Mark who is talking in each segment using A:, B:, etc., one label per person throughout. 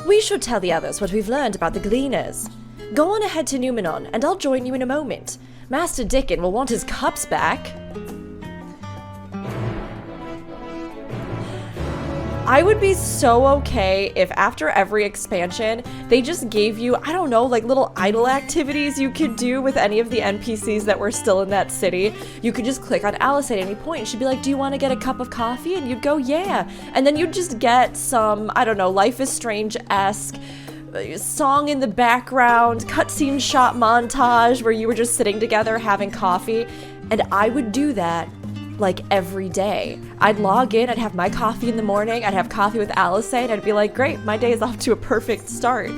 A: We should tell the others what we've learned about the gleaners. Go on ahead to Numenon, and I'll join you in a moment. Master Dickon will want his cups back. I would be so okay if after every expansion, they just gave you, I don't know, like little idle activities you could do with any of the NPCs that were still in that city. You could just click on Alice at any point and she'd be like, do you want to get a cup of coffee? And you'd go, yeah. And then you'd just get some, I don't know, Life is Strange-esque song in the background, cutscene shot montage where you were just sitting together having coffee. And I would do that like every day. I'd log in, I'd have my coffee in the morning, I'd have coffee with Alice, and I'd be like, great, my day is off to a perfect start.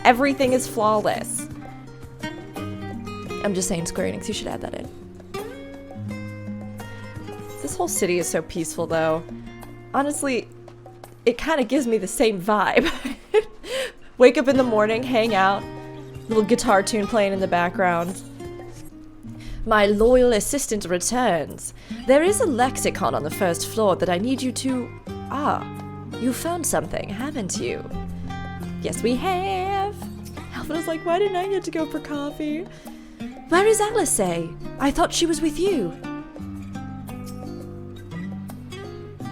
A: Everything is flawless. I'm just saying, Square Enix, you should add that in. This whole city is so peaceful, though. Honestly, it kind of gives me the same vibe. Wake up in the morning, hang out, little guitar tune playing in the background. My loyal assistant returns. There is a lexicon on the first floor that I need you to... Ah, you found something, haven't you? Yes, we have. Alpha's like, why didn't I get to go for coffee? Where is Alice? I thought she was with you.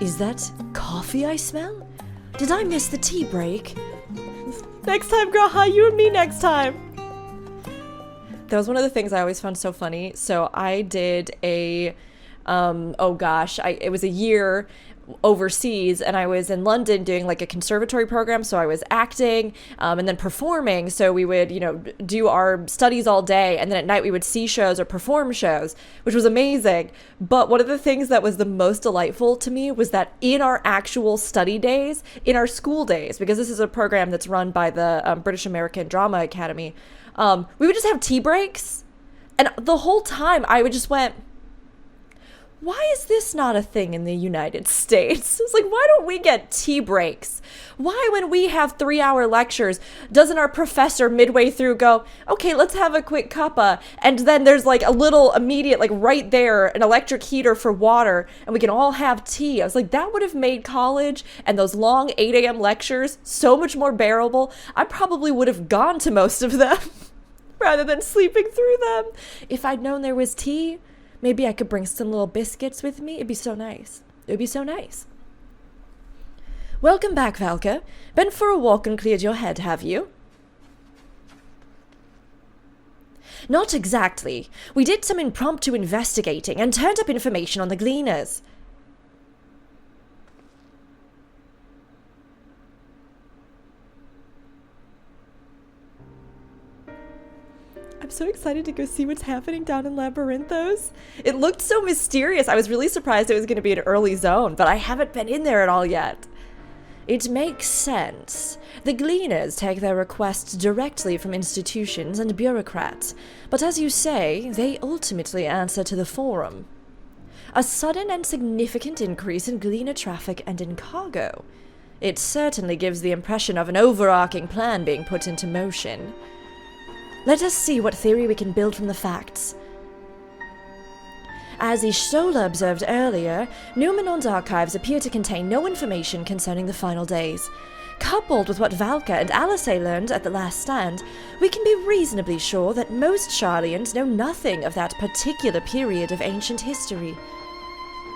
A: Is that coffee I smell? Did I miss the tea break? Next time, girl, hi, you and me next time. That was one of the things I always found so funny. So I did a, it was a year overseas, and I was in London doing like a conservatory program. So I was acting and then performing. So we would, do our studies all day, and then at night we would see shows or perform shows, which was amazing. But one of the things that was the most delightful to me was that in our actual study days, in our school days, because this is a program that's run by the British American Drama Academy, we would just have tea breaks, and the whole time I would just went, why is this not a thing in the United States? It's like, why don't we get tea breaks? Why, when we have 3-hour lectures, doesn't our professor midway through go, okay, let's have a quick cuppa, and then there's like a little immediate, like right there, an electric heater for water, and we can all have tea. I was like, that would have made college and those long 8 a.m. lectures so much more bearable. I probably would have gone to most of them rather than sleeping through them. If I'd known there was tea, maybe I could bring some little biscuits with me. It'd be so nice. It would be so nice. Welcome back, Valka. Been for a walk and cleared your head, have you? Not exactly. We did some impromptu investigating and turned up information on the gleaners. I'm so excited to go see what's happening down in Labyrinthos. It looked so mysterious. I was really surprised it was going to be an early zone, but I haven't been in there at all yet. It makes sense. The gleaners take their requests directly from institutions and bureaucrats, but as you say, they ultimately answer to the forum. A sudden and significant increase in gleaner traffic and in cargo. It certainly gives the impression of an overarching plan being put into motion. Let us see what theory we can build from the facts. As Ishsola observed earlier, Numenon's archives appear to contain no information concerning the final days. Coupled with what Valka and Alice learned at the last stand, we can be reasonably sure that most Sharlayans know nothing of that particular period of ancient history.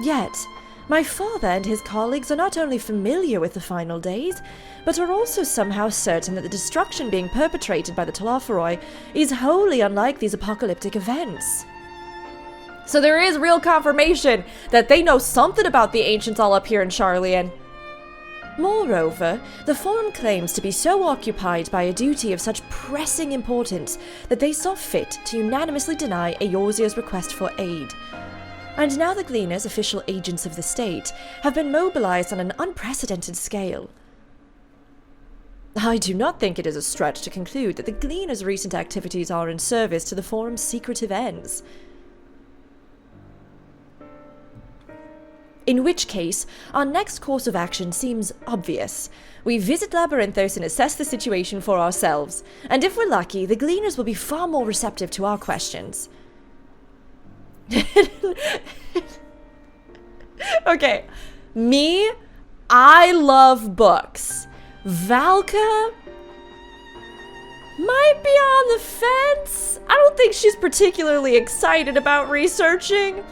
A: Yet, my father and his colleagues are not only familiar with the final days, but are also somehow certain that the destruction being perpetrated by the Telophoroi is wholly unlike these apocalyptic events. So there is real confirmation that they know something about the ancients all up here in Sharlayan. Moreover, the Forum claims to be so occupied by a duty of such pressing importance that they saw fit to unanimously deny Eorzea's request for aid. And now the Gleaners, official agents of the state, have been mobilized on an unprecedented scale. I do not think it is a stretch to conclude that the Gleaners' recent activities are in service to the Forum's secretive ends. In which case, our next course of action seems obvious. We visit Labyrinthos and assess the situation for ourselves, and if we're lucky, the Gleaners will be far more receptive to our questions. Okay, I love books, Valka might be on the fence. I don't think she's particularly excited about researching.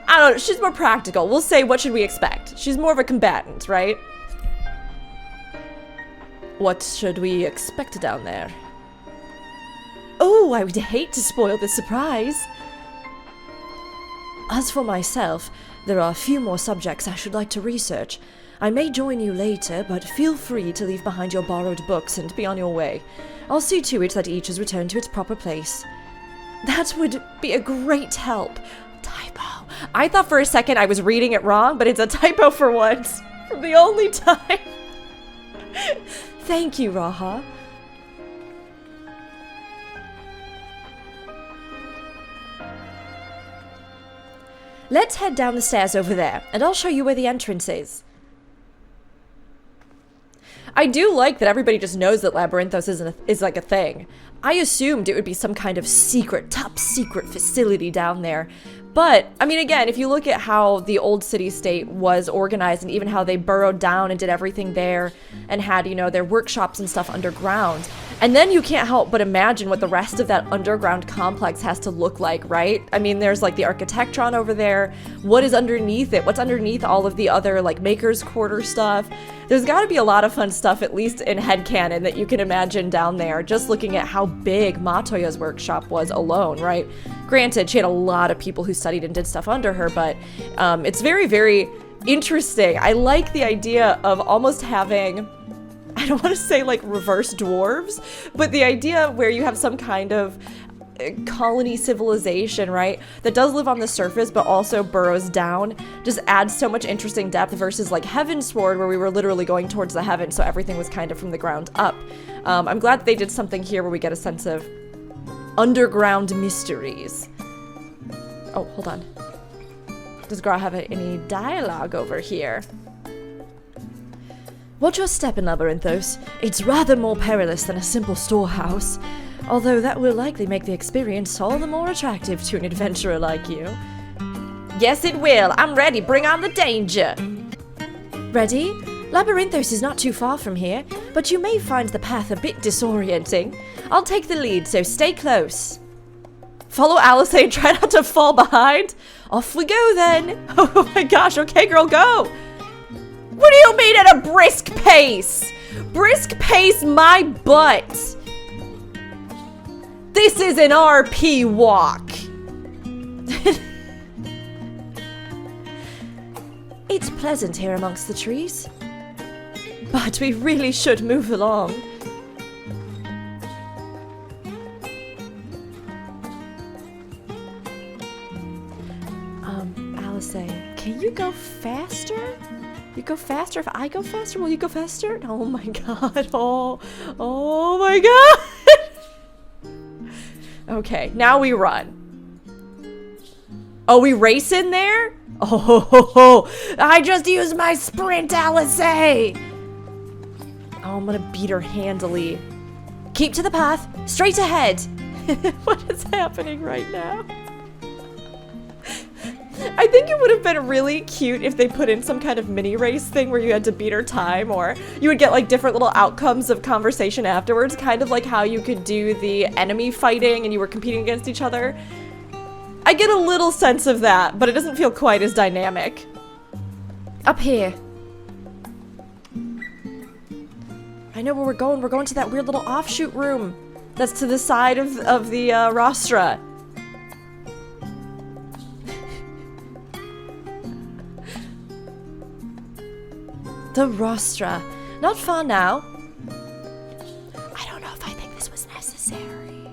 A: I don't know, she's more practical. We'll say, what should we expect? She's more of a combatant, right? What should we expect down there? Oh, I would hate to spoil the surprise. As for myself, there are a few more subjects I should like to research. I may join you later, but feel free to leave behind your borrowed books and be on your way. I'll see to it that each is returned to its proper place. That would be a great help. Typo. I thought for a second I was reading it wrong, but it's a typo for once. For the only time. Thank you, Raha. Let's head down the stairs over there, and I'll show you where the entrance is. I do like that everybody just knows that Labyrinthos is like a thing. I assumed it would be some kind of secret, top secret facility down there. But, I mean, again, if you look at how the old city-state was organized and even how they burrowed down and did everything there and had, you know, their workshops and stuff underground, and then you can't help but imagine what the rest of that underground complex has to look like, right? I mean, there's like the Architectron over there. What is underneath it? What's underneath all of the other like Maker's Quarter stuff? There's got to be a lot of fun stuff, at least in headcanon, that you can imagine down there, just looking at how big Matoya's workshop was alone, right? Granted, she had a lot of people who studied and did stuff under her, but it's very, very interesting. I like the idea of almost having, I don't want to say like reverse dwarves, but the idea where you have some kind of colony civilization, right, that does live on the surface but also burrows down, just adds so much interesting depth versus like Heavensward, where we were literally going towards the heavens, so everything was kind of from the ground up. I'm glad that they did something here where we get a sense of underground mysteries. Oh, hold on. Does Gra have any dialogue over here? Watch your step in Labyrinthos. It's rather more perilous than a simple storehouse. Although that will likely make the experience all the more attractive to an adventurer like you. Yes, it will. I'm ready. Bring on the danger. Ready? Labyrinthos is not too far from here, but you may find the path a bit disorienting. I'll take the lead, so stay close. Follow Alice and try not to fall behind. Off we go then. Oh my gosh, okay girl, go. What do you mean at a brisk pace? Brisk pace my butt. This is an RP walk. It's pleasant here amongst the trees. But we really should move along. Alice, can you go faster? You go faster if I go faster? Will you go faster? Oh my god. Oh my god. Okay, now we run. Oh, we race in there? Oh, I just used my sprint, Alice. Oh, I'm gonna beat her handily. Keep to the path, straight ahead. What is happening right now? I think it would have been really cute if they put in some kind of mini race thing where you had to beat her time, or you would get like different little outcomes of conversation afterwards, kind of like how you could do the enemy fighting and you were competing against each other. I get a little sense of that, but it doesn't feel quite as dynamic. Up here. I know where we're going. We're going to that weird little offshoot room that's to the side of the rostra. The rostra. Not far now. I don't know if I think this was necessary.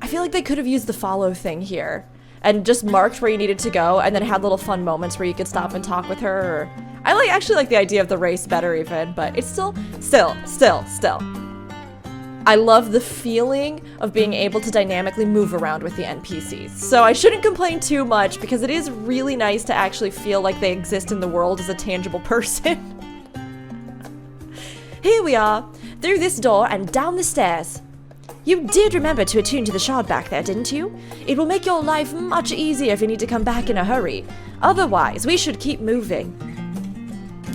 A: I feel like they could have used the follow thing here and just marked where you needed to go and then had little fun moments where you could stop and talk with her. Or I actually like the idea of the race better even, but it's still. I love the feeling of being able to dynamically move around with the NPCs. So I shouldn't complain too much because it is really nice to actually feel like they exist in the world as a tangible person. Here we are, through this door and down the stairs. You did remember to attune to the shard back there, didn't you? It will make your life much easier if you need to come back in a hurry. Otherwise, we should keep moving.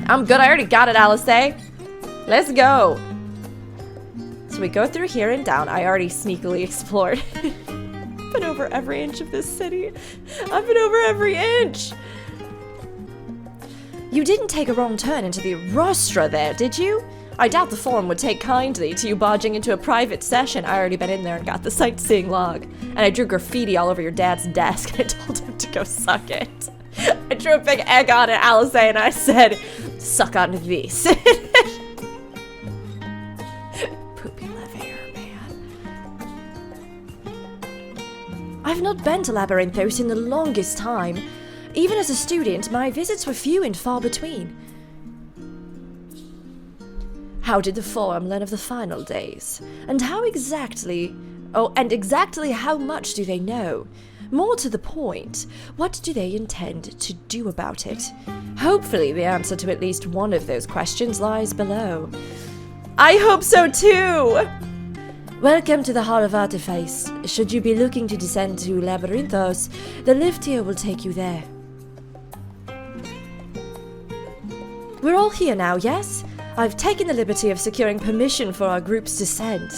A: I'm good, I already got it, Alice. There's Let's go. So we go through here and down. I already sneakily explored. Been over every inch of this city. I've been over every inch. You didn't take a wrong turn into the rostra there, did you? I doubt the forum would take kindly to you barging into a private session. I already been in there and got the sightseeing log. And I drew graffiti all over your dad's desk and I told him to go suck it. I drew a big egg on it, Alice, and I said, suck on this. Poopy lever, man. I've not been to Labyrinthos in the longest time. Even as a student, my visits were few and far between. How did the forum learn of the final days? And how exactly... Oh, and exactly how much do they know? More to the point, what do they intend to do about it? Hopefully the answer to at least one of those questions lies below. I hope so too! Welcome to the Hall of Artifice. Should you be looking to descend to Labyrinthos, the lift here will take you there. We're all here now, yes? I've taken the liberty of securing permission for our group's descent.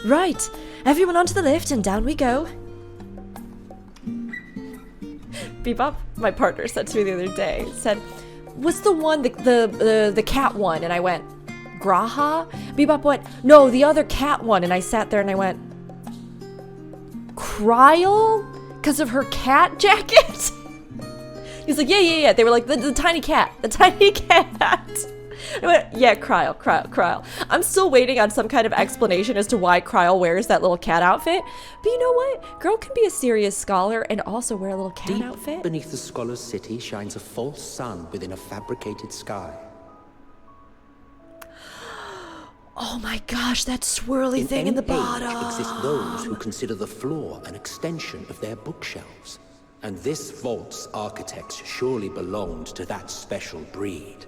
A: Right, everyone onto the lift and down we go. Bebop, my partner, said to me the other day, said, what's the one, the cat one? And I went, Graha? Bebop went, no, the other cat one. And I sat there and I went, Krile? Because of her cat jacket? He's like, yeah. They were like, the tiny cat. The tiny cat. I went, yeah, Krile. I'm still waiting on some kind of explanation as to why Krile wears that little cat outfit. But you know what? Girl can be a serious scholar and also wear a little cat outfit.
B: Deep beneath the scholar's city shines a false sun within a fabricated sky.
A: Oh my gosh, that swirly thing in the bottom.
B: Exist those who consider the floor an extension of their bookshelves. And this vault's architects surely belonged to that special breed.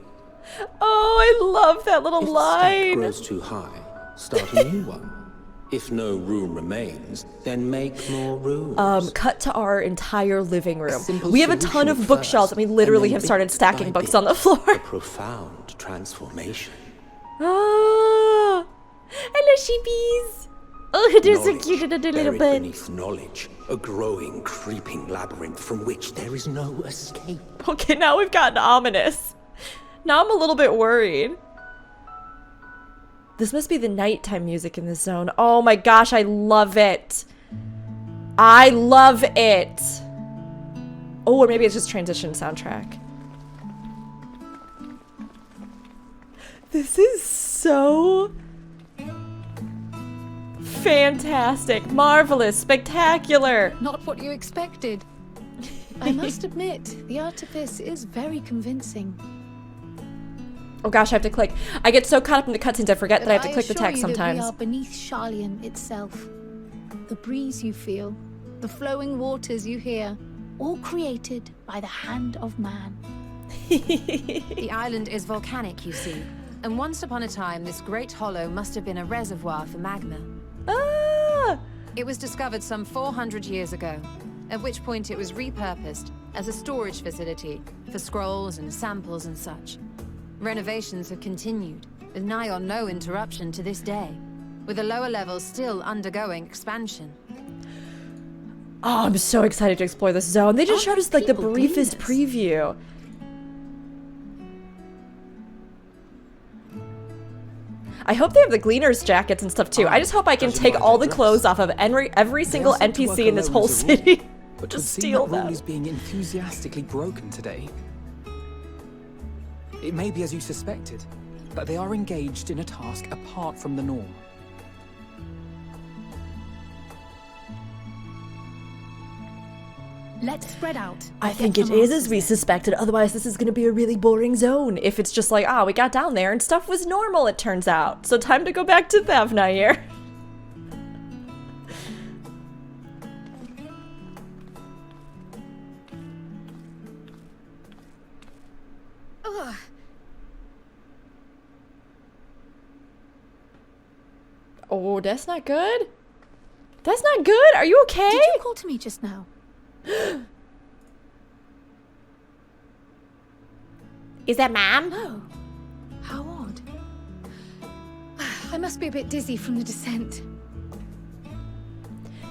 A: Oh, I love that little line.
B: If the step grows too high, start a new one. If no room remains, then make more rooms.
A: Cut to our entire living room. We have a ton of bookshelves and we literally have started stacking books on the floor.
B: A profound transformation.
A: Oh, hello sheepies. Oh, they're so cute and a little bit.
B: Beneath knowledge, a growing, creeping labyrinth from which there is no escape.
A: Okay, now we've gotten ominous. Now I'm a little bit worried. This must be the nighttime music in this zone. Oh my gosh, I love it. I love it. Oh, or maybe it's just transition soundtrack. This is so fantastic, marvelous, spectacular.
C: Not what you expected. I must admit, the artifice is very convincing.
A: Oh gosh, I have to click. I get so caught up in the cutscenes, I forget that I have to click the text sometimes.
C: We are beneath Hydaelyn itself. The breeze you feel, the flowing waters you hear, all created by the hand of man.
D: The island is volcanic, you see. And once upon a time, this great hollow must have been a reservoir for magma.
A: Ah!
D: It was discovered some 400 years ago, at which point it was repurposed as a storage facility for scrolls and samples and such. Renovations have continued, with nigh on no interruption to this day, with the lower levels still undergoing expansion.
A: Oh, I'm so excited to explore this zone. They just showed us like the briefest preview. I hope they have the gleaners jackets and stuff too. I just hope I can take all the clothes off of every single NPC in this whole city.
E: But
A: to steal them.
E: Rule is being enthusiastically broken today. It may be as you suspected, but they are engaged in a task apart from the norm.
C: Let's spread out.
A: I think it is as we suspected, otherwise this is going to be a really boring zone. If it's just like, we got down there and stuff was normal, it turns out. So time to go back to Thavna here. Oh, that's not good. That's not good. Are you okay?
C: Did you call to me just now?
A: Is that ma'am?
C: Oh, how odd. I must be a bit dizzy from the descent.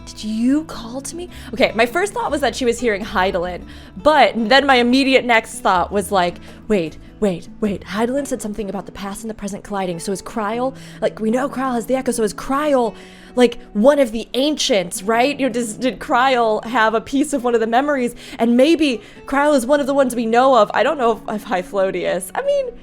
A: Did you call to me? Okay, my first thought was that she was hearing Hydaelyn, but then my immediate next thought was like, wait. Hydaelyn said something about the past and the present colliding. So is Krile, like, we know Krile has the echo, so is Krile, like, one of the ancients, right? You know, did Krile have a piece of one of the memories? And maybe Krile is one of the ones we know of. I don't know if Hydaelyn. I mean,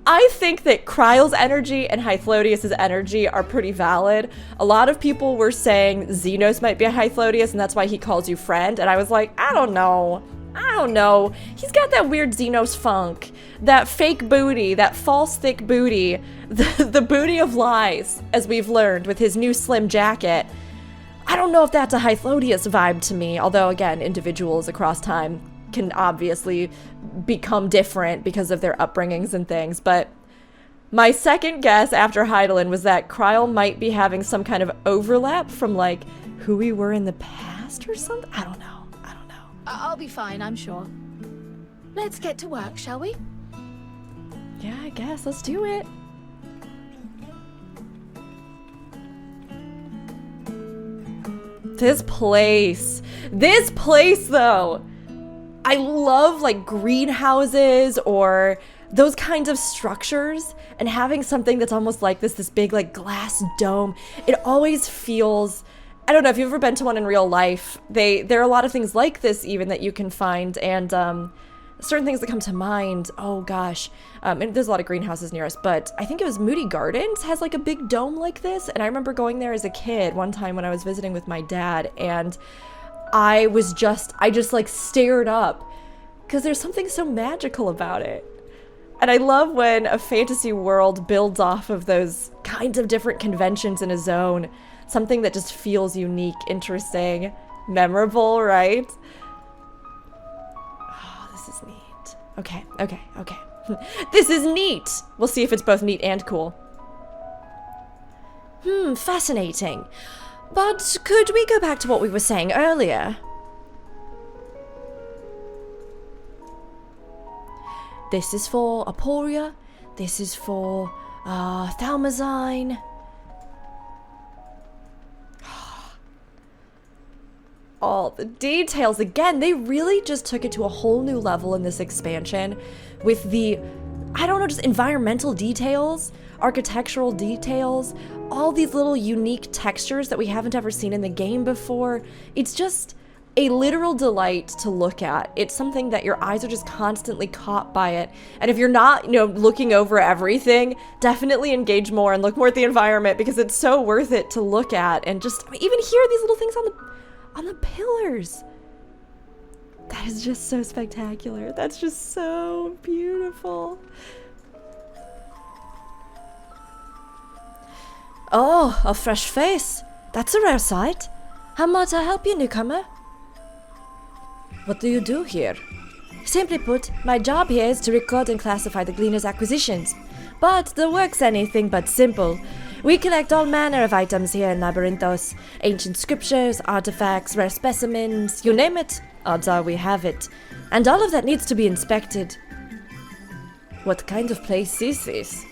A: I think that Kryle's energy and Hydaelyn's energy are pretty valid. A lot of people were saying Xenos might be a Hydaelyn, and that's why he calls you friend. And I was like, I don't know. He's got that weird Xenos funk, that fake booty, that false thick booty, the booty of lies, as we've learned with his new slim jacket. I don't know if that's a Hydaelyn vibe to me, although again, individuals across time can obviously become different because of their upbringings and things, but my second guess after Hydaelyn was that Krile might be having some kind of overlap from like who we were in the past or something. I don't know.
C: I'll be fine, I'm sure. Let's get to work, shall we?
A: Yeah, I guess. Let's do it. This place though. I love like greenhouses or those kinds of structures, and having something that's almost like this big like glass dome. It always feels, I don't know if you've ever been to one in real life. There are a lot of things like this even that you can find, and certain things that come to mind. Oh gosh, and there's a lot of greenhouses near us, but I think it was Moody Gardens has like a big dome like this, and I remember going there as a kid one time when I was visiting with my dad, and I just like stared up because there's something so magical about it. And I love when a fantasy world builds off of those kinds of different conventions in a zone. Something that just feels unique, interesting, memorable, right? Oh, this is neat. Okay. This is neat! We'll see if it's both neat and cool. Fascinating. But could we go back to what we were saying earlier? This is for Aporia. This is for, Thalmazine. All the details. Again, they really just took it to a whole new level in this expansion with the, I don't know, just environmental details, architectural details, all these little unique textures that we haven't ever seen in the game before. It's just a literal delight to look at. It's something that your eyes are just constantly caught by it. And if you're not, looking over everything, definitely engage more and look more at the environment, because it's so worth it to look at and just even hear these little things on the pillars. That is just so spectacular. That's just so beautiful. Oh, a fresh face. That's a rare sight. How might I help you, newcomer? What do you do here? Simply put, my job here is to record and classify the gleaners' acquisitions. But the work's anything but simple. We collect all manner of items here in Labyrinthos. Ancient scriptures, artifacts, rare specimens, you name it, odds are we have it. And all of that needs to be inspected. What kind of place is this?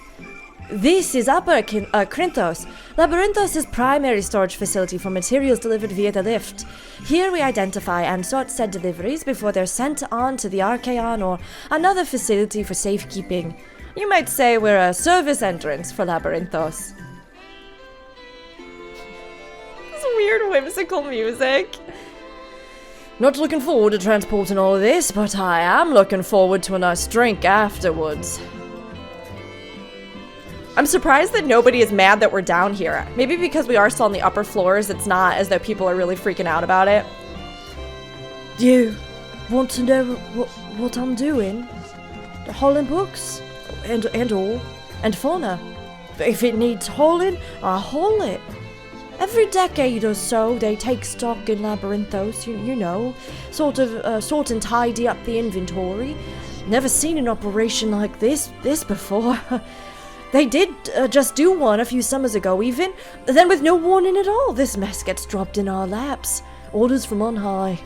A: This is Labyrinthos. Labyrinthos' primary storage facility for materials delivered via the lift. Here we identify and sort said deliveries before they're sent on to the Archeion or another facility for safekeeping. You might say we're a service entrance for Labyrinthos. This weird whimsical music. Not looking forward to transporting all of this, but I am looking forward to a nice drink afterwards. I'm surprised that nobody is mad that we're down here. Maybe because we are still on the upper floors, it's not as though people are really freaking out about it. You want to know what I'm doing? Hauling books and all, and fauna. If it needs hauling, I haul it. Every decade or so, they take stock in Labyrinthos, you know, sort and tidy up the inventory. Never seen an operation like this before. They did just do one a few summers ago even. Then with no warning at all, this mess gets dropped in our laps. Orders from on high.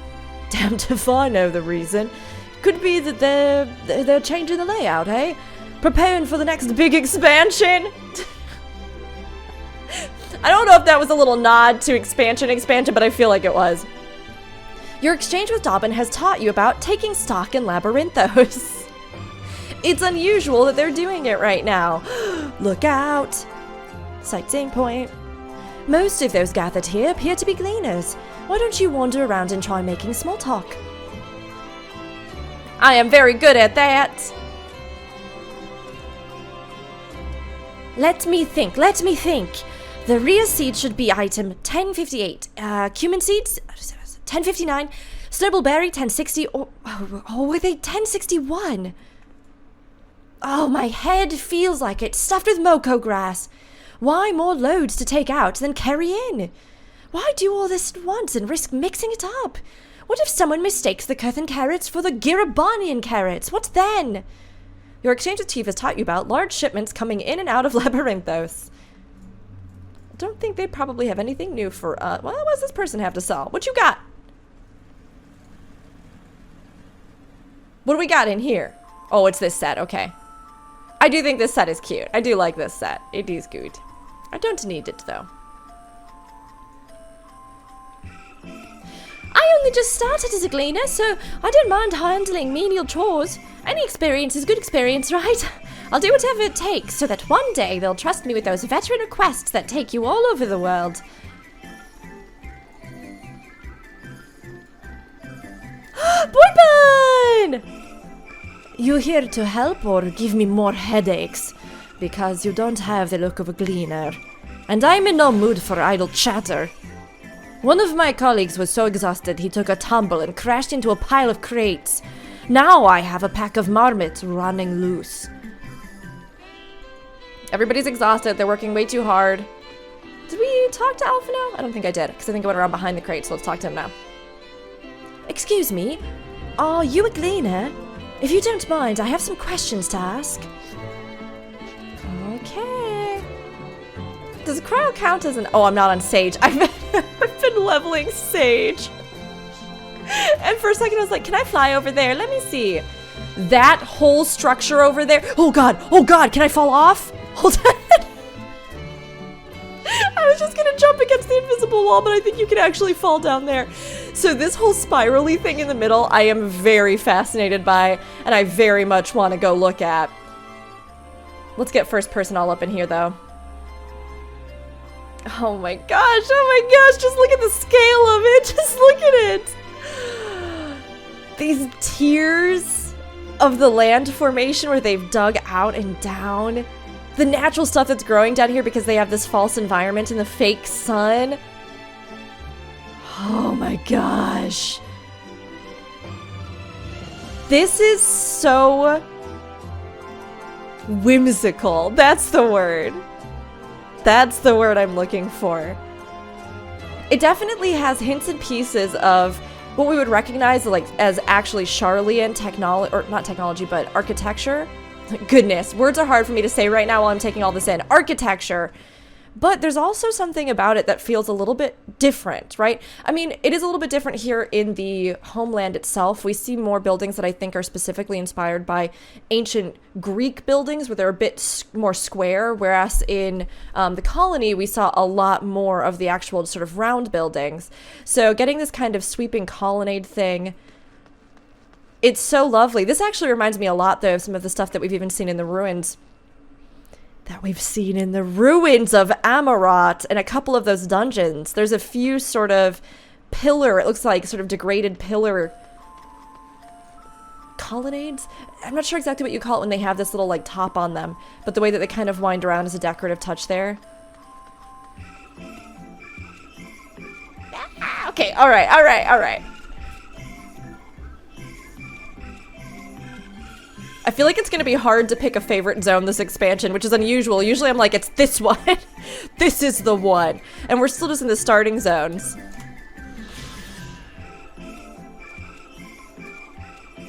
A: Damned if I know the reason. Could be that they're changing the layout, eh? Preparing for the next big expansion. I don't know if that was a little nod to expansion, but I feel like it was. Your exchange with Dobbin has taught you about taking stock in Labyrinthos. It's unusual that they're doing it right now. Look out. Sightseeing point. Most of those gathered here appear to be gleaners. Why don't you wander around and try making small talk? I am very good at that. Let me think. The rear seed should be item 1058. Cumin seeds, 1059. Snowballberry, 1060. Oh, were they 1061? Oh, my head feels like it's stuffed with Moko grass. Why more loads to take out than carry in? Why do all this at once and risk mixing it up? What if someone mistakes the Cuthan carrots for the Girabanian carrots? What then? Your exchange with Chief has taught you about large shipments coming in and out of Labyrinthos. I don't think they probably have anything new for us. Well, what does this person have to sell? What you got? What do we got in here? Oh, it's this set. Okay. I do think this set is cute. I do like this set. It is good. I don't need it, though. I only just started as a gleaner, so I don't mind handling menial chores. Any experience is good experience, right? I'll do whatever it takes so that one day they'll trust me with those veteran requests that take you all over the world. Boy Bun! You here to help or give me more headaches? Because you don't have the look of a gleaner. And I'm in no mood for idle chatter. One of my colleagues was so exhausted he took a tumble and crashed into a pile of crates. Now I have a pack of marmots running loose. Everybody's exhausted. They're working way too hard. Did we talk to Alpha now? I don't think I did, because I think I went around behind the crate, so let's talk to him now. Excuse me, are you a gleaner? If you don't mind, I have some questions to ask. Okay. Does cryo count as an... Oh, I'm not on Sage. I've been leveling Sage. And for a second I was like, can I fly over there? Let me see. That whole structure over there. Oh god, can I fall off? Hold on. I was just gonna jump against the invisible wall, but I think you can actually fall down there. So this whole spirally thing in the middle, I am very fascinated by, and I very much want to go look at. Let's get first person all up in here, though. Oh my gosh, just look at the scale of it. Just look at it. These tiers of the land formation where they've dug out and down. The natural stuff that's growing down here because they have this false environment and the fake sun. Oh my gosh. This is so whimsical. That's the word. That's the word I'm looking for. It definitely has hints and pieces of what we would recognize as actually Charlian technology, or not technology, but architecture. Goodness, words are hard for me to say right now while I'm taking all this in. Architecture. But there's also something about it that feels a little bit different, right? I mean, it is a little bit different here in the homeland itself. We see more buildings that I think are specifically inspired by ancient Greek buildings where they're a bit more square, whereas in the colony, we saw a lot more of the actual sort of round buildings. So getting this kind of sweeping colonnade thing, it's so lovely. This actually reminds me a lot, though, of some of the stuff that we've even seen in the ruins. Of Amarat and a couple of those dungeons. There's a few sort of pillar, it looks like sort of degraded pillar colonnades? I'm not sure exactly what you call it when they have this little like top on them, but the way that they kind of wind around is a decorative touch there. Okay, alright. I feel like it's going to be hard to pick a favorite zone this expansion, which is unusual. Usually I'm like, it's this one. This is the one. And we're still just in the starting zones.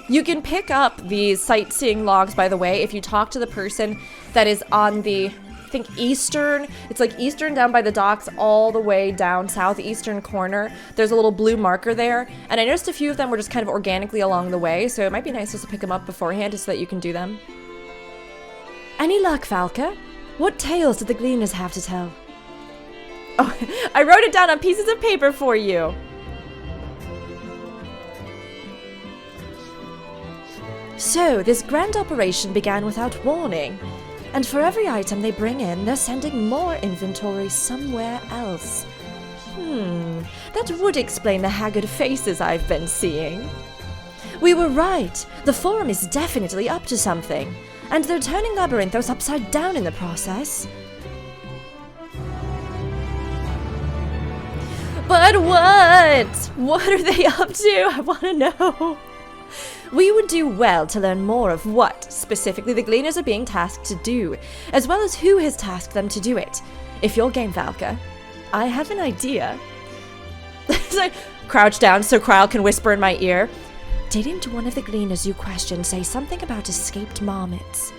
A: You can pick up these sightseeing logs, by the way, if you talk to the person that is on the, I think, eastern. It's like eastern down by the docks all the way down southeastern corner. There's a little blue marker there. And I noticed a few of them were just kind of organically along the way. So it might be nice just to pick them up beforehand just so that you can do them. Any luck, Falca? What tales did the gleaners have to tell? Oh, I wrote it down on pieces of paper for you. So, this grand operation began without warning. And for every item they bring in, they're sending more inventory somewhere else. That would explain the haggard faces I've been seeing. We were right. The Forum is definitely up to something. And they're turning Labyrinthos upside down in the process. But what? What are they up to? I want to know. We would do well to learn more of what, specifically, the Gleaners are being tasked to do, as well as who has tasked them to do it. If you're game, Valka, I have an idea. I crouch down so Krile can whisper in my ear. Didn't one of the Gleaners you questioned say something about escaped marmots?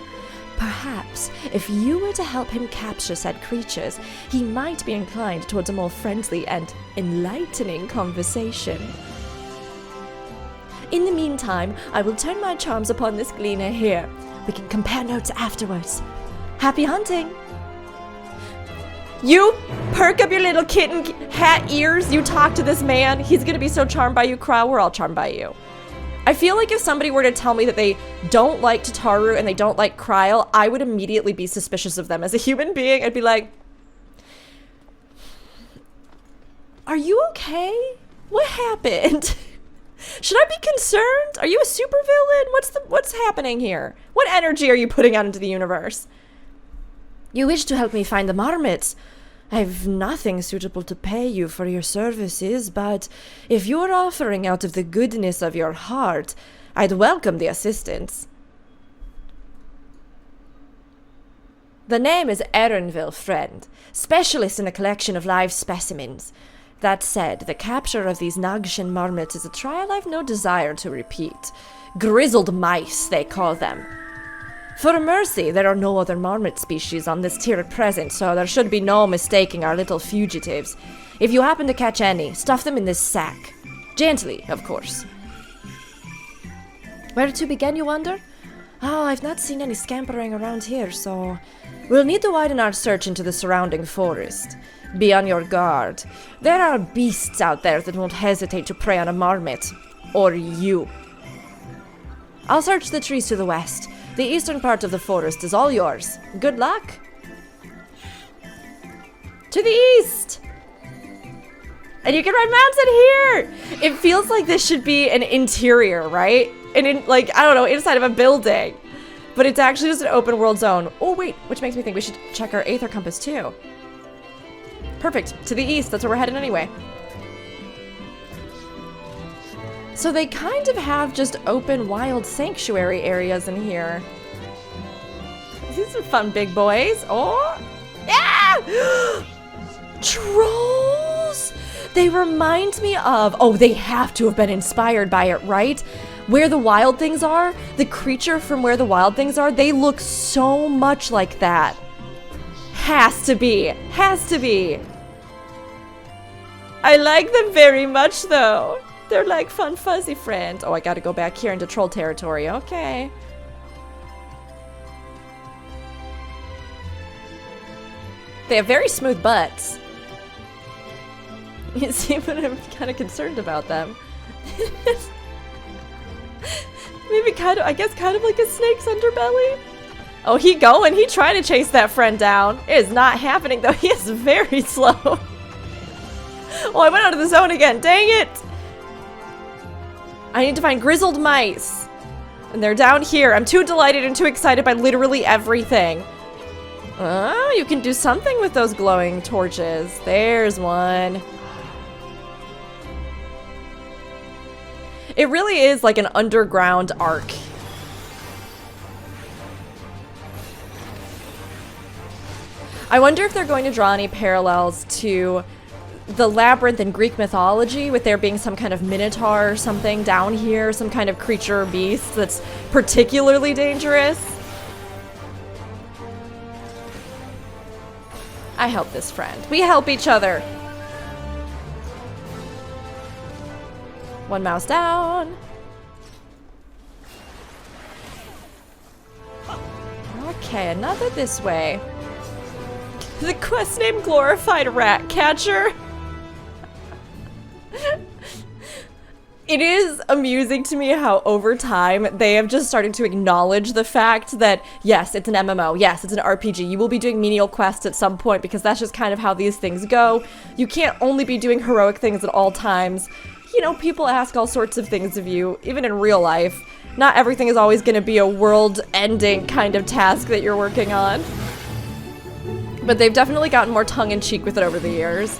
A: Perhaps, if you were to help him capture said creatures, he might be inclined towards a more friendly and enlightening conversation. In the meantime, I will turn my charms upon this Gleaner here. We can compare notes afterwards. Happy hunting! You perk up your little kitten hat ears. You talk to this man. He's gonna be so charmed by you, Krile. We're all charmed by you. I feel like if somebody were to tell me that they don't like Tataru and they don't like Krile, I would immediately be suspicious of them as a human being. I'd be like, are you okay? What happened? Should I be concerned? Are you a supervillain? What's happening here? What energy are you putting out into the universe? You wish to help me find the marmots. I've nothing suitable to pay you for your services, but if you're offering out of the goodness of your heart, I'd welcome the assistance. The name is Erenville, friend, specialist in the collection of live specimens. That said, the capture of these Nagshan marmots is a trial I've no desire to repeat. Grizzled mice, they call them. For mercy, there are no other marmot species on this tier at present, so there should be no mistaking our little fugitives. If you happen to catch any, stuff them in this sack. Gently, of course. Where to begin, you wonder? Oh, I've not seen any scampering around here, so we'll need to widen our search into the surrounding forest. Be on your guard. There are beasts out there that won't hesitate to prey on a marmot. Or you. I'll search the trees to the west. The eastern part of the forest is all yours. Good luck. To the east! And you can ride mounts in here! It feels like this should be an interior, right? And like, I don't know, inside of a building. But it's actually just an open world zone. Oh wait, which makes me think we should check our Aether Compass too. Perfect. To the east. That's where we're headed anyway. So they kind of have just open wild sanctuary areas in here. These are fun big boys. Oh! Yeah! Trolls! They remind me of... Oh, they have to have been inspired by it, right? Where the wild things are, the creature from Where the Wild Things Are, they look so much like that. Has to be. Has to be. I like them very much, though. They're like fun, fuzzy friends. Oh, I gotta go back here into troll territory. Okay. They have very smooth butts. You see what I'm kind of concerned about them. Maybe kind of, I guess kind of like a snake's underbelly. Oh, he going. He trying to chase that friend down. It is not happening, though. He is very slow. Oh, I went out of the zone again. Dang it. I need to find grizzled mice. And they're down here. I'm too delighted and too excited by literally everything. Oh, you can do something with those glowing torches. There's one. It really is like an underground arc. I wonder if they're going to draw any parallels to the labyrinth in Greek mythology, with there being some kind of minotaur or something down here, some kind of creature or beast that's particularly dangerous. I help this friend. We help each other. One mouse down. Okay, another this way. The quest name Glorified Rat Catcher. It is amusing to me how over time they have just started to acknowledge the fact that yes, it's an MMO, yes, it's an RPG. You will be doing menial quests at some point because that's just kind of how these things go. You can't only be doing heroic things at all times. You know, people ask all sorts of things of you, even in real life. Not everything is always going to be a world-ending kind of task that you're working on. But they've definitely gotten more tongue-in-cheek with it over the years.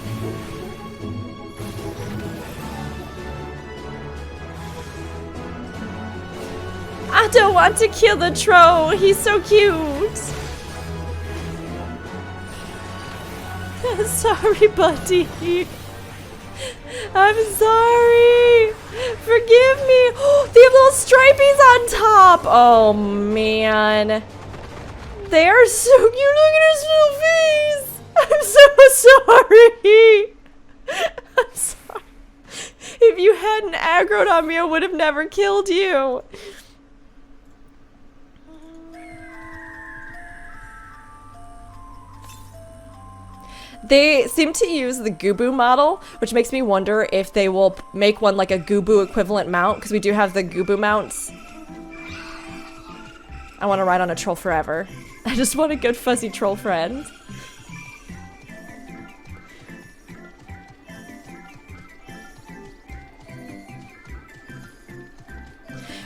A: I don't want to kill the troll. He's so cute. Sorry, buddy. I'm sorry. Forgive me. They have little stripies on top. Oh, man. They are so cute. Look at his little face. I'm so sorry. I'm sorry. If you hadn't aggroed on me, I would have never killed you. They seem to use the Gubu model, which makes me wonder if they will make one like a Gubu equivalent mount, because we do have the Gubu mounts. I want to ride on a troll forever. I just want a good fuzzy troll friend.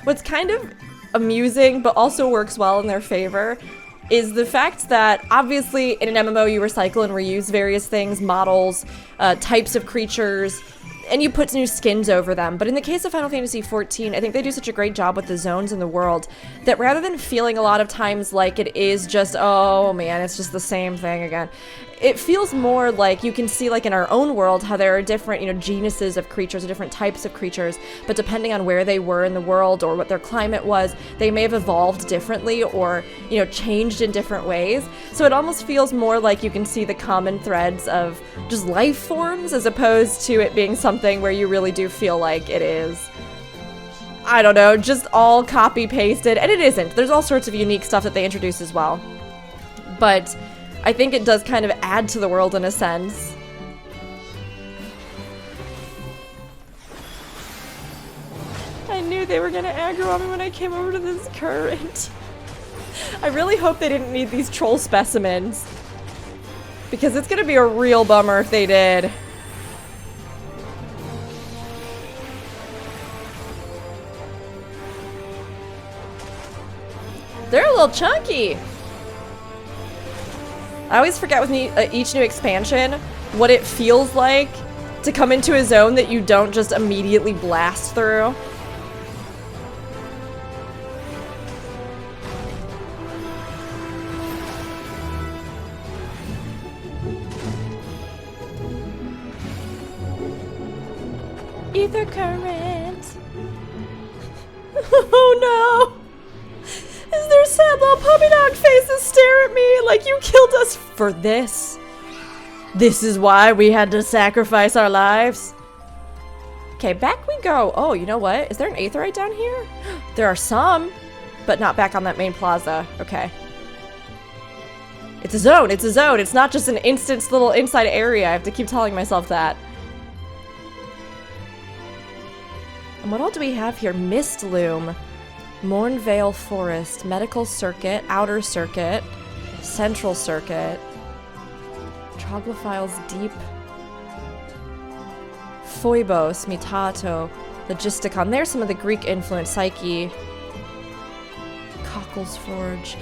A: What's kind of amusing, but also works well in their favor, is the fact that obviously in an MMO you recycle and reuse various things, models, types of creatures, and you put new skins over them. But in the case of Final Fantasy XIV, I think they do such a great job with the zones in the world that rather than feeling a lot of times like it is just, oh man, it's just the same thing again, it feels more like you can see, like in our own world, how there are different, you know, genuses of creatures, or different types of creatures, but depending on where they were in the world or what their climate was, they may have evolved differently or, you know, changed in different ways. So it almost feels more like you can see the common threads of just life forms as opposed to it being something where you really do feel like it is, I don't know, just all copy-pasted. And it isn't. There's all sorts of unique stuff that they introduce as well. But I think it does kind of add to the world in a sense. I knew they were gonna aggro on me when I came over to this current. I really hope they didn't need these troll specimens, because it's gonna be a real bummer if they did. They're a little chunky. I always forget with each new expansion what it feels like to come into a zone that you don't just immediately blast through. Ether current. Oh no! Is their sad little puppy dog faces stare at me like you killed us for this? This is why we had to sacrifice our lives? Okay, back we go. Oh, you know what? Is there an aetheryte down here? There are some, but not back on that main plaza. Okay. It's a zone. It's a zone. It's not just an instant little inside area. I have to keep telling myself that. And what all do we have here? Mist Loom. Mornvale Forest, Medical Circuit, Outer Circuit, Central Circuit, Troglophile's Deep, Phoibos, Mitato, Logisticon. There's some of the Greek influence, Psyche, Cockle's Forge.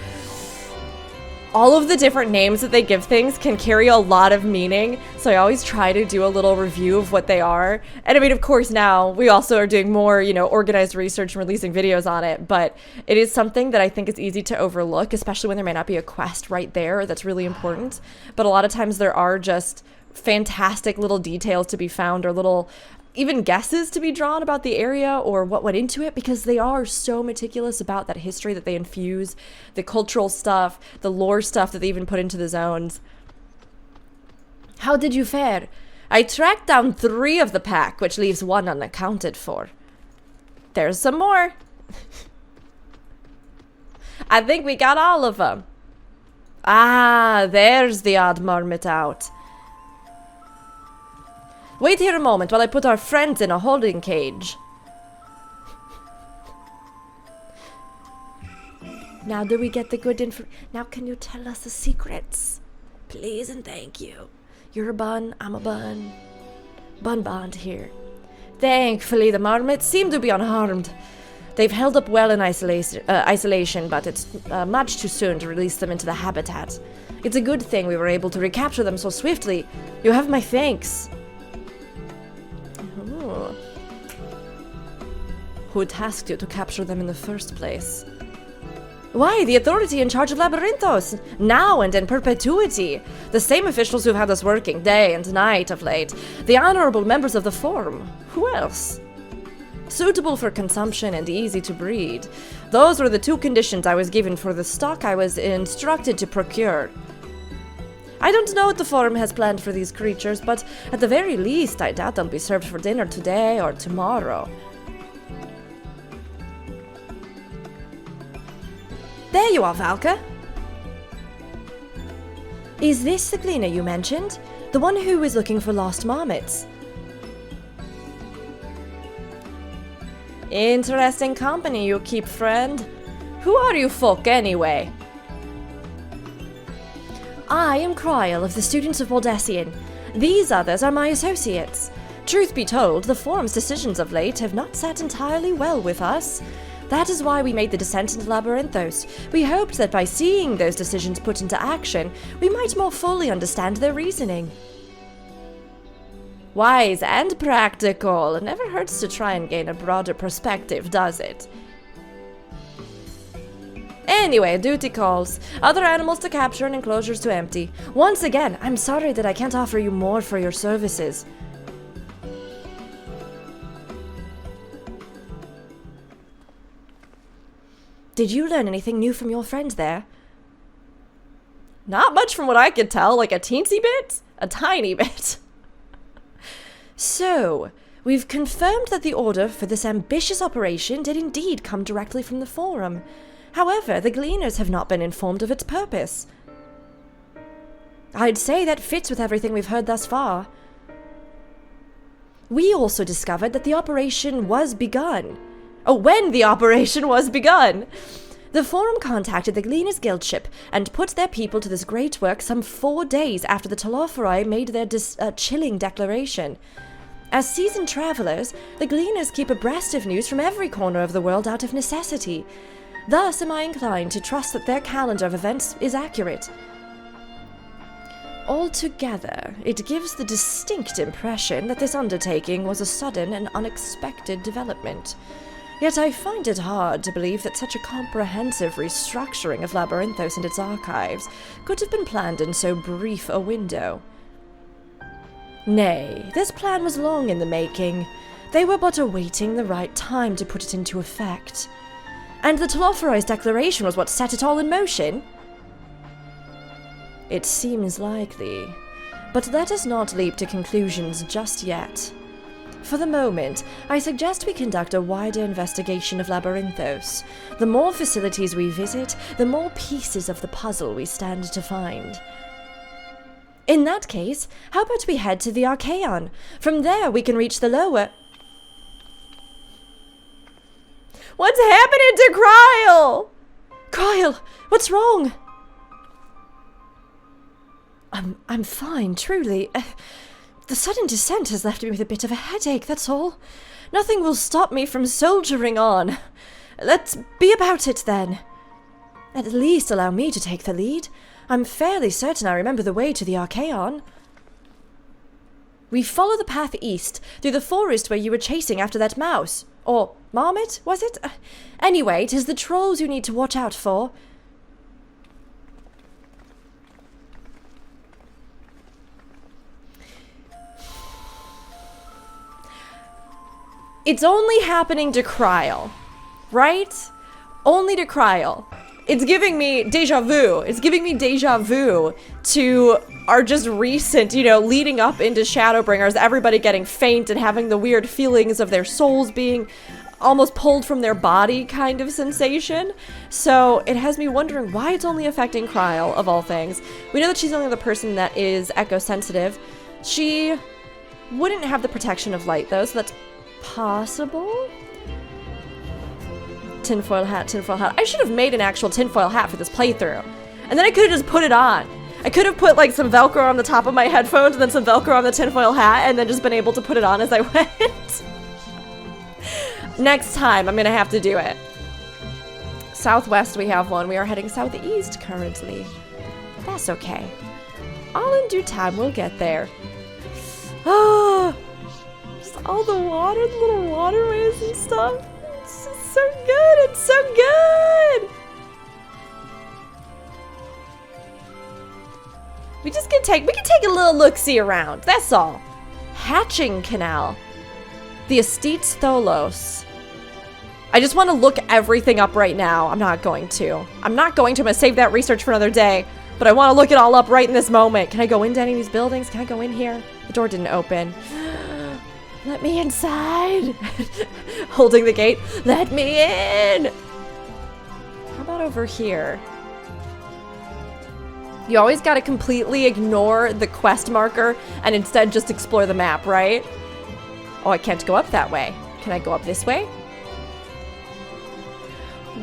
A: All of the different names that they give things can carry a lot of meaning, so I always try to do a little review of what they are. And I mean, of course, now we also are doing more, you know, organized research and releasing videos on it, but it is something that I think is easy to overlook, especially when there may not be a quest right there that's really important. But a lot of times there are just fantastic little details to be found, or little even guesses to be drawn about the area or what went into it, because they are so meticulous about that history that they infuse, the cultural stuff, the lore stuff that they even put into the zones. How did you fare? I tracked down 3 of the pack, which leaves 1 unaccounted for. There's some more. I think we got all of them. Ah, there's the odd marmot out. Wait here a moment while I put our friends in a holding cage. Now do we get the good info? Now can you tell us the secrets? Please and thank you. You're a bun, I'm a bun. Bun bond here. Thankfully, the marmots seem to be unharmed. They've held up well in isolation, but it's much too soon to release them into the habitat. It's a good thing we were able to recapture them so swiftly. You have my thanks. Ooh. Who tasked you to capture them in the first place? Why, the authority in charge of Labyrinthos, now and in perpetuity. The same officials who've had us working day and night of late. The honorable members of the Forum. Who else? Suitable for consumption and easy to breed. Those were the two conditions I was given for the stock I was instructed to procure. I don't know what the Forum has planned for these creatures, but at the very least, I doubt they'll be served for dinner today or tomorrow. There you are, Valka. Is this the gleaner you mentioned? The one who is looking for lost marmots? Interesting company you keep, friend. Who are you folk, anyway? I am Krile of the Students of Waldesian. These others are my associates. Truth be told, the Forum's decisions of late have not sat entirely well with us. That is why we made the descent into Labyrinthos. We hoped that by seeing those decisions put into action, we might more fully understand their reasoning. Wise and practical. It never hurts to try and gain a broader perspective, does it? Anyway, duty calls. Other animals to capture and enclosures to empty. Once again, I'm sorry that I can't offer you more for your services. Did you learn anything new from your friends there? Not much from what I could tell, like a teensy bit? A tiny bit. So, we've confirmed that the order for this ambitious operation did indeed come directly from the Forum. However, the gleaners have not been informed of its purpose. I'd say that fits with everything we've heard thus far. We also discovered that the operation was begun. Oh, when the operation was begun! The Forum contacted the Gleaners Guild ship and put their people to this great work some 4 days after the Telophori made their chilling declaration. As seasoned travelers, the Gleaners keep abreast of news from every corner of the world out of necessity. Thus am I inclined to trust that their calendar of events is accurate. Altogether, it gives the distinct impression that this undertaking was a sudden and unexpected development. Yet I find it hard to believe that such a comprehensive restructuring of Labyrinthos and its archives could have been planned in so brief a window. Nay, this plan was long in the making. They were but awaiting the right time to put it into effect. And the Telophori's declaration was what set it all in motion? It seems likely, but let us not leap to conclusions just yet. For the moment, I suggest we conduct a wider investigation of Labyrinthos. The more facilities we visit, the more pieces of the puzzle we stand to find. In that case, how about we head to the Archeion? From there we can reach the lower... What's happening to Krile? Krile, what's wrong? I'm fine, truly. The sudden descent has left me with a bit of a headache, that's all. Nothing will stop me from soldiering on. Let's be about it, then. At least allow me to take the lead. I'm fairly certain I remember the way to the Archeion. We follow the path east, through the forest where you were chasing after that mouse. Or marmot, was it? Anyway, 'tis the trolls you need to watch out for. It's only happening to Krile, right? Only to Krile. It's giving me deja vu. It's giving me deja vu to our just recent, leading up into Shadowbringers, everybody getting faint and having the weird feelings of their souls being almost pulled from their body kind of sensation. So it has me wondering why it's only affecting Krile, of all things. We know that she's only the person that is echo-sensitive. She wouldn't have the protection of light, though, so that's possible. Tinfoil hat, tinfoil hat. I should have made an actual tinfoil hat for this playthrough. And then I could have just put it on. I could have put like some Velcro on the top of my headphones and then some Velcro on the tinfoil hat and then just been able to put it on as I went. Next time, I'm gonna have to do it. Southwest, we have one. We are heading southeast currently. That's okay. All in due time, we'll get there. Ah, just all the water, the little waterways and stuff. It's just so good. It's so good. We can take a little look-see around. That's all. Hatching Canal. The Estates Tholos. I just want to look everything up right now. I'm not going to. I'm gonna save that research for another day. But I want to look it all up right in this moment. Can I go into any of these buildings? Can I go in here? The door didn't open. Let me inside. Holding the gate. Let me in. How about over here? You always gotta completely ignore the quest marker and instead just explore the map, right? Oh, I can't go up that way. Can I go up this way?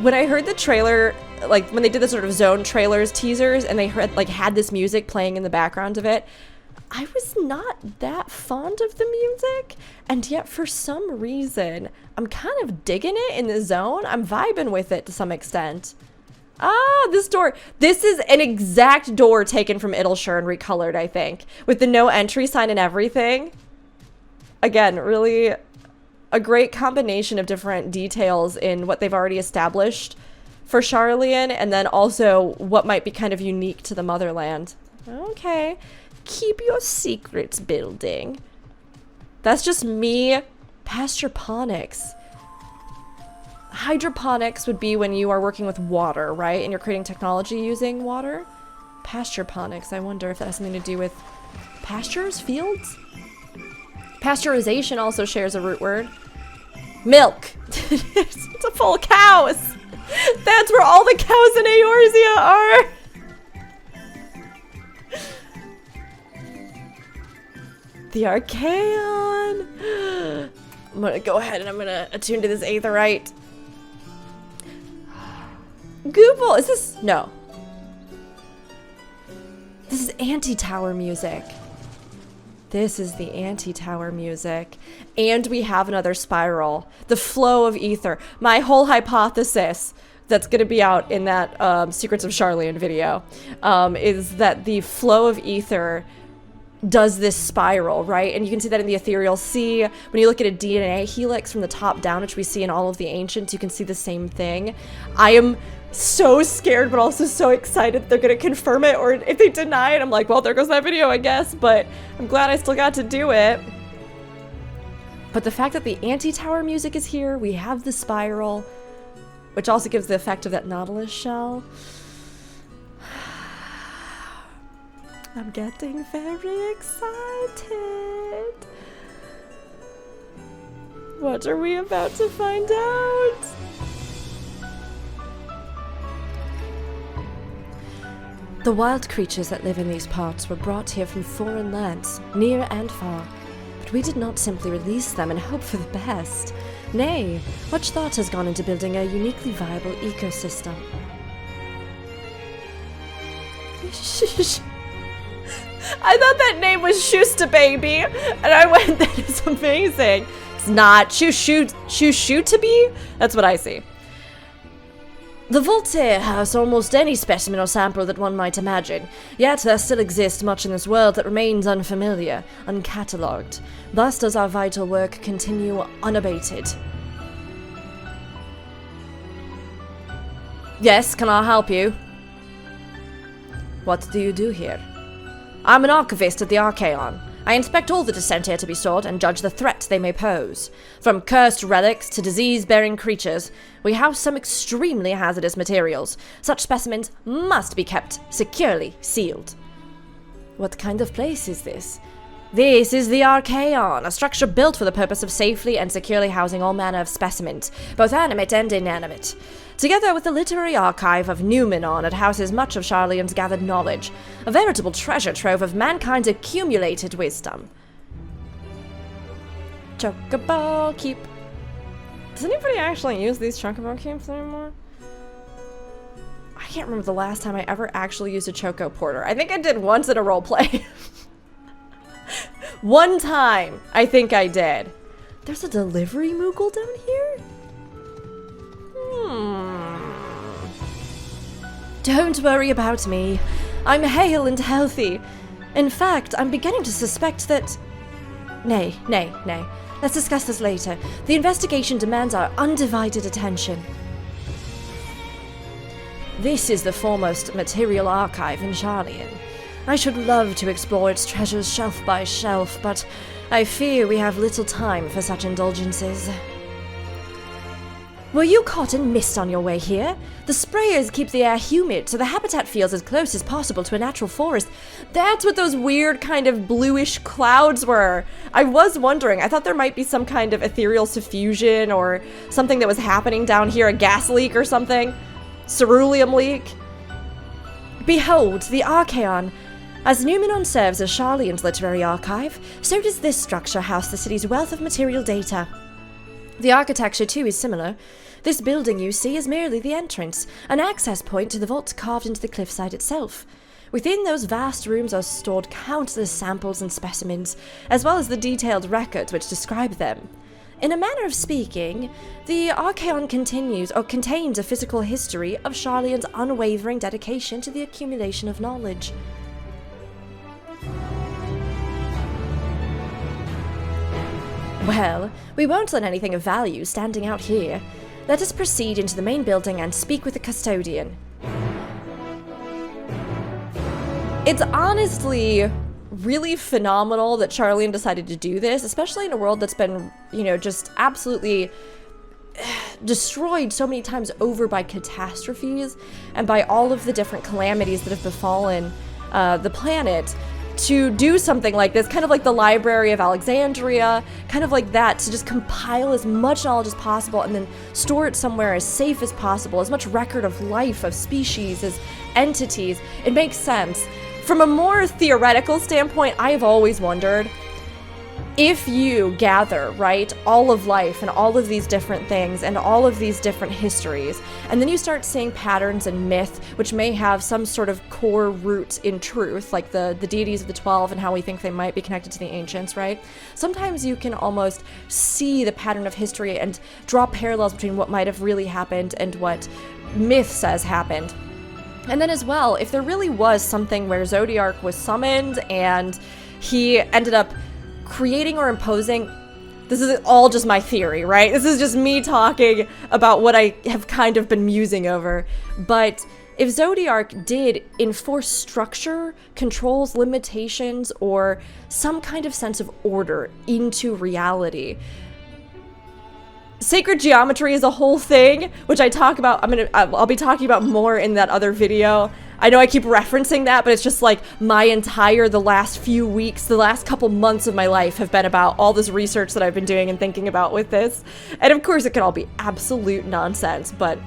A: When I heard the trailer, like when they did the sort of zone trailers, teasers, and they had this music playing in the background of it, I was not that fond of the music, and yet for some reason, I'm kind of digging it in the zone. I'm vibing with it to some extent. Ah, this door. This is an exact door taken from Idyllshire and recolored, I think, with the no entry sign and everything. Again, really a great combination of different details in what they've already established for Sharlayan, and then also what might be kind of unique to the motherland. Okay. Keep your secrets, building. That's just me. Pasturoponics. Hydroponics would be when you are working with water, right? And you're creating technology using water. Pasturoponics, I wonder if that has something to do with pastures, fields? Pasteurization also shares a root word. Milk. It's a full cows. That's where all the cows in Eorzea are. The Archeion. I'm gonna go ahead and I'm gonna attune to this aetherite. Google, is this? No. This is anti-tower music. This is the anti-tower music. And we have another spiral. The flow of ether. My whole hypothesis that's going to be out in that Secrets of Sharlayan video is that the flow of ether does this spiral, right? And you can see that in the Ethereal Sea. When you look at a DNA helix from the top down, which we see in all of the ancients, you can see the same thing. I am so scared, but also so excited they're gonna confirm it, or if they deny it, I'm like, well, there goes that video, I guess, but I'm glad I still got to do it. But the fact that the anti-tower music is here, we have the spiral, which also gives the effect of that Nautilus shell. I'm getting very excited. What are we about to find out? The wild creatures that live in these parts were brought here from foreign lands, near and far. But we did not simply release them and hope for the best. Nay, much thought has gone into building a uniquely viable ecosystem. I thought that name was Shusta Baby, and I went, that is amazing. It's not. Shushu-to-be? That's what I see. The vault here has almost any specimen or sample that one might imagine, yet there still exists much in this world that remains unfamiliar, uncatalogued. Thus does our vital work continue unabated. Yes, can I help you? What do you do here? I'm an archivist at the Archeion. I inspect all that is sent here to be sought and judge the threat they may pose. From cursed relics to disease-bearing creatures, we house some extremely hazardous materials. Such specimens must be kept securely sealed. What kind of place is this? This is the Archeion, a structure built for the purpose of safely and securely housing all manner of specimens, both animate and inanimate. Together with the literary archive of Numenon, it houses much of Sharlayan's gathered knowledge, a veritable treasure trove of mankind's accumulated wisdom. Chocobo keep. Does anybody actually use these chocobo keeps anymore? I can't remember the last time I ever actually used a choco porter. I think I did once in a roleplay. One time, I think I did. There's a delivery Moogle down here? Don't worry about me. I'm hale and healthy. In fact, I'm beginning to suspect that... Nay. Let's discuss this later. The investigation demands our undivided attention. This is the foremost material archive in Sharlayan. I should love to explore its treasures shelf by shelf, but I fear we have little time for such indulgences. Were you caught in mist on your way here? The sprayers keep the air humid, so the habitat feels as close as possible to a natural forest. That's what those weird kind of bluish clouds were. I was wondering, I thought there might be some kind of ethereal suffusion or something that was happening down here, a gas leak or something. Ceruleum leak. Behold, the Archeion. As Numenon serves as Sharlayan's literary archive, so does this structure house the city's wealth of material data. The architecture, too, is similar. This building, you see, is merely the entrance, an access point to the vaults carved into the cliffside itself. Within those vast rooms are stored countless samples and specimens, as well as the detailed records which describe them. In a manner of speaking, the Archeion contains a physical history of Sharlayan's unwavering dedication to the accumulation of knowledge. Well, we won't let anything of value standing out here. Let us proceed into the main building and speak with the custodian. It's honestly really phenomenal that Sharlayan decided to do this, especially in a world that's been, just absolutely destroyed so many times over by catastrophes and by all of the different calamities that have befallen the planet. To do something like this, kind of like the Library of Alexandria, kind of like that, to just compile as much knowledge as possible and then store it somewhere as safe as possible, as much record of life, of species, as entities. It makes sense. From a more theoretical standpoint, I've always wondered, if you gather, right, all of life and all of these different things and all of these different histories, and then you start seeing patterns in myth which may have some sort of core root in truth, like the deities of the 12 and how we think they might be connected to the ancients, right? Sometimes you can almost see the pattern of history and draw parallels between what might have really happened and what myth says happened. And then as well, if there really was something where Zodiark was summoned and he ended up creating or imposing, this is all just my theory, right? This is just me talking about what I have kind of been musing over. But if Zodiark did enforce structure, controls, limitations, or some kind of sense of order into reality, sacred geometry is a whole thing, which I talk about. I'll be talking about more in that other video. I know I keep referencing that, but it's just like the last few weeks, the last couple months of my life have been about all this research that I've been doing and thinking about with this. And of course it could all be absolute nonsense, but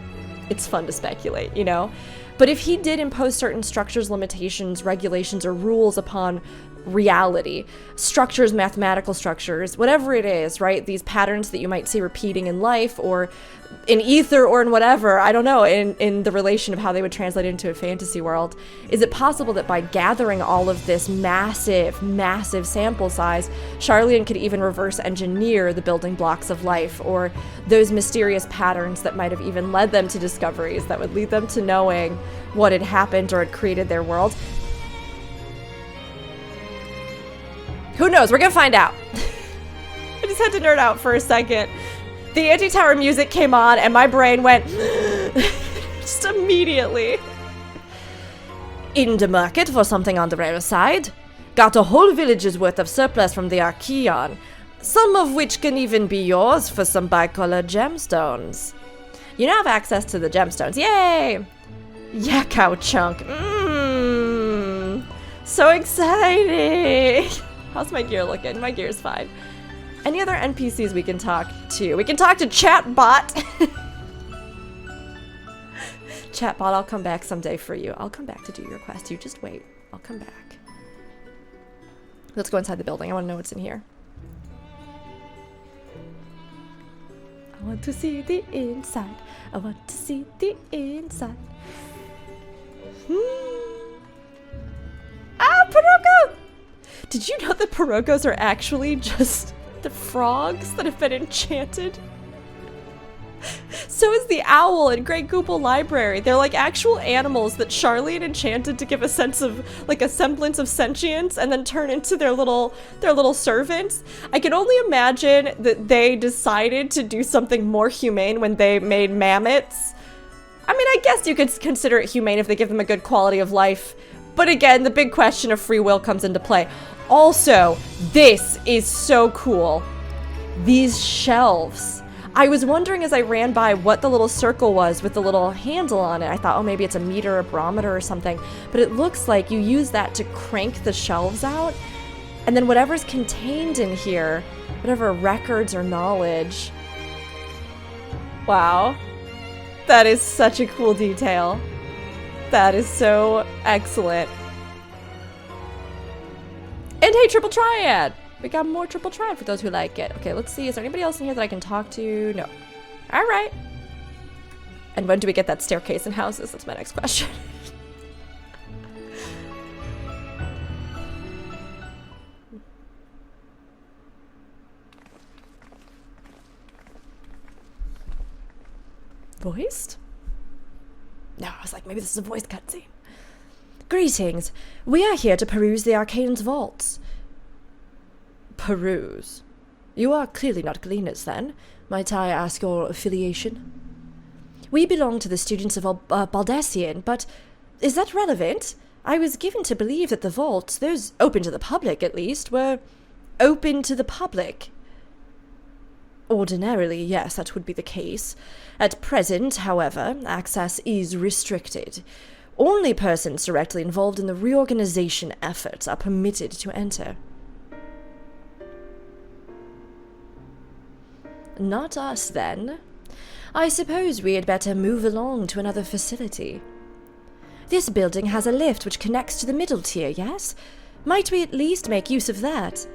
A: it's fun to speculate, But if he did impose certain structures, limitations, regulations, or rules upon reality, structures, mathematical structures, whatever it is, right? These patterns that you might see repeating in life or in ether or in whatever, I don't know, in the relation of how they would translate into a fantasy world. Is it possible that by gathering all of this massive sample size, Sharlayan could even reverse engineer the building blocks of life, or those mysterious patterns that might have even led them to discoveries that would lead them to knowing what had happened or had created their world? Who knows? We're gonna find out. I just had to nerd out for a second. The anti-tower music came on and my brain went just immediately. In the market for something on the rare side. Got a whole village's worth of surplus from the Archeion, some of which can even be yours for some bicolored gemstones. You now have access to the gemstones. Yay! Yeah, cow chunk. So exciting! How's my gear looking? My gear's fine. Any other NPCs we can talk to? We can talk to Chatbot. Chatbot, I'll come back someday for you. I'll come back to do your quest. You just wait. I'll come back. Let's go inside the building. I want to know what's in here. I want to see the inside. I want to see the inside. Ah, Paroko! Did you know that Parokos are actually just the frogs that have been enchanted? So is the owl in Great Goopal Library. They're like actual animals that Charlene enchanted to give a sense of, like a semblance of sentience and then turn into their little servants. I can only imagine that they decided to do something more humane when they made mammoths. I mean, I guess you could consider it humane if they give them a good quality of life. But again, the big question of free will comes into play. Also, this is so cool. These shelves. I was wondering as I ran by what the little circle was with the little handle on it. I thought, oh, maybe it's a meter, a barometer or something. But it looks like you use that to crank the shelves out. And then whatever's contained in here, whatever records or knowledge. Wow. That is such a cool detail. That is so excellent. And hey, Triple Triad! We got more Triple Triad for those who like it. Okay, let's see. Is there anybody else in here that I can talk to? No. Alright. And when do we get that staircase in houses? That's my next question. Voiced? No, I was like, maybe this is a voiced cutscene. Greetings. We are here to peruse the Archeion's vaults. Peruse? You are clearly not gleaners, then. Might I ask your affiliation? We belong to the students of Baldesion, but is that relevant? I was given to believe that the vaults, those open to the public at least, were open to the public. Ordinarily, yes, that would be the case. At present, however, access is restricted. Only persons directly involved in the reorganization efforts are permitted to enter. Not us, then. I suppose we had better move along to another facility. This building has a lift which connects to the middle tier, yes? Might we at least make use of that?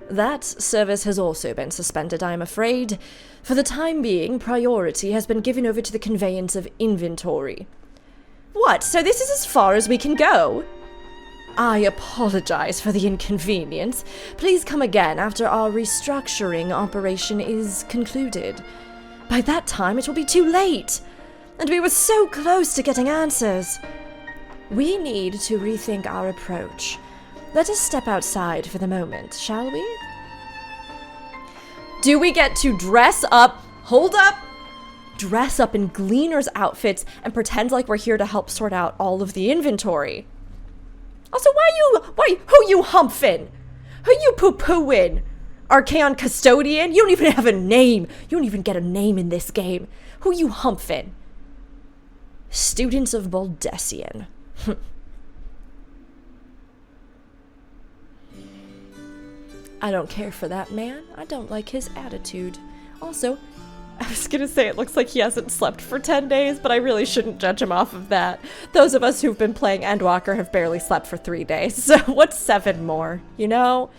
A: That service has also been suspended, I am afraid. For the time being, priority has been given over to the conveyance of inventory. What? So this is as far as we can go? I apologize for the inconvenience. Please come again after our restructuring operation is concluded. By that time, it will be too late. And we were so close to getting answers. We need to rethink our approach. Let us step outside for the moment, shall we? Do we get to dress up? Hold up! Dress up in gleaners' outfits and pretend like we're here to help sort out all of the inventory. Also, who you humphin'? Who you poo-pooing? Archeion Custodian? You don't even have a name. You don't even get a name in this game. Who you humphin'? Students of Baldesion. I don't care for that man. I don't like his attitude. Also, I was gonna say it looks like he hasn't slept for 10 days, but I really shouldn't judge him off of that. Those of us who've been playing Endwalker have barely slept for 3 days, so what's 7 more, you know?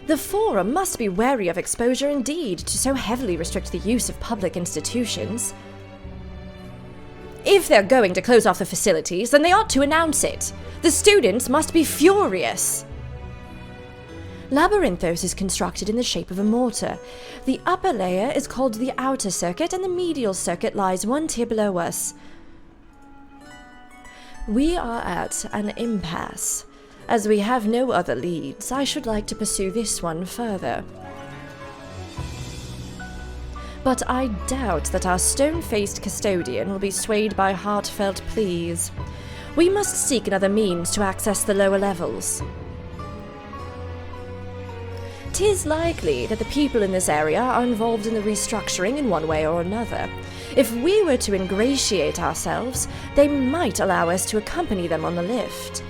A: The Forum must be wary of exposure indeed to so heavily restrict the use of public institutions. If they're going to close off the facilities, then they ought to announce it. The students must be furious. Labyrinthos is constructed in the shape of a mortar. The upper layer is called the outer circuit, and the medial circuit lies 1 tier below us. We are at an impasse. As we have no other leads, I should like to pursue this one further. But I doubt that our stone-faced custodian will be swayed by heartfelt pleas. We must seek another means to access the lower levels. 'Tis likely that the people in this area are involved in the restructuring in one way or another. If we were to ingratiate ourselves, they might allow us to accompany them on the lift.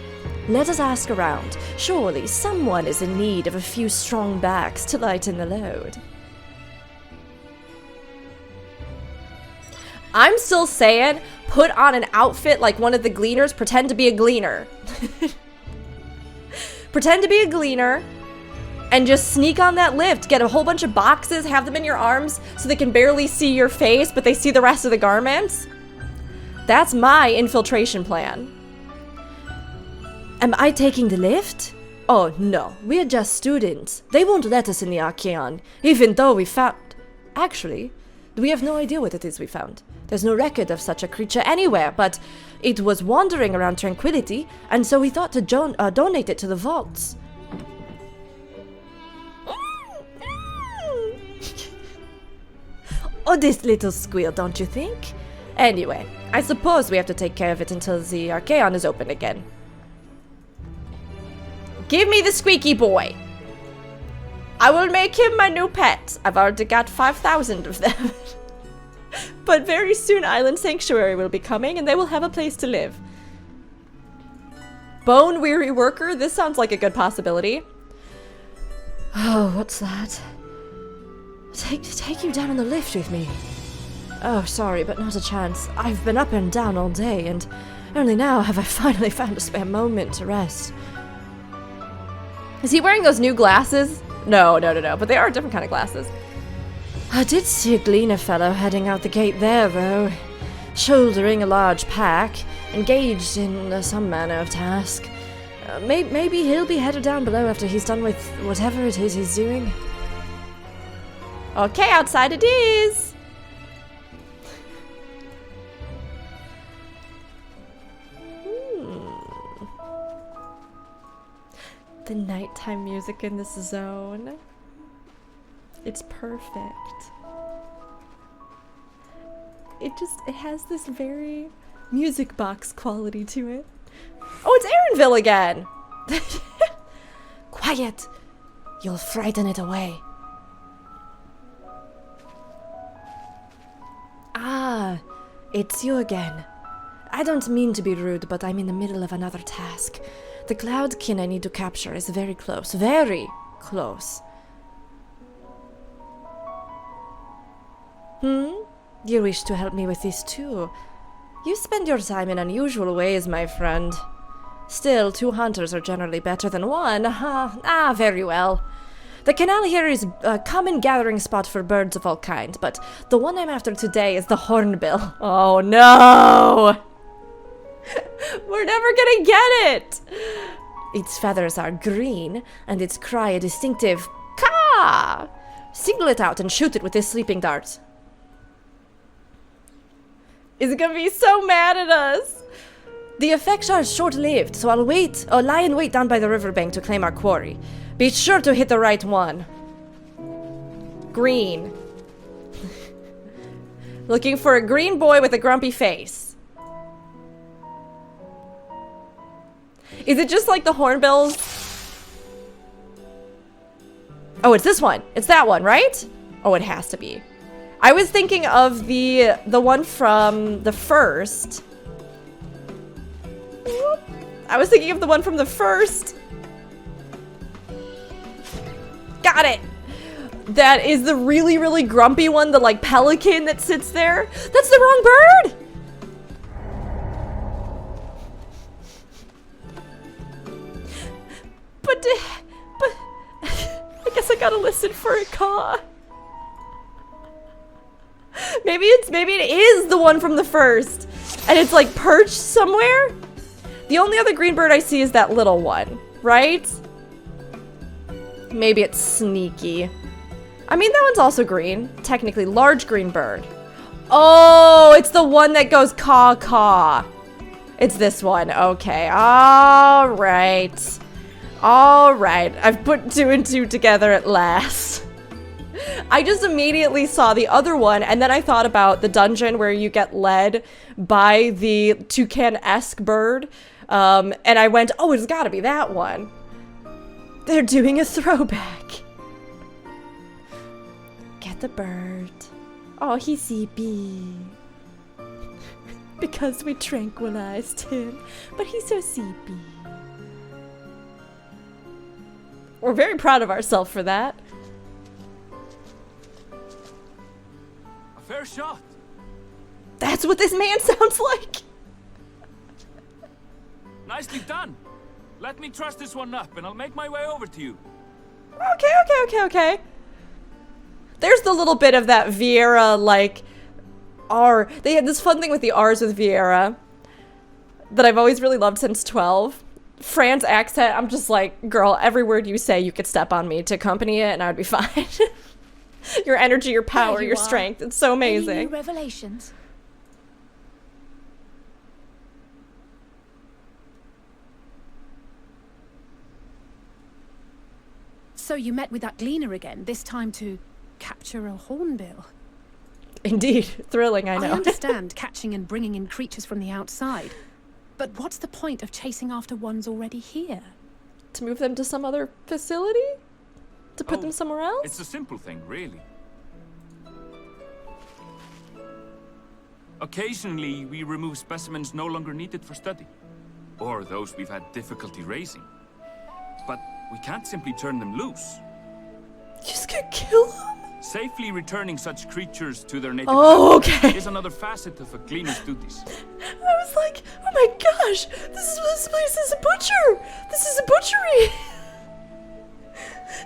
A: Let us ask around. Surely someone is in need of a few strong backs to lighten the load. I'm still saying, put on an outfit like one of the gleaners, pretend to be a gleaner. Pretend to be a gleaner, and just sneak on that lift. Get a whole bunch of boxes, have them in your arms so they can barely see your face, but they see the rest of the garments. That's my infiltration plan. Am I taking the lift? Oh no, we're just students. They won't let us in the Archeion, even though we found... Actually, we have no idea what it is we found. There's no record of such a creature anywhere, but it was wandering around Tranquility, and so we thought to donate it to the vaults. Oh, this little squeal, don't you think? Anyway, I suppose we have to take care of it until the Archeion is open again. Give me the squeaky boy! I will make him my new pet. I've already got 5,000 of them. But very soon Island Sanctuary will be coming and they will have a place to live. Bone weary worker? This sounds like a good possibility. Oh, what's that? Take you down on the lift with me. Oh, sorry, but not a chance. I've been up and down all day, and only now have I finally found a spare moment to rest. Is he wearing those new glasses? No, but they are a different kind of glasses. I did see a gleaner fellow heading out the gate there, though, shouldering a large pack, engaged in some manner of task. Maybe he'll be headed down below after he's done with whatever it is he's doing. Okay, outside it is! The nighttime music in this zone. It's perfect. It has this very music box quality to it. Oh, it's Erenville again! Quiet! You'll frighten it away. Ah, it's you again. I don't mean to be rude, but I'm in the middle of another task. The cloudkin I need to capture is very close. Very close. You wish to help me with this too? You spend your time in unusual ways, my friend. Still, 2 hunters are generally better than 1. Very well. The canal here is a common gathering spot for birds of all kinds, but the one I'm after today is the hornbill. Oh no! We're never gonna get it! Its feathers are green, and its cry a distinctive caw! Single it out and shoot it with this sleeping dart. Is it gonna be so mad at us? The effects are short-lived, so I'll lie in wait down by the riverbank to claim our quarry. Be sure to hit the right one. Green. Looking for a green boy with a grumpy face. Is it just like the hornbills? Oh, it's this one. It's that one, right? Oh, it has to be. I was thinking of the one from the first. I was thinking of the one from the first. Got it! That is the really, really grumpy one, the like pelican that sits there. That's the wrong bird! But I guess I gotta listen for a caw. Maybe it is the one from the first, and it's like perched somewhere. The only other green bird I see is that little one, right? Maybe it's sneaky. I mean, that one's also green. Technically, large green bird. Oh, it's the one that goes caw caw. It's this one. Okay. All right. All right. I've put 2 and 2 together at last. I just immediately saw the other one, and then I thought about the dungeon where you get led by the toucan-esque bird. And I went, oh, it's gotta be that one. They're doing a throwback. Get the bird. Oh, he's sleepy. Because we tranquilized him. But he's so sleepy. We're very proud of ourselves for that.
F: A fair shot.
A: That's what this man sounds like.
F: Nicely done. Let me truss this one up and I'll make my way over to you.
A: Okay. There's the little bit of that Vieira, like, R. They had this fun thing with the R's with Vieira that I've always really loved since 12. Fran's accent, I'm just like, girl, every word you say, you could step on me to accompany it and I would be fine. Your energy, your power, your strength. It's so amazing.
C: Any new revelations?
G: So you met with that gleaner again, this time to capture a hornbill.
A: Indeed. Thrilling, I know.
G: I understand catching and bringing in creatures from the outside. But what's the point of chasing after ones already here?
A: To move them to some other facility? To put them somewhere else?
F: It's a simple thing, really. Occasionally, we remove specimens no longer needed for study, or those we've had difficulty raising. But we can't simply turn them loose.
A: You just gonna kill them?
F: Safely returning such creatures to their native
A: okay.
F: is another facet of a gleaner's duties.
A: I was like, oh my gosh, this place is a butcher. This is a butchery.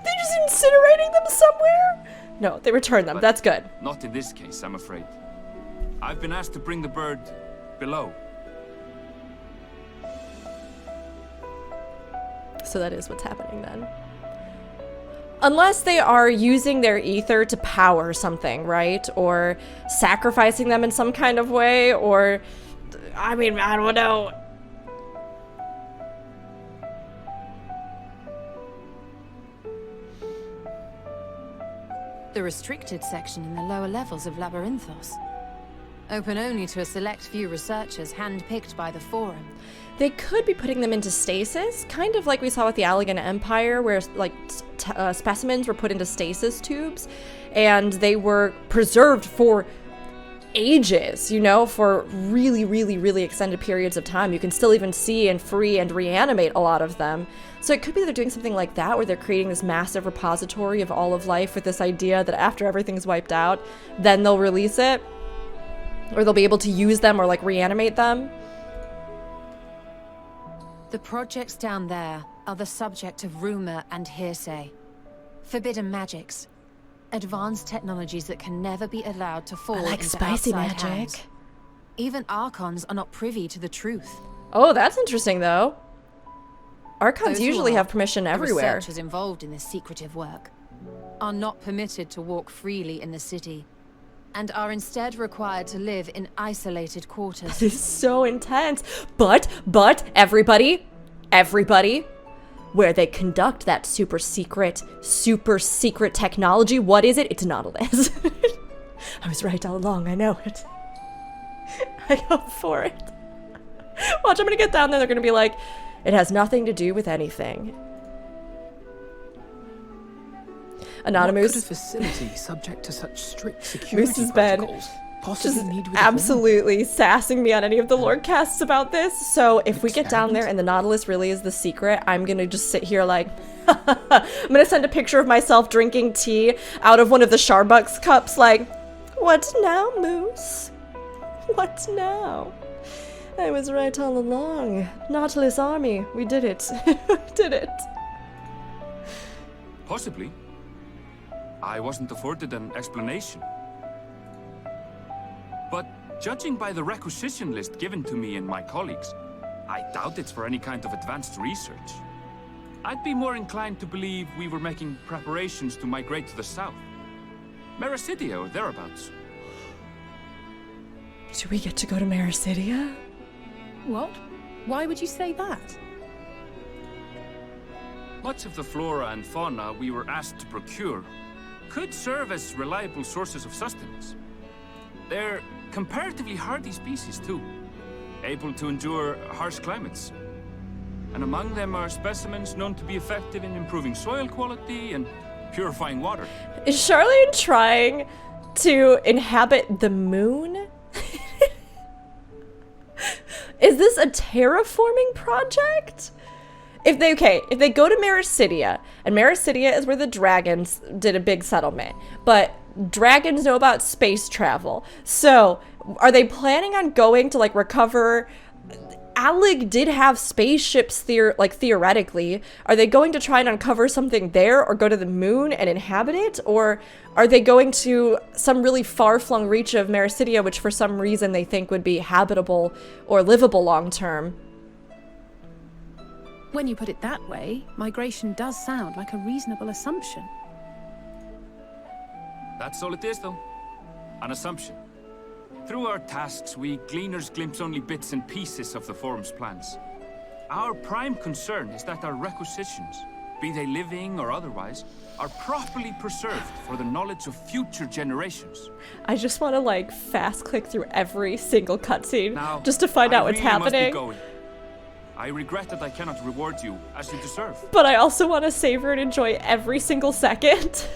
A: They're just incinerating them somewhere? No, they return them.
F: But
A: that's good.
F: Not in this case, I'm afraid. I've been asked to bring the bird below.
A: So that is what's happening then. Unless they are using their ether to power something, right? Or sacrificing them in some kind of way, or... I mean, I don't know.
D: The restricted section in the lower levels of Labyrinthos. Open only to a select few researchers handpicked by the Forum.
A: They could be putting them into stasis, kind of like we saw with the Allegan Empire, where like specimens were put into stasis tubes, and they were preserved for ages, you know, for really, really, really extended periods of time. You can still even see and free and reanimate a lot of them. So it could be they're doing something like that, where they're creating this massive repository of all of life with this idea that after everything's wiped out, then they'll release it, or they'll be able to use them or like reanimate them.
D: The projects down there are the subject of rumor and hearsay. Forbidden magics. Advanced technologies that can never be allowed to fall
A: I like
D: into
A: spicy
D: outside
A: magic.
D: hands. Even Archons are not privy to the truth.
A: Oh, that's interesting though. Archons
D: Those who
A: usually
D: are,
A: have permission
D: the
A: everywhere.
D: researchers involved in this secretive work are not permitted to walk freely in the city, and are instead required to live in isolated quarters.
A: This is so intense. But everybody, where they conduct that super secret technology, what is it? It's Nautilus. I was right all along, I know it. I go for it. Watch, I'm gonna get down there, they're gonna be like, it has nothing to do with anything. Anonymous.
E: What could a facility subject to such strict security
A: Moose has been
E: protocols possibly
A: just
E: need with a
A: absolutely sassing me on any of the lore casts about this. So if we get down there and the Nautilus really is the secret, I'm gonna just sit here like, I'm gonna send a picture of myself drinking tea out of one of the Starbucks cups like, what now, Moose? What now? I was right all along. Nautilus army, we did it. We did it.
F: Possibly. I wasn't afforded an explanation. But judging by the requisition list given to me and my colleagues, I doubt it's for any kind of advanced research. I'd be more inclined to believe we were making preparations to migrate to the south. Mericidia or thereabouts.
A: Do we get to go to Mericidia?
G: What? Why would you say that?
F: Much of the flora and fauna we were asked to procure could serve as reliable sources of sustenance. They're comparatively hardy species too, able to endure harsh climates. And among them are specimens known to be effective in improving soil quality and purifying water.
A: Is Charlene trying to inhabit the moon? Is this a terraforming project? if they go to Meracidia, and Meracidia is where the dragons did a big settlement, but dragons know about space travel. So, are they planning on going to, like, recover... Alec did have spaceships theoretically. Are they going to try and uncover something there, or go to the moon and inhabit it? Or are they going to some really far-flung reach of Meracidia, which for some reason they think would be habitable or livable long-term?
G: When you put it that way, migration does sound like a reasonable assumption.
F: That's all it is, though. An assumption. Through our tasks, we gleaners glimpse only bits and pieces of the Forum's plans. Our prime concern is that our requisitions, be they living or otherwise, are properly preserved for the knowledge of future generations.
A: I just want to, like, fast click through every single cutscene
F: Now,
A: just to find out what's
F: really must be
A: happening.
F: going. I regret that I cannot reward you as you deserve.
A: But I also want to savor and enjoy every single second.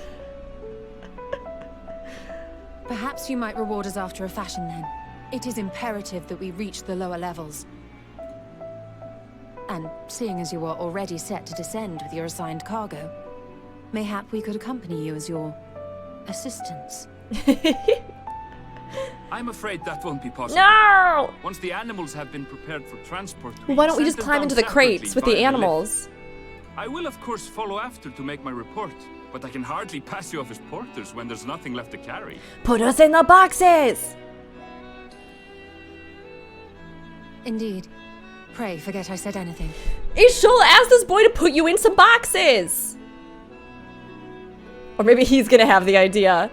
D: Perhaps you might reward us after a fashion then. It is imperative that we reach the lower levels. And seeing as you are already set to descend with your assigned cargo, mayhap we could accompany you as your assistants.
F: I'm afraid that won't be possible.
A: No!
F: Once the animals have been prepared for transport,
A: Well, why don't we
F: send
A: just
F: them
A: climb
F: down
A: into the
F: separately
A: crates with
F: via
A: the
F: lift.
A: animals?
F: I will, of course, follow after to make my report, but I can hardly pass you off as porters when there's nothing left to carry.
A: Put us in the boxes!
D: Indeed. Pray forget I said anything.
A: Ishul asked this boy to put you in some boxes! Or maybe he's gonna have the idea.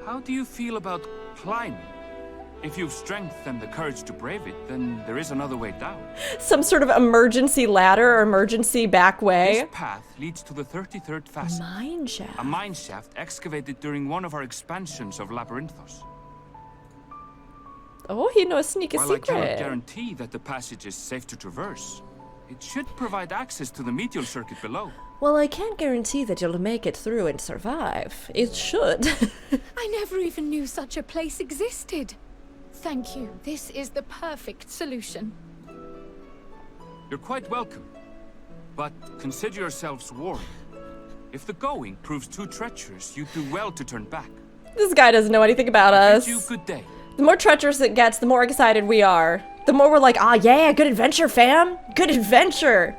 F: How do you feel about climbing? If you've strength and the courage to brave it, then there is another way down.
A: Some sort of emergency ladder or emergency back way.
F: This path leads to the 33rd facet.
A: Mine shaft.
F: A mine shaft excavated during one of our expansions of Labyrinthos.
A: Oh, he knows sneaky
F: While I cannot
A: secret.
F: guarantee that the passage is safe to traverse, it should provide access to the medial circuit below.
A: Well, I can't guarantee that you'll make it through and survive. It should.
C: I never even knew such a place existed. Thank you. This is the perfect solution.
F: You're quite welcome, but consider yourselves warned. If the going proves too treacherous, you'd do well to turn back.
A: This guy doesn't know anything about
F: I
A: us.
F: bid you good day.
A: The more treacherous it gets, the more excited we are. The more we're like, ah, yeah, good adventure, fam. Good adventure.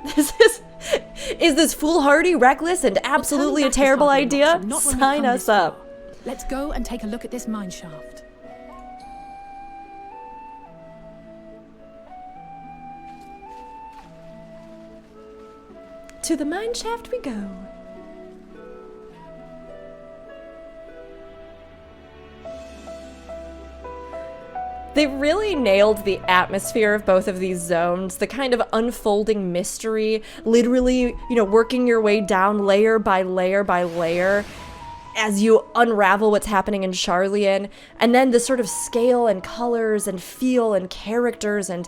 A: Is this foolhardy, reckless, and absolutely a terrible idea? Sign us up.
G: Let's go and take a look at this mine shaft.
A: To the mine shaft we go. They really nailed the atmosphere of both of these zones, the kind of unfolding mystery, literally, you know, working your way down layer by layer by layer as you unravel what's happening in Sharlayan, and then the sort of scale and colors and feel and characters and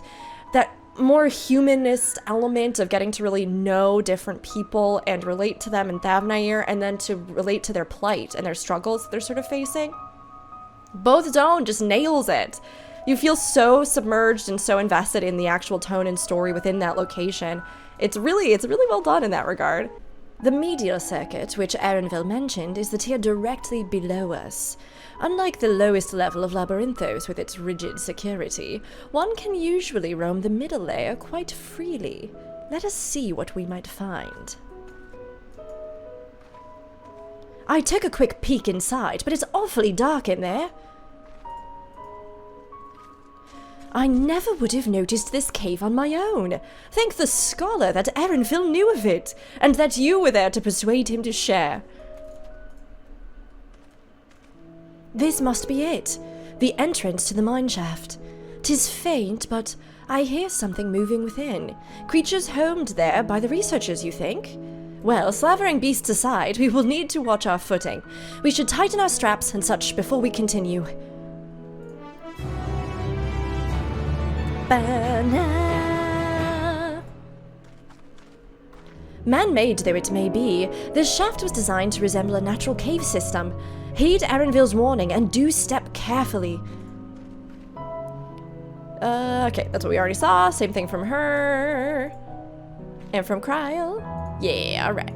A: that more humanist element of getting to really know different people and relate to them in Thavnair, and then to relate to their plight and their struggles they're sort of facing. Both Zone just nails it. You feel so submerged and so invested in the actual tone and story within that location. It's really well done in that regard. The medial circuit, which Erenville mentioned, is the tier directly below us. Unlike the lowest level of Labyrinthos with its rigid security, one can usually roam the middle layer quite freely. Let us see what we might find. I took a quick peek inside, but it's awfully dark in there. I never would have noticed this cave on my own. Thank the scholar that Erenville knew of it, and that you were there to persuade him to share. This must be it, the entrance to the mine shaft. 'Tis faint, but I hear something moving within. Creatures homed there by the researchers, you think? Well, slavering beasts aside, we will need to watch our footing. We should tighten our straps and such before we continue. Man-made though it may be, this shaft was designed to resemble a natural cave system. Heed Erenville's warning and do step carefully. Okay, that's what we already saw. Same thing from her. And from Krile. Yeah, alright.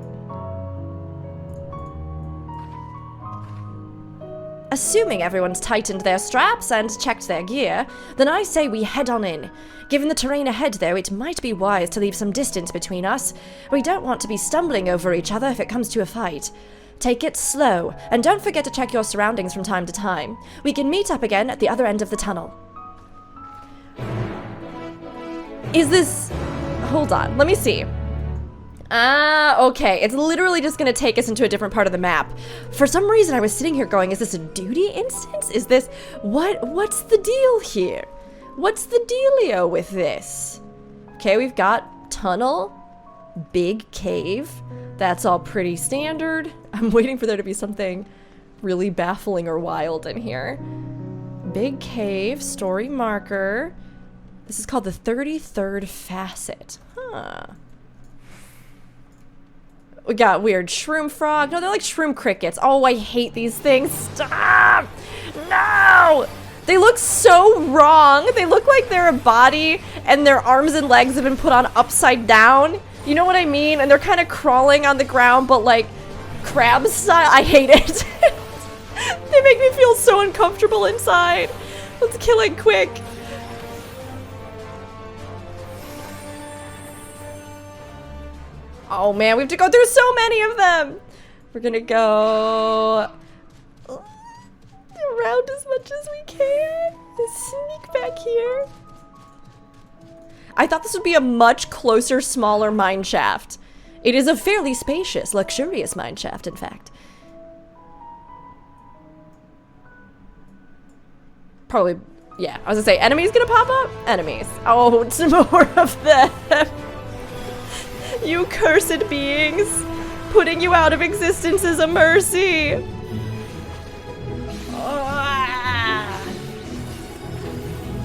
A: Assuming everyone's tightened their straps and checked their gear, then I say we head on in. Given the terrain ahead, though, it might be wise to leave some distance between us. We don't want to be stumbling over each other if it comes to a fight. Take it slow, and don't forget to check your surroundings from time to time. We can meet up again at the other end of the tunnel. Is this... Hold on, let me see. Okay, it's literally just gonna take us into a different part of the map. For some reason I was sitting here going, is this a duty instance? Is this... What's the deal here? What's the dealio with this? Okay, we've got tunnel, big cave. That's all pretty standard. I'm waiting for there to be something really baffling or wild in here. Big cave, story marker. This is called the 33rd facet. Huh. We got weird shroom frog. No, they're like shroom crickets. Oh, I hate these things. Stop! No! They look so wrong. They look like they're a body and their arms and legs have been put on upside down. You know what I mean? And they're kind of crawling on the ground, but like crab style. I hate it. They make me feel so uncomfortable inside. Let's kill it quick. Oh man, we have to go through so many of them. We're gonna go around as much as we can. Sneak back here. I thought this would be a much closer, smaller mine shaft. It is a fairly spacious, luxurious mine shaft, in fact. Probably, yeah, I was gonna say, enemies gonna pop up? Enemies. Oh, it's more of them. You cursed beings! Putting you out of existence is a mercy!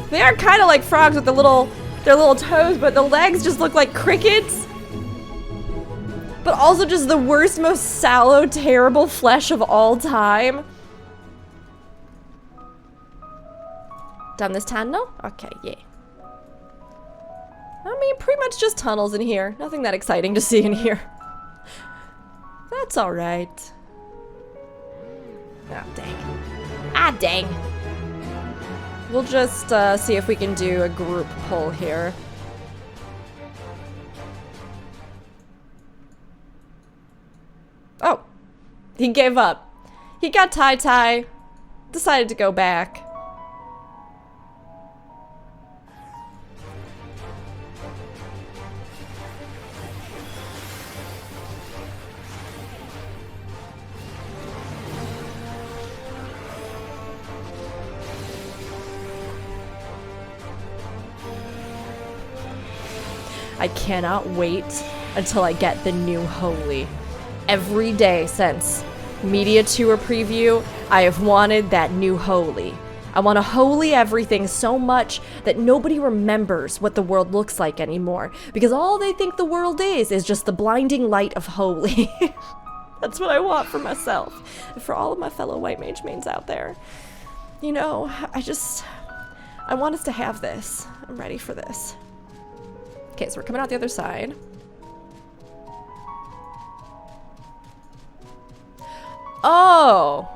A: They are kind of like frogs with their little toes, but the legs just look like crickets. But also just the worst, most sallow, terrible flesh of all time. Down this tunnel? Okay, yeah. I mean, pretty much just tunnels in here. Nothing that exciting to see in here. That's alright. Ah, dang. Ah, dang. We'll just see if we can do a group pull here. Oh. He gave up. He got tie-tie. Decided to go back. I cannot wait until I get the new Holy. Every day since Media Tour preview, I have wanted that new Holy. I want to Holy everything so much that nobody remembers what the world looks like anymore, because all they think the world is just the blinding light of Holy. That's what I want for myself, and for all of my fellow white mage mains out there. You know, I want us to have this. I'm ready for this. Okay, so we're coming out the other side. Oh,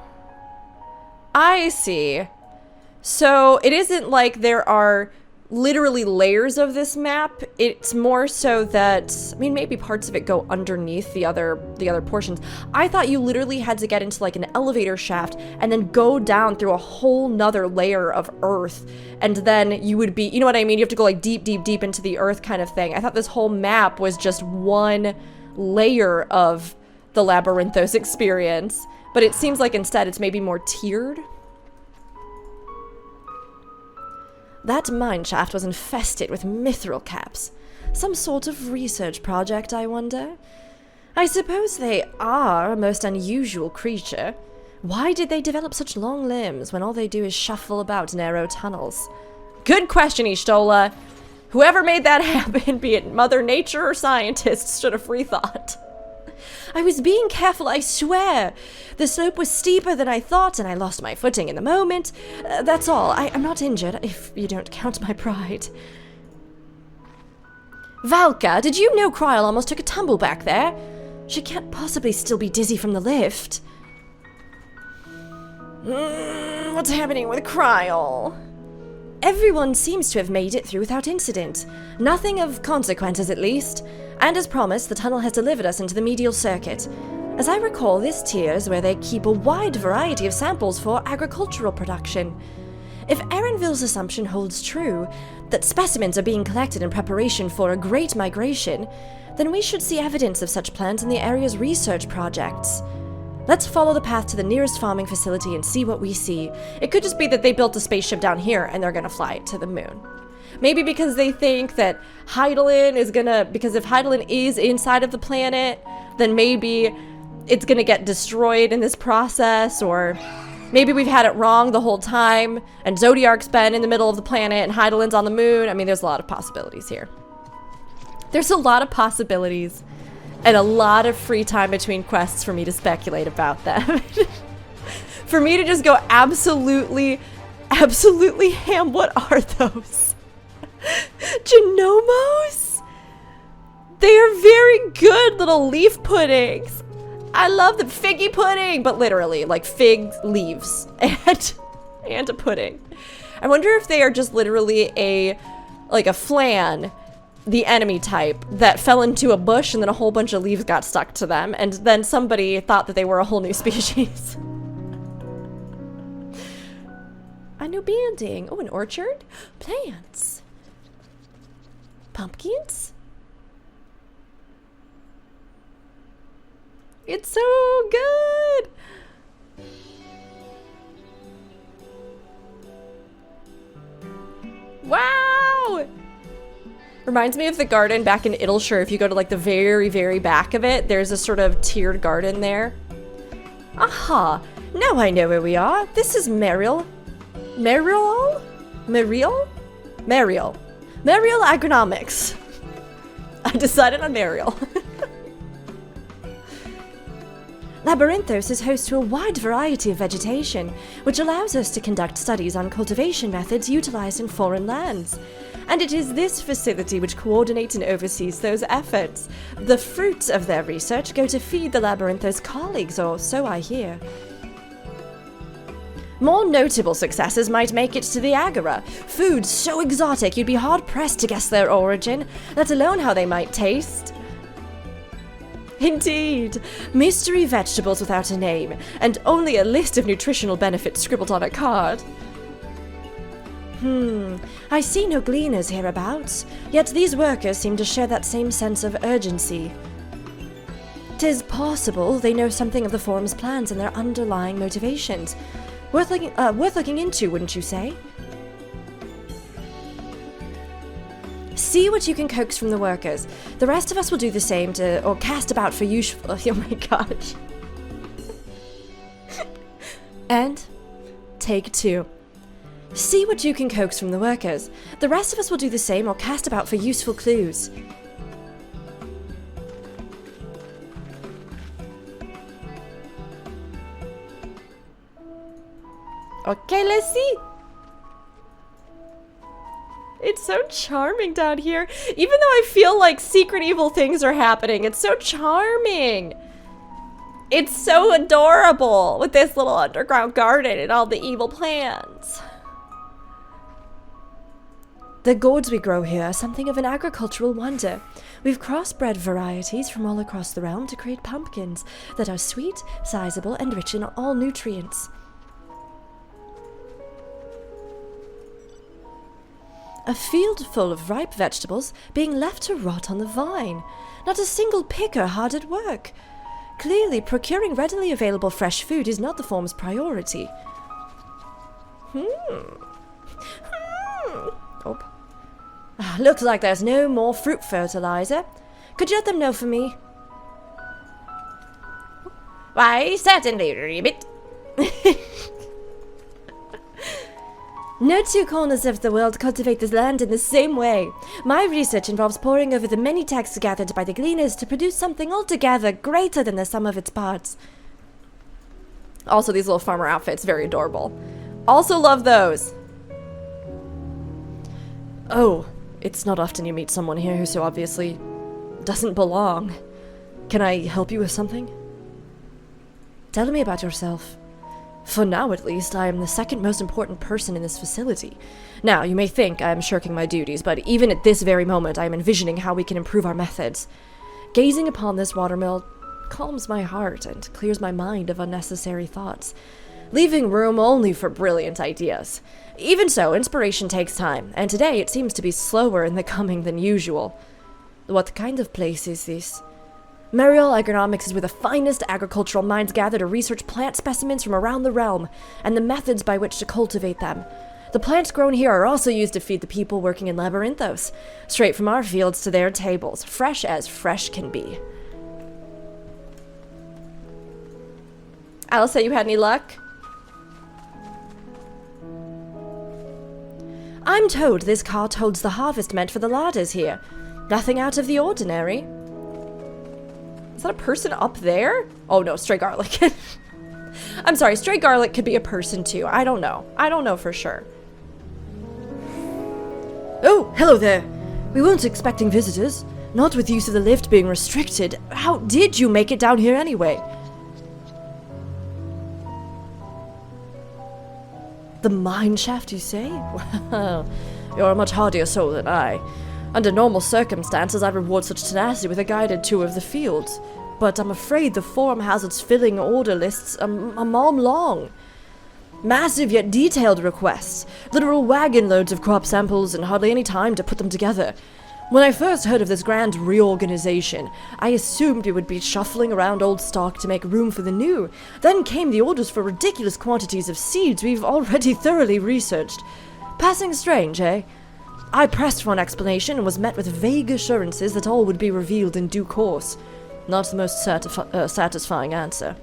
A: I see. So it isn't like there are literally layers of this map. It's more so that, I mean, maybe parts of it go underneath the other portions. I thought you literally had to get into like an elevator shaft and then go down through a whole nother layer of earth, and then you would be, you know what I mean? You have to go like deep, deep, deep into the earth kind of thing. I thought this whole map was just one layer of the Labyrinthos experience, but it seems like instead it's maybe more tiered. That mine shaft was infested with mithril caps. Some sort of research project, I wonder? I suppose they are a most unusual creature. Why did they develop such long limbs when all they do is shuffle about narrow tunnels? Good question, Y'shtola. Whoever made that happen, be it Mother Nature or scientists, should have rethought. I was being careful, I swear. The slope was steeper than I thought, and I lost my footing in the moment. That's all. I'm not injured, if you don't count my pride. Valka, did you know Krile almost took a tumble back there? She can't possibly still be dizzy from the lift. What's happening with Krile? Everyone seems to have made it through without incident. Nothing of consequences, at least. And as promised, the tunnel has delivered us into the medial circuit. As I recall, this tier is where they keep a wide variety of samples for agricultural production. If Erenville's assumption holds true, that specimens are being collected in preparation for a great migration, then we should see evidence of such plans in the area's research projects. Let's follow the path to the nearest farming facility and see what we see. It could just be that they built a spaceship down here and they're gonna fly it to the moon. Maybe because they think that Hydaelyn is gonna, because if Hydaelyn is inside of the planet, then maybe it's gonna get destroyed in this process, or maybe we've had it wrong the whole time and Zodiark's been in the middle of the planet and Hydaelyn's on the moon. I mean, there's a lot of possibilities here. There's a lot of possibilities. And a lot of free time between quests for me to speculate about them. For me to just go absolutely ham. What are those? Genomos? They are very good little leaf puddings. I love the figgy pudding, but literally like fig leaves and a pudding. I wonder if they are just literally a flan, the enemy type, that fell into a bush and then a whole bunch of leaves got stuck to them, and then somebody thought that they were a whole new species. A new building. Oh, an orchard? Plants. Pumpkins? It's so good! Wow! Reminds me of the garden back in Idleshire. If you go to like the very, very back of it, there's a sort of tiered garden there. Aha! Now I know where we are. This is Meryall. Meryall? Meryall? Meryall. Meryall Agronomics. I decided on Meryall. Labyrinthos is host to a wide variety of vegetation, which allows us to conduct studies on cultivation methods utilized in foreign lands. And it is this facility which coordinates and oversees those efforts. The fruits of their research go to feed the Labyrinthos colleagues, or so I hear. More notable successes might make it to the Agora. Food so exotic you'd be hard-pressed to guess their origin, let alone how they might taste. Indeed, mystery vegetables without a name, and only a list of nutritional benefits scribbled on a card. I see no gleaners hereabouts, yet these workers seem to share that same sense of urgency. 'Tis possible they know something of the forum's plans and their underlying motivations. Worth looking into, wouldn't you say? See what you can coax from the workers. The rest of us will do the same or cast about for useful. Oh my gosh. And take 2. See what you can coax from the workers. The rest of us will do the same or cast about for useful clues. Okay, let's see. It's so charming down here. Even though I feel like secret evil things are happening, it's so charming. It's so adorable with this little underground garden and all the evil plants. The gourds we grow here are something of an agricultural wonder. We've crossbred varieties from all across the realm to create pumpkins that are sweet, sizable, and rich in all nutrients. A field full of ripe vegetables being left to rot on the vine. Not a single picker hard at work. Clearly, procuring readily available fresh food is not the form's priority. Oh. Looks like there's no more fruit fertilizer. Could you let them know for me? Why, certainly, Ribbit. No two corners of the world cultivate this land in the same way. My research involves poring over the many texts gathered by the gleaners to produce something altogether greater than the sum of its parts. Also, these little farmer outfits, very adorable. Also love those. Oh, It's not often you meet someone here who so obviously doesn't belong. Can I help you with something? Tell me about yourself. For now, at least, I am the second most important person in this facility. Now, you may think I am shirking my duties, but even at this very moment, I am envisioning how we can improve our methods. Gazing upon this watermill calms my heart and clears my mind of unnecessary thoughts, leaving room only for brilliant ideas. Even so, inspiration takes time, and today it seems to be slower in the coming than usual. What kind of place is this? Meryall Agronomics is where the finest agricultural minds gather to research plant specimens from around the realm, and the methods by which to cultivate them. The plants grown here are also used to feed the people working in Labyrinthos, straight from our fields to their tables, fresh as fresh can be. Alice, you had any luck? I'm told this cart holds the harvest meant for the larders here. Nothing out of the ordinary. Is that a person up there? Oh no, stray garlic. I'm sorry, stray garlic could be a person too. I don't know. I don't know for sure. Oh, hello there. We weren't expecting visitors. Not with use of the lift being restricted. How did you make it down here anyway? The mine shaft, you say? Well, you're a much hardier soul than I. Under normal circumstances, I'd reward such tenacity with a guided tour of the fields. But I'm afraid the forum has its filling order lists a mile long. Massive yet detailed requests. Literal wagon loads of crop samples and hardly any time to put them together. When I first heard of this grand reorganization, I assumed we would be shuffling around old stock to make room for the new. Then came the orders for ridiculous quantities of seeds we've already thoroughly researched. Passing strange, eh? I pressed for an explanation and was met with vague assurances that all would be revealed in due course. Not the most satisfying answer.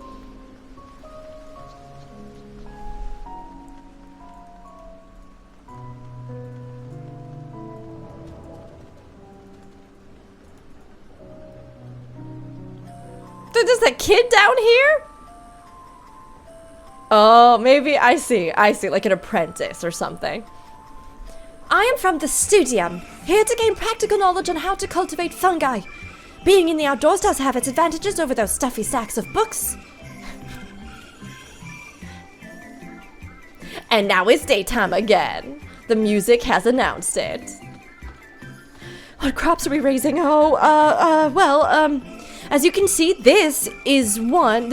A: There's a kid down here? Oh, maybe I see, like an apprentice or something. I am from the Studium, here to gain practical knowledge on how to cultivate fungi. Being in the outdoors does have its advantages over those stuffy sacks of books. And now it's daytime again. The music has announced it. What crops are we raising? As you can see, this one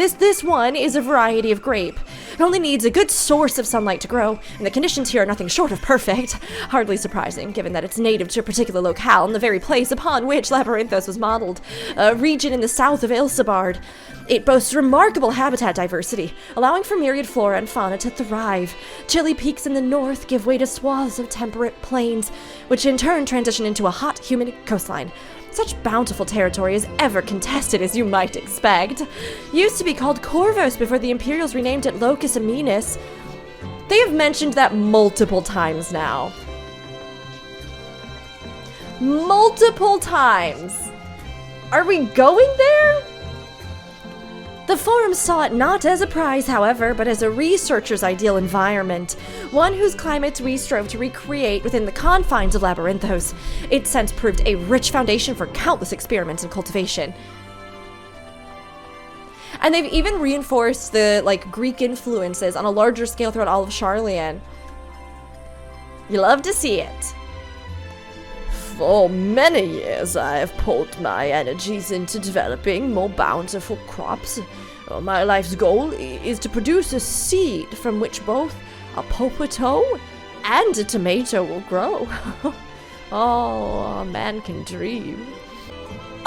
A: is a variety of grape. It only needs a good source of sunlight to grow, and the conditions here are nothing short of perfect. Hardly surprising, given that it's native to a particular locale and the very place upon which Labyrinthos was modeled, a region in the south of Ilsabard. It boasts remarkable habitat diversity, allowing for myriad flora and fauna to thrive. Chilly peaks in the north give way to swaths of temperate plains, which in turn transition into a hot, humid coastline. Such bountiful territory is ever contested, as you might expect. Used to be called Corvos before the Imperials renamed it Locus Aminus. They have mentioned that multiple times now. Multiple times! Are we going there? The forum saw it not as a prize, however, but as a researcher's ideal environment, one whose climate we strove to recreate within the confines of Labyrinthos. It since proved a rich foundation for countless experiments and cultivation. And they've even reinforced the, Greek influences on a larger scale throughout all of Charlian. You love to see it. For many years, I have poured my energies into developing more bountiful crops. My life's goal is to produce a seed from which both a potato and a tomato will grow. Oh, a man can dream.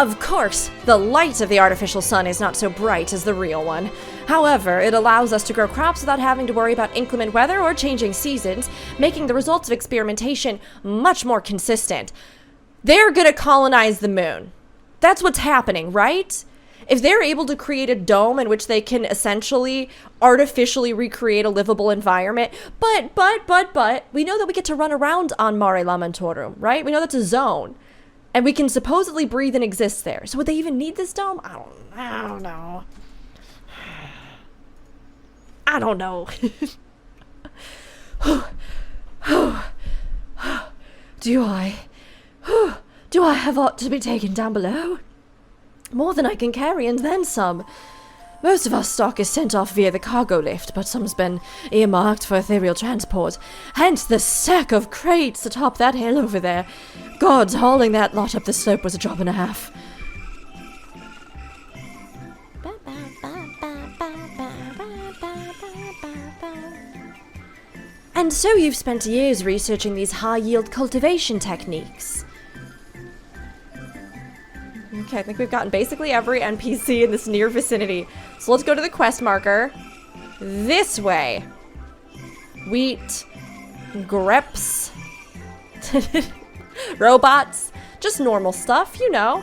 A: Of course, the light of the artificial sun is not so bright as the real one. However, it allows us to grow crops without having to worry about inclement weather or changing seasons, making the results of experimentation much more consistent. They're gonna colonize the moon. That's what's happening, right? If they're able to create a dome in which they can essentially artificially recreate a livable environment, but, we know that we get to run around on Mare Lamentorum, right? We know that's a zone. And we can supposedly breathe and exist there. So would they even need this dome? I don't know. I don't know. Do I Do I have aught to be taken down below? More than I can carry, and then some. Most of our stock is sent off via the cargo lift, but some's been earmarked for ethereal transport. Hence the stack of crates atop that hill over there. Gods, hauling that lot up the slope was a drop and a half. And so you've spent years researching these high-yield cultivation techniques. Okay, I think we've gotten basically every NPC in this near vicinity. So let's go to the quest marker. This way. Wheat. Grapes. Robots. Just normal stuff, you know.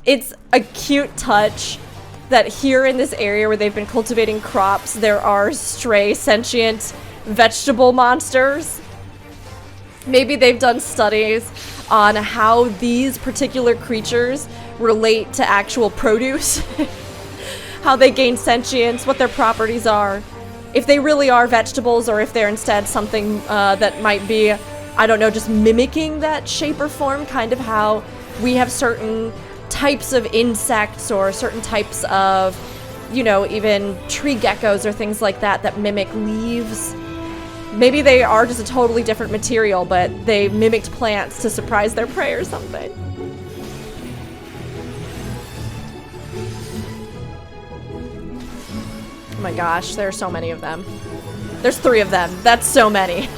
A: It's a cute touch that here in this area where they've been cultivating crops, there are stray sentient vegetable monsters. Maybe they've done studies on how these particular creatures relate to actual produce. How they gain sentience, what their properties are. If they really are vegetables or if they're instead something that might be, I don't know, just mimicking that shape or form, kind of how we have certain types of insects or certain types of, you know, even tree geckos or things like that that mimic leaves. Maybe they are just a totally different material, but they mimicked plants to surprise their prey or something. Oh my gosh, there are so many of them. There's 3 of them. That's so many.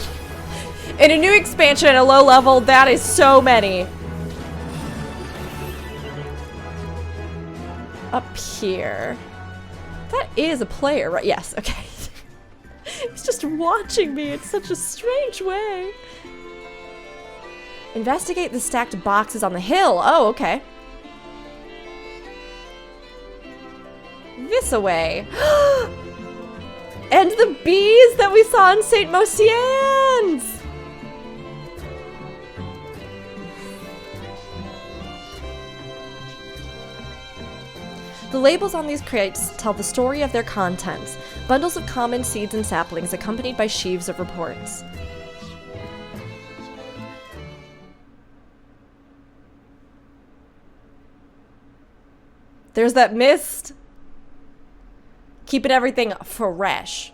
A: In a new expansion at a low level, that is so many. Up here. That is a player, right? Yes, okay. He's just watching me in such a strange way. Investigate the stacked boxes on the hill. Oh, okay. This away. And the bees that we saw in St. Mosian's. The labels on these crates tell the story of their contents. Bundles of common seeds and saplings accompanied by sheaves of reports. There's that mist. Keeping everything fresh.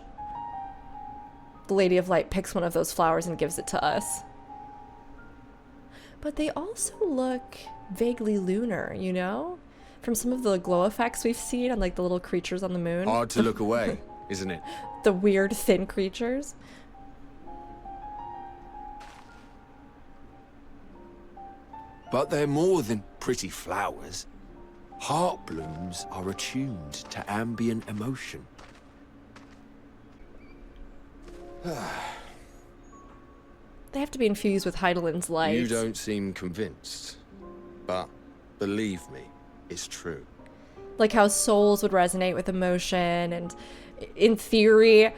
A: The Lady of Light picks one of those flowers and gives it to us. But they also look vaguely lunar, you know? From some of the glow effects we've seen on like the little creatures on the moon.
H: Hard to look away, isn't it?
A: The weird thin creatures.
H: But they're more than pretty flowers. Heart blooms are attuned to ambient emotion.
A: They have to be infused with Hydaelyn's light.
H: You don't seem convinced, but believe me, it's true.
A: Like how souls would resonate with emotion, and in theory,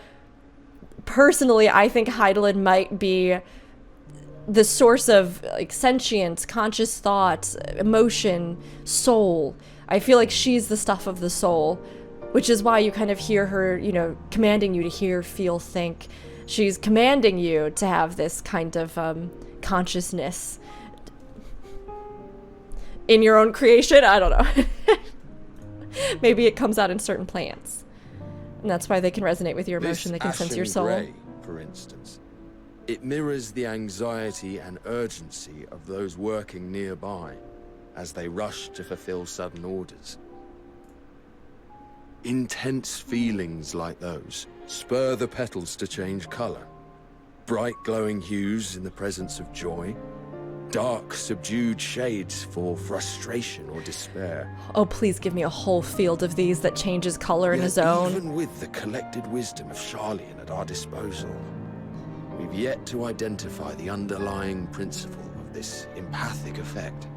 A: personally, I think Hydaelyn might be the source of like sentience, conscious thought, emotion, soul. I feel like she's the stuff of the soul, which is why you kind of hear her, you know, commanding you to hear, feel, think. She's commanding you to have this kind of consciousness in your own creation. I don't know. Maybe it comes out in certain plants, and that's why they can resonate with your emotion. They can sense your soul.
H: Grey, for instance, it mirrors the anxiety and urgency of those working nearby as they rush to fulfill sudden orders. Intense feelings like those spur the petals to change color. Bright glowing hues in the presence of joy. Dark, subdued shades for frustration or despair.
A: Oh, please give me a whole field of these that changes color in
H: Yet
A: his own.
H: Even with the collected wisdom of Charlian at our disposal, we've yet to identify the underlying principle of this empathic effect.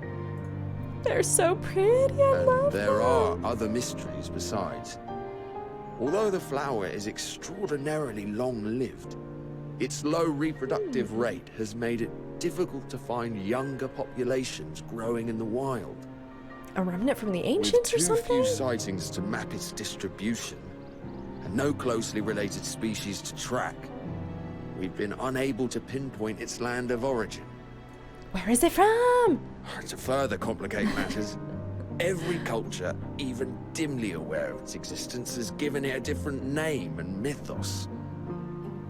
A: They're so pretty, I love
H: There
A: them.
H: are other mysteries besides. Although the flower is extraordinarily long-lived, its low reproductive rate has made it difficult to find younger populations growing in the wild.
A: A remnant from the ancients or
H: With
A: something?
H: too few sightings to map its distribution, and no closely related species to track, we've been unable to pinpoint its land of origin.
A: Where is it from?
H: To further complicate matters, every culture, even dimly aware of its existence, has given it a different name and mythos.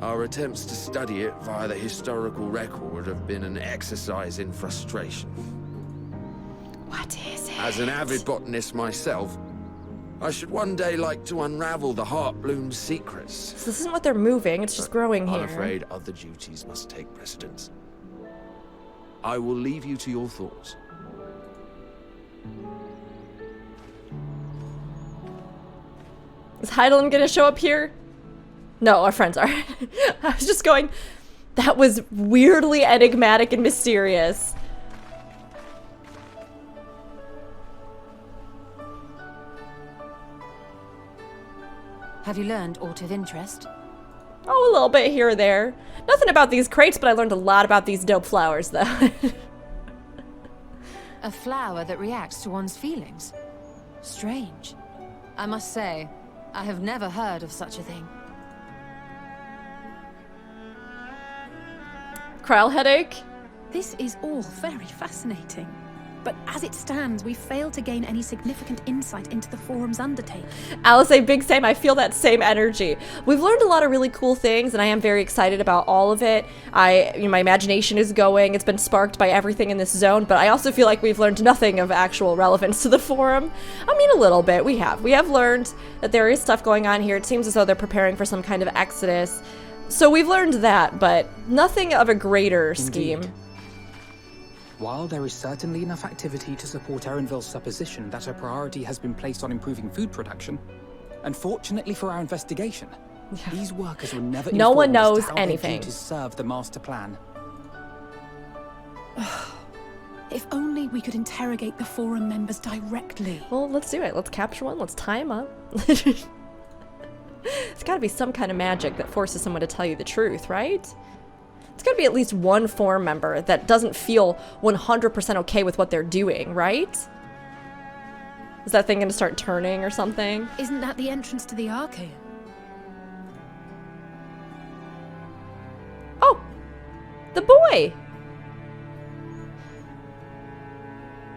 H: Our attempts to study it via the historical record have been an exercise in frustration.
A: What is it?
H: As an avid botanist myself, I should one day like to unravel the Heartbloom's secrets.
A: So this isn't what they're moving, it's just growing here.
H: I'm afraid other duties must take precedence. I will leave you to your thoughts.
A: Is Hydaelyn gonna show up here? No, our friends are. I was just going, that was weirdly enigmatic and mysterious.
D: Have you learned aught of interest?
A: Oh, a little bit here or there. Nothing about these crates, but I learned a lot about these dope flowers, though.
D: A flower that reacts to one's feelings. Strange. I must say, I have never heard of such a thing.
A: Krile headache?
G: This is all very fascinating. But as it stands, we've failed to gain any significant insight into the Forum's undertaking.
A: Alice, big same. I feel that same energy. We've learned a lot of really cool things, and I am very excited about all of it. My imagination is going. It's been sparked by everything in this zone, but I also feel like we've learned nothing of actual relevance to the Forum. I mean, a little bit. We have learned that there is stuff going on here. It seems as though they're preparing for some kind of exodus. So we've learned that, but nothing of a greater scheme.
E: Indeed. While there is certainly enough activity to support Erenville's supposition that a priority has been placed on improving food production, unfortunately for our investigation, these workers were never informed
A: No one knows
E: as to how
A: anything.
E: they to serve the master plan.
G: If only we could interrogate the Forum members directly.
A: Well, let's do it. Let's capture one. Let's tie him up. There's got to be some kind of magic that forces someone to tell you the truth, right? It's got to be at least one Forum member that doesn't feel 100% okay with what they're doing, right? Is that thing going to start turning or something?
G: Isn't that the entrance to the Archeion?
A: Oh! The boy!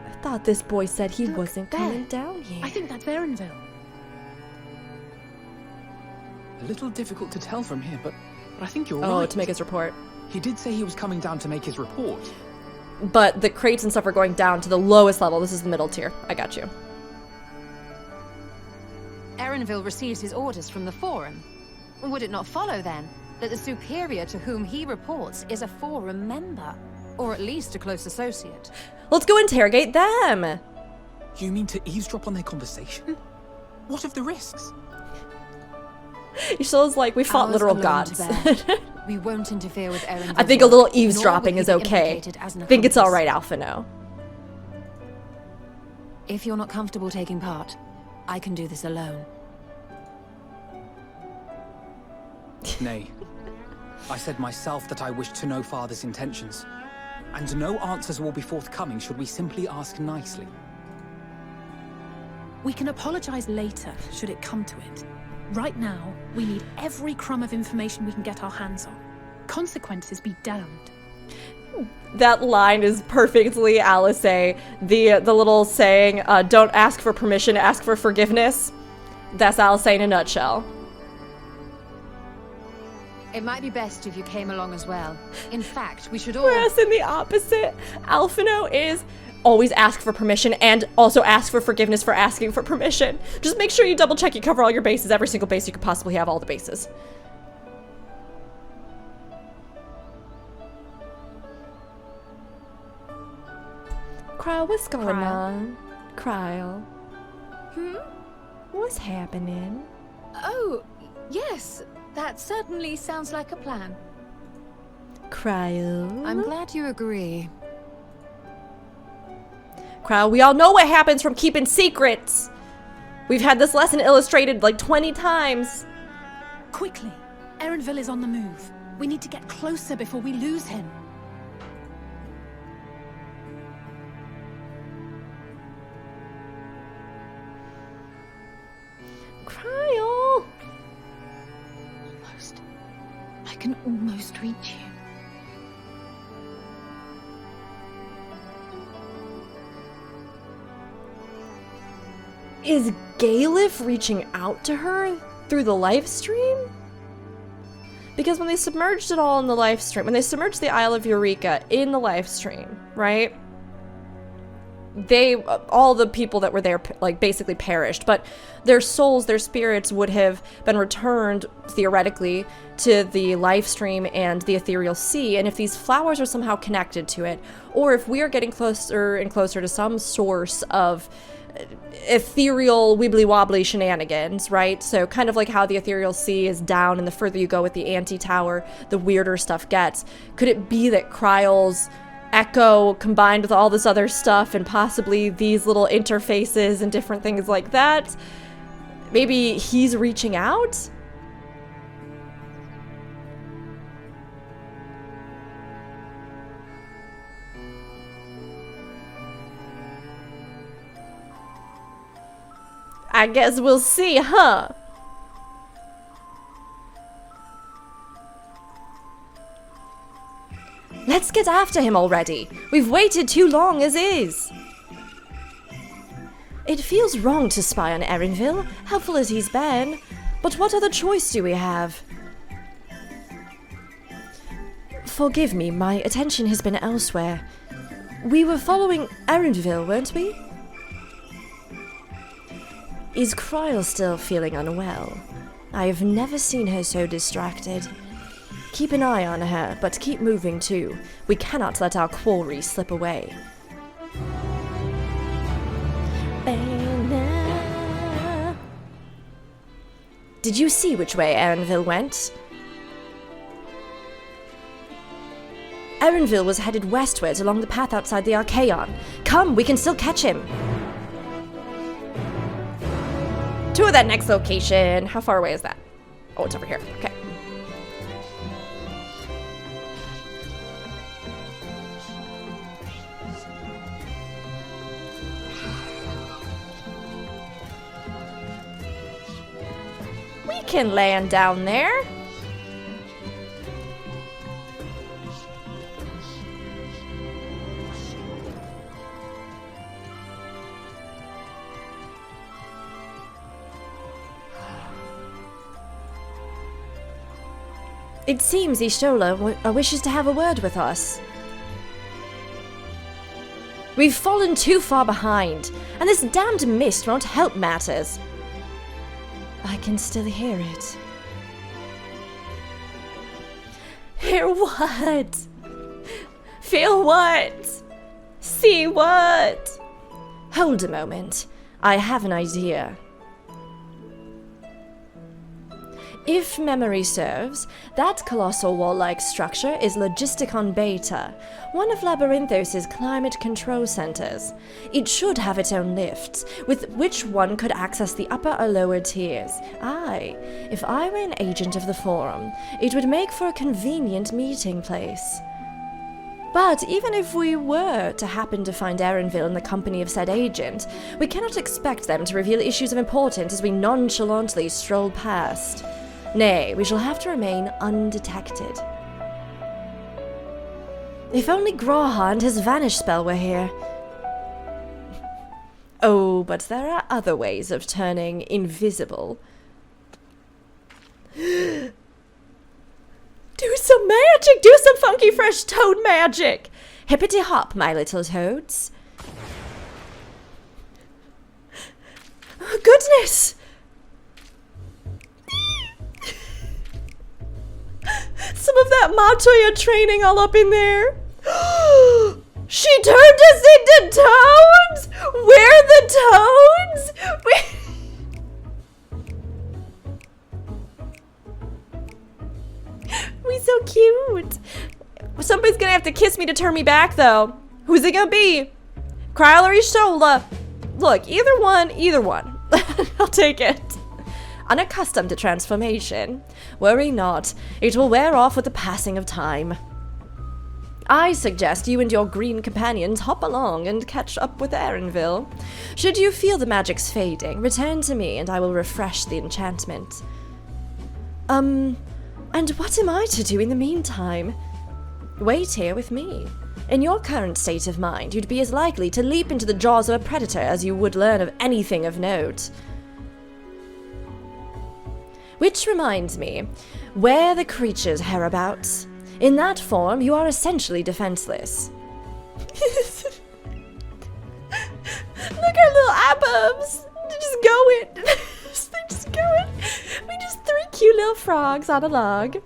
A: I thought this boy said he
G: Look,
A: wasn't
G: there.
A: coming down here.
G: I think that's Erenville.
E: A little difficult to tell from here, but I think you're right.
A: Oh, to make his report.
E: He did say he was coming down to make his report.
A: But the crates and stuff are going down to the lowest level. This is the middle tier. I got you.
D: Erenville receives his orders from the Forum. Would it not follow, then, that the superior to whom he reports is a Forum member? Or at least a close associate?
A: Let's go interrogate them!
E: You mean to eavesdrop on their conversation? What of the risks?
A: Yashilla's like, we fought
D: Ours
A: literal
D: alone
A: gods.
D: to bear. We won't interfere with Erenville's
A: I think a little
D: work, nor
A: eavesdropping
D: will
A: is
D: he be
A: okay.
D: implicated as an
A: I think it's
D: accomplice.
A: alright, Alpha, no.
D: If you're not comfortable taking part, I can do this alone.
E: Nay. I said myself that I wished to know Father's intentions. And no answers will be forthcoming should we simply ask nicely.
G: We can apologize later, should it come to it. Right now, we need every crumb of information we can get our hands on. Consequences be damned.
A: That line is perfectly Alice. The little saying, don't ask for permission, ask for forgiveness. That's Alice in a nutshell.
D: It might be best if you came along as well. In fact, we should all...
A: Whereas in the opposite, Alphino is always ask for permission and also ask for forgiveness for asking for permission. Just make sure you double check you cover all your bases, every single base you could possibly have, all the bases. Krile, what's going on? Krile. What's happening?
C: Oh, yes. That certainly sounds like a plan.
A: Krile.
D: I'm glad you agree.
A: Krile, we all know what happens from keeping secrets. We've had this lesson illustrated like 20 times.
G: Quickly! Erenville is on the move. We need to get closer before we lose him.
A: Krile.
C: Almost. I can almost reach you.
A: Is Galif reaching out to her through the live stream? Because when they submerged it all in the live stream, when they submerged the Isle of Eureka in the live stream, right? All the people that were there, like, basically perished, but their souls, their spirits would have been returned, theoretically, to the live stream and the ethereal sea, and if these flowers are somehow connected to it, or if we are getting closer and closer to some source of ethereal wibbly-wobbly shenanigans, right? So kind of like how the ethereal sea is down, and the further you go with the anti-tower, the weirder stuff gets. Could it be that Krile's echo combined with all this other stuff and possibly these little interfaces and different things like that? Maybe he's reaching out? I guess we'll see, huh? Let's get after him already. We've waited too long as is. It feels wrong to spy on Erenville, helpful as he's been. But what other choice do we have? Forgive me, my attention has been elsewhere. We were following Erenville, weren't we? Is Krile still feeling unwell? I have never seen her so distracted. Keep an eye on her, but keep moving too. We cannot let our quarry slip away. Did you see which way Erenville went? Erenville was headed westwards along the path outside the Archeion. Come, we can still catch him. To that next location. How far away is that? Oh, it's over here. Okay. We can land down there. It seems Ishola wishes to have a word with us. We've fallen too far behind, and this damned mist won't help matters. I can still hear it. Hear what? Feel what? See what? Hold a moment. I have an idea. If memory serves, that colossal wall-like structure is Logisticon Beta, one of Labyrinthos' climate control centers. It should have its own lifts, with which one could access the upper or lower tiers. Aye, if I were an agent of the Forum, it would make for a convenient meeting place. But even if we were to happen to find Erenville in the company of said agent, we cannot expect them to reveal issues of importance as we nonchalantly stroll past. Nay, we shall have to remain undetected. If only Graha and his vanish spell were here. Oh, but there are other ways of turning invisible. Do some magic! Do some funky fresh toad magic! Hippity hop, my little toads. Oh, goodness! Some of that Matoya training all up in there. She turned us into toads? We're the toads? We so cute. Somebody's gonna have to kiss me to turn me back, though. Who's it gonna be? Krile or Ishola? Look, either one. I'll take it. Unaccustomed to transformation. Worry not, it will wear off with the passing of time. I suggest you and your green companions hop along and catch up with Erenville. Should you feel the magic's fading, return to me and I will refresh the enchantment. And what am I to do in the meantime? Wait here with me. In your current state of mind, you'd be as likely to leap into the jaws of a predator as you would learn of anything of note. Which reminds me, where the creatures hereabouts? In that form, you are essentially defenseless. Look, our little abums! They're just going. They're just going. We just 3 cute little frogs on a log.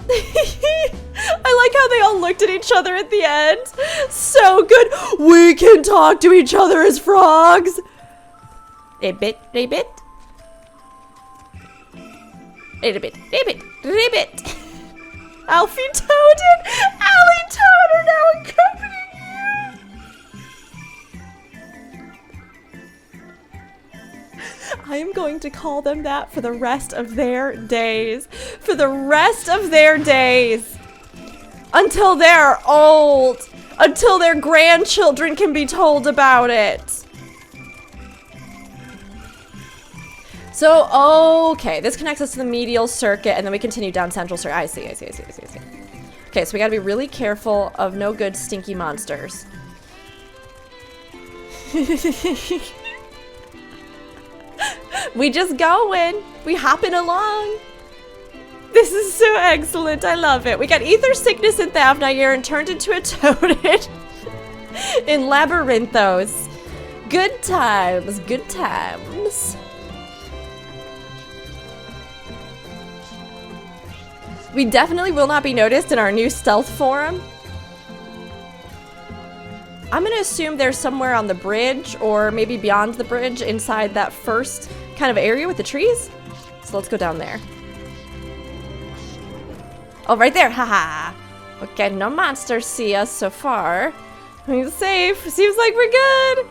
A: I like how they all looked at each other at the end. So good. We can talk to each other as frogs. Ribbit, ribbit. Ribbit, ribbit, ribbit. Alfie Toad and Allie Toad are now accompanying you. I am going to call them that for the rest of their days. For the rest of their days. Until they're old. Until their grandchildren can be told about it. So, okay, this connects us to the medial circuit, and then we continue down central circuit. I see. Okay, so we gotta be really careful of no good stinky monsters. We just going. We hopping along. This is so excellent. I love it. We got ether sickness in Thavnair and turned into a toaded in Labyrinthos. Good times, good times. We definitely will not be noticed in our new stealth form. I'm gonna assume they're somewhere on the bridge or maybe beyond the bridge inside that first kind of area with the trees. So let's go down there. Oh, right there, haha. Okay, no monsters see us so far. We're safe, seems like we're good.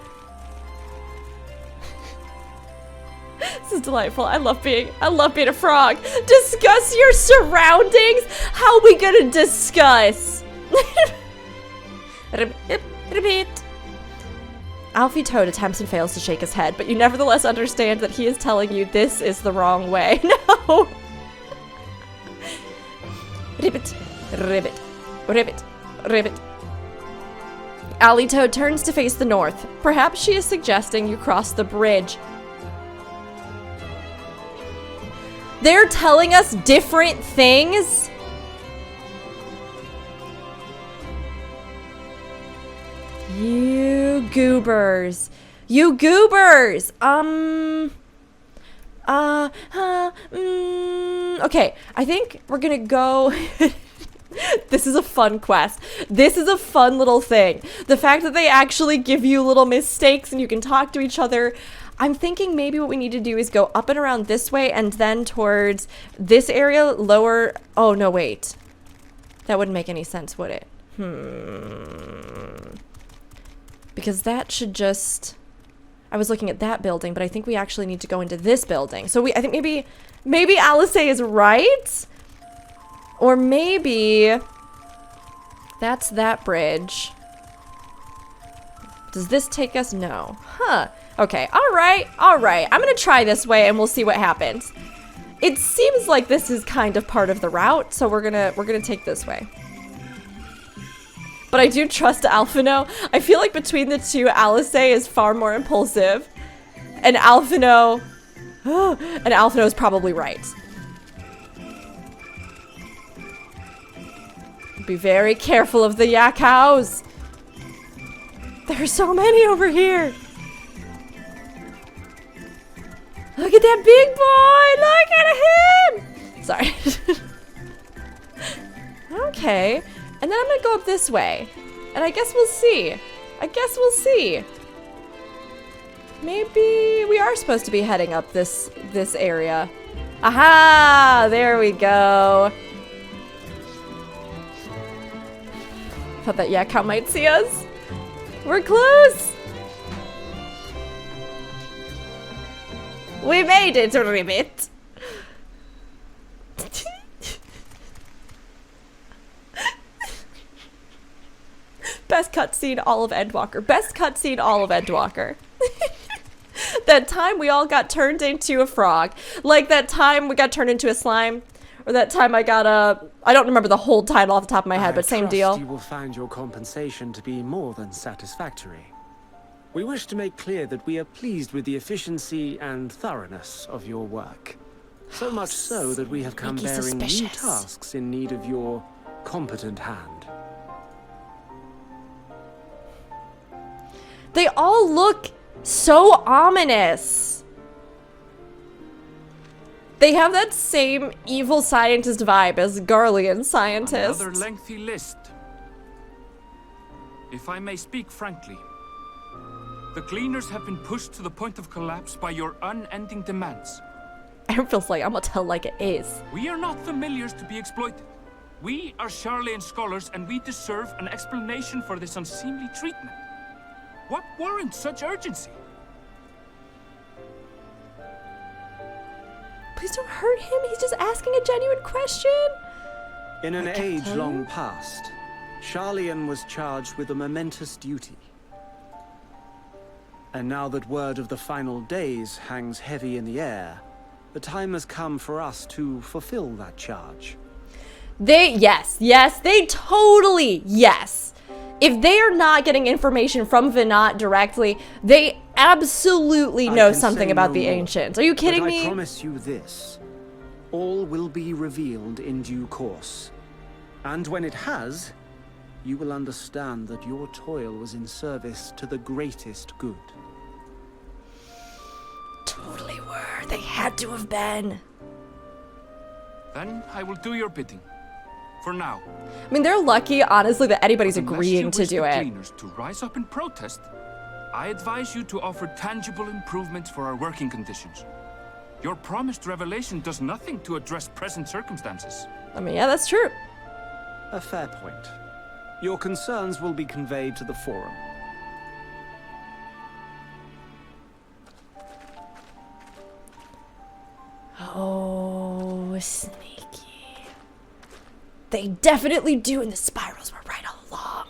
A: This is delightful. I love being a frog. Discuss your surroundings? How are we gonna discuss? Repeat. Alfie Toad attempts and fails to shake his head, but you nevertheless understand that he is telling you this is the wrong way. No! Ribbit, ribbit, ribbit, ribbit. Allie Toad turns to face the north. Perhaps she is suggesting you cross the bridge. They're telling us different things? You goobers. You goobers! Okay, I think we're gonna go... This is a fun quest. This is a fun little thing. The fact that they actually give you little mistakes and you can talk to each other. I'm thinking maybe what we need to do is go up and around this way and then towards this area, lower... Oh, no, wait. That wouldn't make any sense, would it? Because that should just... I was looking at that building, but I think we actually need to go into this building. So I think maybe Alice is right? Or maybe that's that bridge. Does this take us? No. Huh. Okay. All right. I'm gonna try this way and we'll see what happens. It seems like this is kind of part of the route, so we're gonna take this way. But I do trust Alphino. I feel like between the two, Alice is far more impulsive. And Alphino is probably right. Be very careful of the yak cows. There are so many over here. Look at that big boy. Look at him. Sorry. Okay. And then I'm gonna go up this way. And I guess we'll see. Maybe we are supposed to be heading up this area. Aha! There we go. Thought that yak cow might see us. We're close. We made it, Ribbit. Best cutscene all of Endwalker. Best cutscene all of Endwalker. That time we all got turned into a frog. Like that time we got turned into a slime. Or that time I got I don't remember the whole title off the top of my head, but same deal.
I: You will find your compensation to be more than satisfactory. We wish to make clear that we are pleased with the efficiency and thoroughness of your work. So much so that we have come bearing new tasks in need of your competent hand.
A: They all look so ominous. They have that same evil scientist vibe as Garlean scientists.
F: Another lengthy list. If I may speak frankly, the gleaners have been pushed to the point of collapse by your unending demands.
A: Erenville's like, I'm gonna tell like it is.
F: We are not familiars to be exploited. We are Sharlayan scholars, and we deserve an explanation for this unseemly treatment. What warrants such urgency?
A: Please don't hurt him. He's just asking a genuine question.
I: In an age long past, Sharlayan was charged with a momentous duty. And now that word of the final days hangs heavy in the air, the time has come for us to fulfill that charge.
A: Yes, they totally, yes. If they are not getting information from Venat directly, they absolutely know something about the Ancients. Are you kidding me?
I: I promise you this. All will be revealed in due course. And when it has, you will understand that your toil was in service to the greatest good.
A: Totally were. They had to have been.
F: Then I will do your bidding. For now.
A: I mean, they're lucky, honestly, that anybody's agreeing to do it.
F: Gleaners to rise up in protest, I advise you to offer tangible improvements for our working conditions. Your promised revelation does nothing to address present circumstances.
A: I mean, yeah, that's true.
I: A fair point. Your concerns will be conveyed to the Forum.
A: Oh, sneaky. They definitely do, and the spirals were right all along.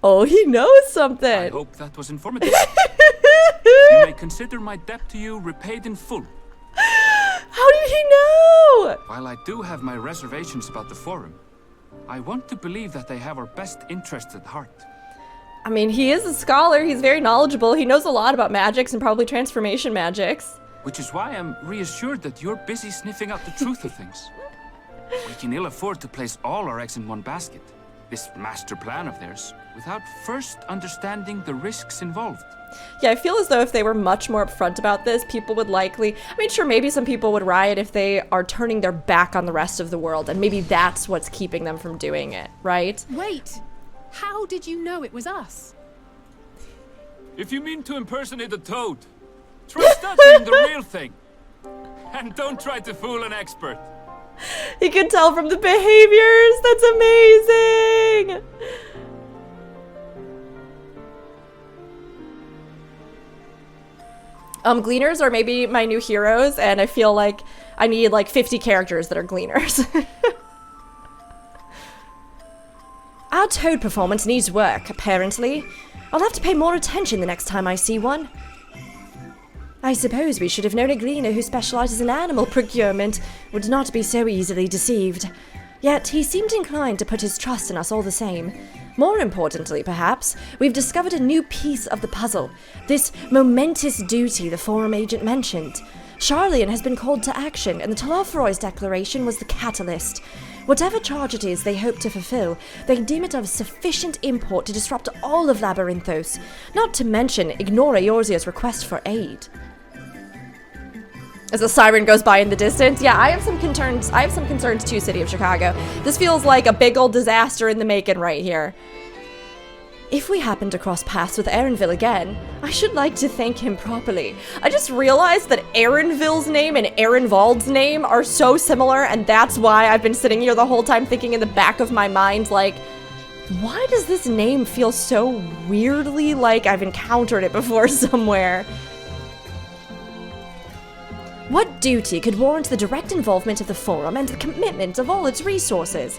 A: Oh, he knows something.
F: I hope that was informative. You may consider my debt to you repaid in full.
A: How did he know?
F: While I do have my reservations about the Forum, I want to believe that they have our best interests at heart.
A: I mean, he is a scholar. He's very knowledgeable. He knows a lot about magics and probably transformation magics.
F: Which is why I'm reassured that you're busy sniffing out the truth of things. We can ill afford to place all our eggs in one basket, this master plan of theirs, without first understanding the risks involved.
A: Yeah, I feel as though if they were much more upfront about this, people would likely... I mean, sure, maybe some people would riot if they are turning their back on the rest of the world, and maybe that's what's keeping them from doing it, right?
G: Wait! How did you know it was us?
F: If you mean to impersonate a toad, try studying the real thing. And don't try to fool an expert.
A: He can tell from the behaviors! That's amazing! Gleaners are maybe my new heroes, and I feel like I need like 50 characters that are Gleaners. Our toad performance needs work, apparently. I'll have to pay more attention the next time I see one. I suppose we should have known a Gleaner who specializes in animal procurement would not be so easily deceived. Yet he seemed inclined to put his trust in us all the same. More importantly, perhaps, we've discovered a new piece of the puzzle. This momentous duty the Forum agent mentioned. Sharlayan has been called to action, and the Talafroy's declaration was the catalyst. Whatever charge it is they hope to fulfill, they deem it of sufficient import to disrupt all of Labyrinthos, not to mention ignore Eorzea's request for aid. As a siren goes by in the distance, yeah, I have some concerns too, City of Chicago. This feels like a big old disaster in the making right here. If we happen to cross paths with Erenville again, I should like to thank him properly. I just realized that Erenville's name and Erenvald's name are so similar, and that's why I've been sitting here the whole time thinking in the back of my mind, like, why does this name feel so weirdly like I've encountered it before somewhere? What duty could warrant the direct involvement of the Forum and the commitment of all its resources?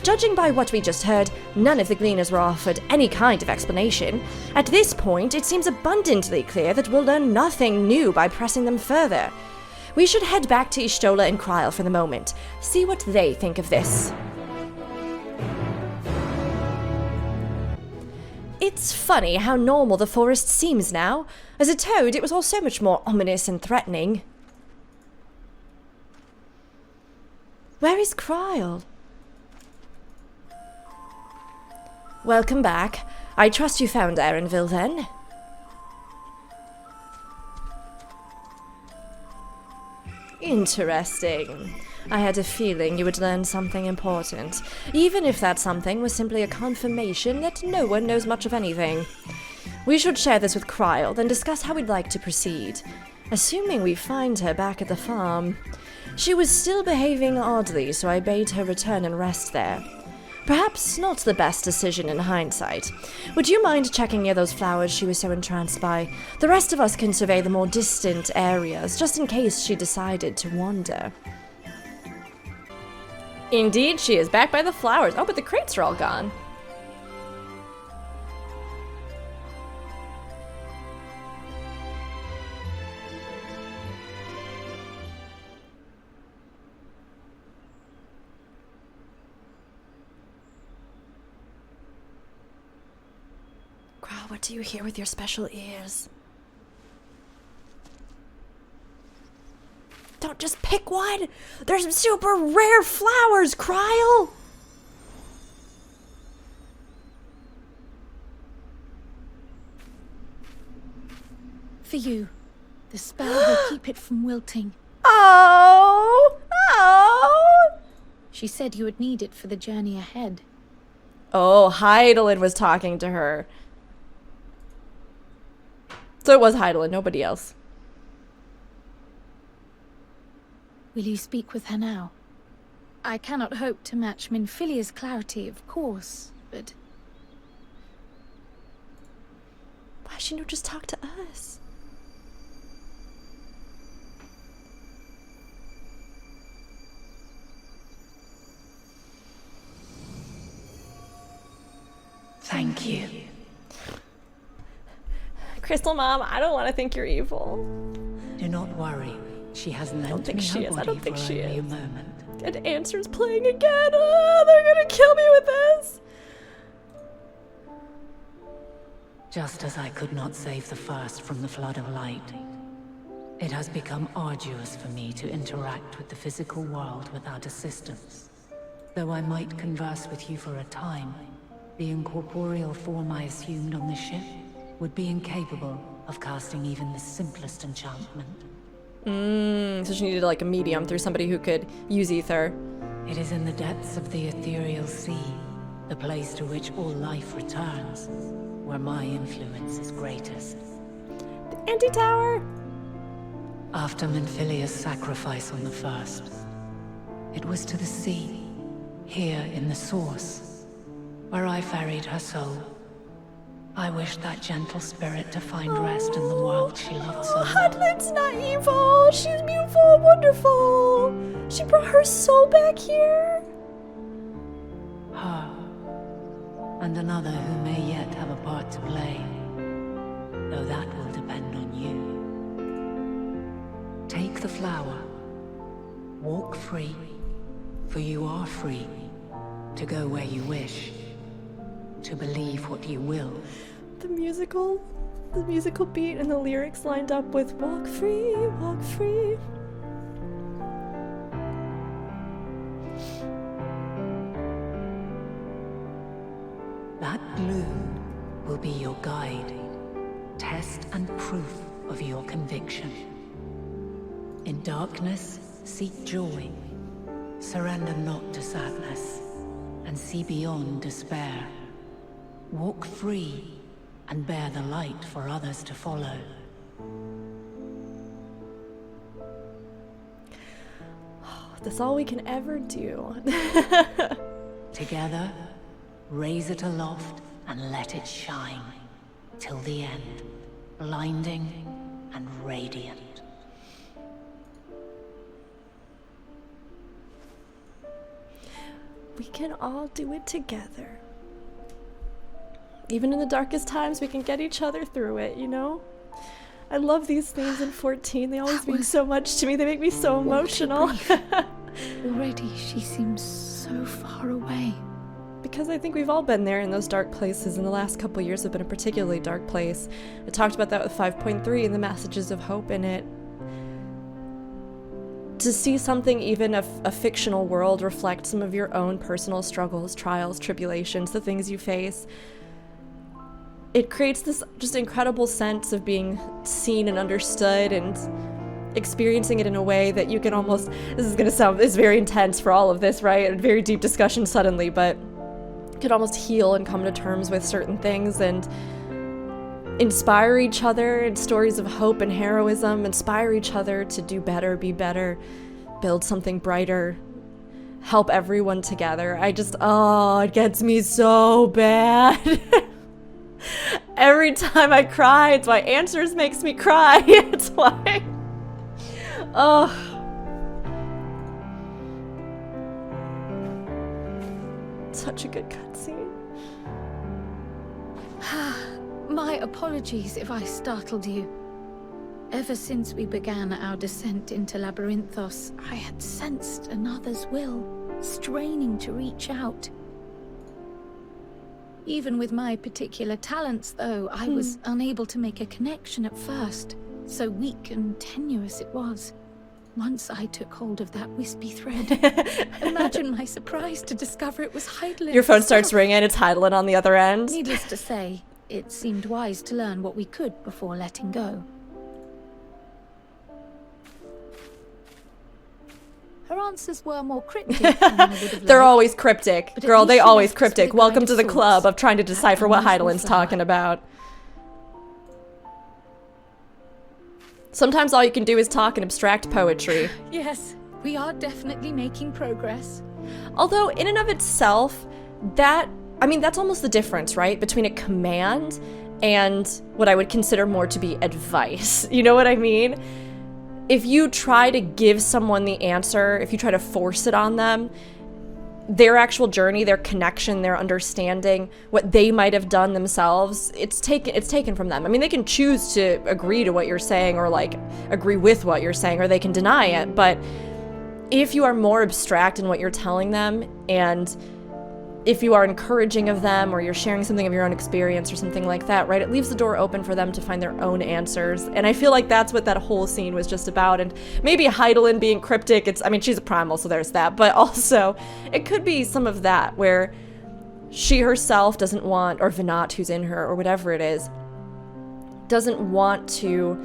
A: Judging by what we just heard, none of the gleaners were offered any kind of explanation. At this point, it seems abundantly clear that we'll learn nothing new by pressing them further. We should head back to Y'shtola and Krile for the moment, see what they think of this. It's funny how normal the forest seems now. As a toad, it was all so much more ominous and threatening. Where is Krile? Welcome back. I trust you found Erenville then? Interesting. I had a feeling you would learn something important, even if that something was simply a confirmation that no one knows much of anything. We should share this with Krile, then discuss how we'd like to proceed. Assuming we find her back at the farm. She was still behaving oddly, so I bade her return and rest there. Perhaps not the best decision in hindsight. Would you mind checking near those flowers she was so entranced by? The rest of us can survey the more distant areas, just in case she decided to wander. Indeed, she is back by the flowers. Oh, but the crates are all gone. Krile, what do you hear with your special ears? Don't just pick one! There's some super rare flowers, Krile!
C: For you. The spell will keep it from wilting.
A: Oh! Oh!
C: She said you would need it for the journey ahead.
A: Oh, Hydaelyn was talking to her. So it was Hydaelyn, nobody else.
C: Will you speak with her now? I cannot hope to match Minfilia's clarity, of course, but...
A: Why shouldn't you just talk to us?
J: Thank you.
A: Crystal Mom, I don't want to think you're evil.
J: Do not worry. She has lent me her body
A: I don't think
J: for
A: she
J: only
A: is.
J: a moment.
A: And Answer's playing again. Oh, they're gonna kill me with this.
J: Just as I could not save the first from the flood of light, it has become arduous for me to interact with the physical world without assistance. Though I might converse with you for a time, the incorporeal form I assumed on the ship would be incapable of casting even the simplest enchantment.
A: So she needed like a medium through somebody who could use ether.
J: It is in the depths of the ethereal sea, the place to which all life returns, where my influence is greatest.
A: The anti-tower!
J: After Minfilia's sacrifice on the first, it was to the sea, here in the source, where I ferried her soul. I wish that gentle spirit to find rest in the world she loved so much.
A: Hydaelyn's not evil. She's beautiful and wonderful. She brought her soul back here.
J: Her, and another who may yet have a part to play, though that will depend on you. Take the flower, walk free, for you are free, to go where you wish, to believe what you will.
A: The musical beat and the lyrics lined up with walk free, walk free.
J: That blue will be your guide, test and proof of your conviction. In darkness, seek joy. Surrender not to sadness, and see beyond despair. Walk free, and bear the light for others to follow.
A: That's all we can ever do.
J: Together, raise it aloft and let it shine, till the end, blinding and radiant.
A: we can all do it together. Even in the darkest times, we can get each other through it, you know? I love these themes in 14. They always mean so much to me. They make me so emotional.
C: Already, she seems so far away.
A: Because I think we've all been there in those dark places, and the last couple years have been a particularly dark place. I talked about that with 5.3 and the messages of hope in it. To see something, even a fictional world, reflect some of your own personal struggles, trials, tribulations, the things you face, it creates this just incredible sense of being seen and understood and experiencing it in a way that you can almost, this is going to sound, it's very intense for all of this, right? A very deep discussion suddenly, but you could almost heal and come to terms with certain things and inspire each other in stories of hope and heroism, inspire each other to do better, be better, build something brighter, help everyone together. I just, oh, it gets me so bad. Every time I cry, it's why Answers makes me cry. It's why, oh. Such a good cutscene.
C: My apologies if I startled you. Ever since we began our descent into Labyrinthos, I had sensed another's will, straining to reach out. Even with my particular talents, though, I was unable to make a connection at first. So weak and tenuous it was. Once I took hold of that wispy thread. Imagine my surprise to discover it was Hydaelyn.
A: Your phone starts ringing, it's Hydaelyn on the other end.
C: Needless to say, it seemed wise to learn what we could before letting go. Her answers were more cryptic than I would have
A: They're
C: liked,
A: always cryptic.
C: but at
A: Girl,
C: least
A: they
C: she
A: always
C: left us with
A: cryptic.
C: a
A: Welcome
C: guide
A: to the
C: of
A: club
C: sorts
A: of trying to
C: and
A: decipher
C: a
A: what
C: emotional
A: Hydaelyn's
C: flower.
A: talking about. Sometimes all you can do is talk in abstract poetry.
C: Yes, we are definitely making progress.
A: Although, in and of itself, that's almost the difference, right? Between a command and what I would consider more to be advice. You know what I mean? If you try to give someone the answer, if you try to force it on them, their actual journey, their connection, their understanding, what they might have done themselves, it's taken from them. I mean, they can choose to agree to what you're saying or like agree with what you're saying, or they can deny it, but if you are more abstract in what you're telling them, and if you are encouraging of them, or you're sharing something of your own experience or something like that, right, it leaves the door open for them to find their own answers. And I feel like that's what that whole scene was just about. And maybe Hydaelyn being cryptic, she's a primal, so there's that, but also it could be some of that where she herself doesn't want, or Venat, who's in her, or whatever it is, doesn't want to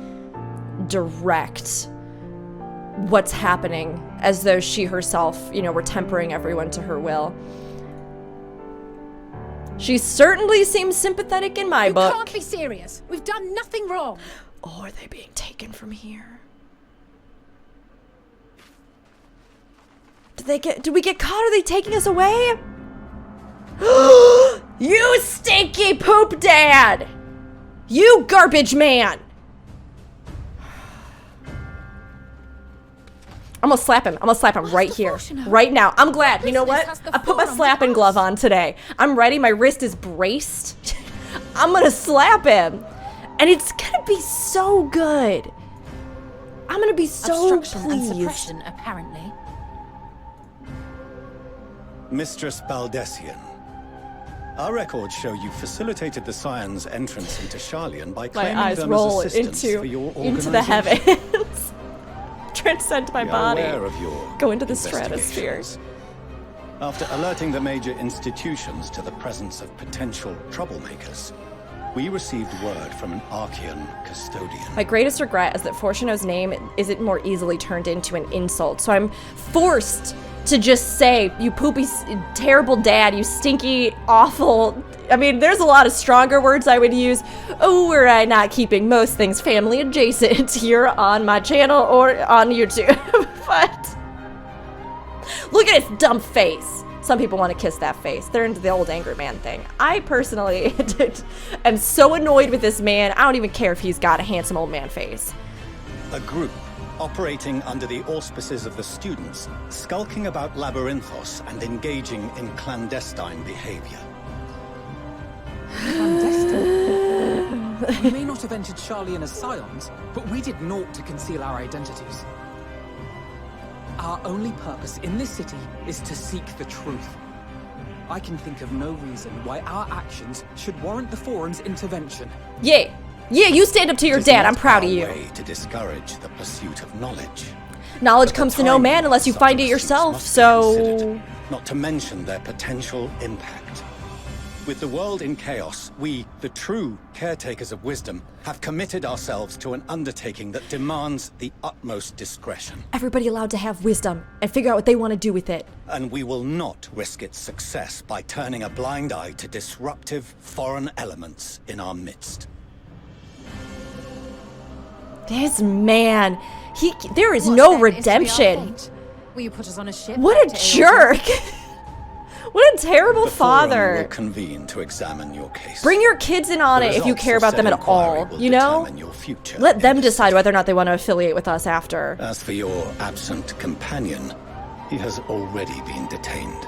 A: direct what's happening as though she herself, were tempering everyone to her will. She certainly seems sympathetic in my book.
G: You can't be serious. We've done nothing wrong.
A: Oh, are they being taken from here? Did we get caught? Are they taking us away? You stinky poop dad! You garbage man! I'm gonna slap him. I'm gonna slap him right here. Right now. I'm glad. You know what? I put my slapping glove on today. I'm ready. My wrist is braced. I'm gonna slap him. And it's gonna be so good. I'm gonna be so
G: Obstruction and
A: pleased.
G: suppression, apparently.
K: Mistress Baldessian, our records show you facilitated the Scion's entrance into Sharlayan by
A: My
K: claiming
A: eyes
K: them
A: roll
K: as assistance for your
A: into the
K: organization.
A: heavens. Transcend my
K: We are
A: body.
K: aware of your
A: Go into the stratosphere.
K: investigations. After alerting the major institutions to the presence of potential troublemakers, we received word from an Archeion custodian.
A: My greatest regret is that Fortuno's name isn't more easily turned into an insult, so I'm forced to just say, you poopy, terrible dad, you stinky, awful... there's a lot of stronger words I would use. Oh, were I not keeping most things family adjacent here on my channel or on YouTube. But look at his dumb face. Some people want to kiss that face. They're into the old angry man thing. I personally am so annoyed with this man. I don't even care if he's got a handsome old man face.
K: A group operating under the auspices of the students, skulking about Labyrinthos and engaging in clandestine behavior.
E: Clandestine? We may not have entered Sharlayan as scions, but we did naught to conceal our identities. Our only purpose in this city is to seek the truth. I can think of no reason why our actions should warrant the Forum's intervention.
A: Yeah. Yeah, you stand up to your dad. I'm proud of you.
K: It is not our way to discourage the pursuit of knowledge.
A: Knowledge comes to no man unless you find it yourself, so...
K: Not to mention their potential impact. With the world in chaos, we, the true caretakers of wisdom, have committed ourselves to an undertaking that demands the utmost discretion.
A: Everybody allowed to have wisdom and figure out what they want to do with it.
K: And we will not risk its success by turning a blind eye to disruptive foreign elements in our midst.
A: This man, there is no redemption.
D: Will you put us on a ship?
A: What a jerk! What a terrible father.
K: Will convene to examine your case.
A: Bring your kids in on it if you care about them at all, you know? Let them decide whether or not they want to affiliate with us after.
K: As for your absent companion, he has already been detained.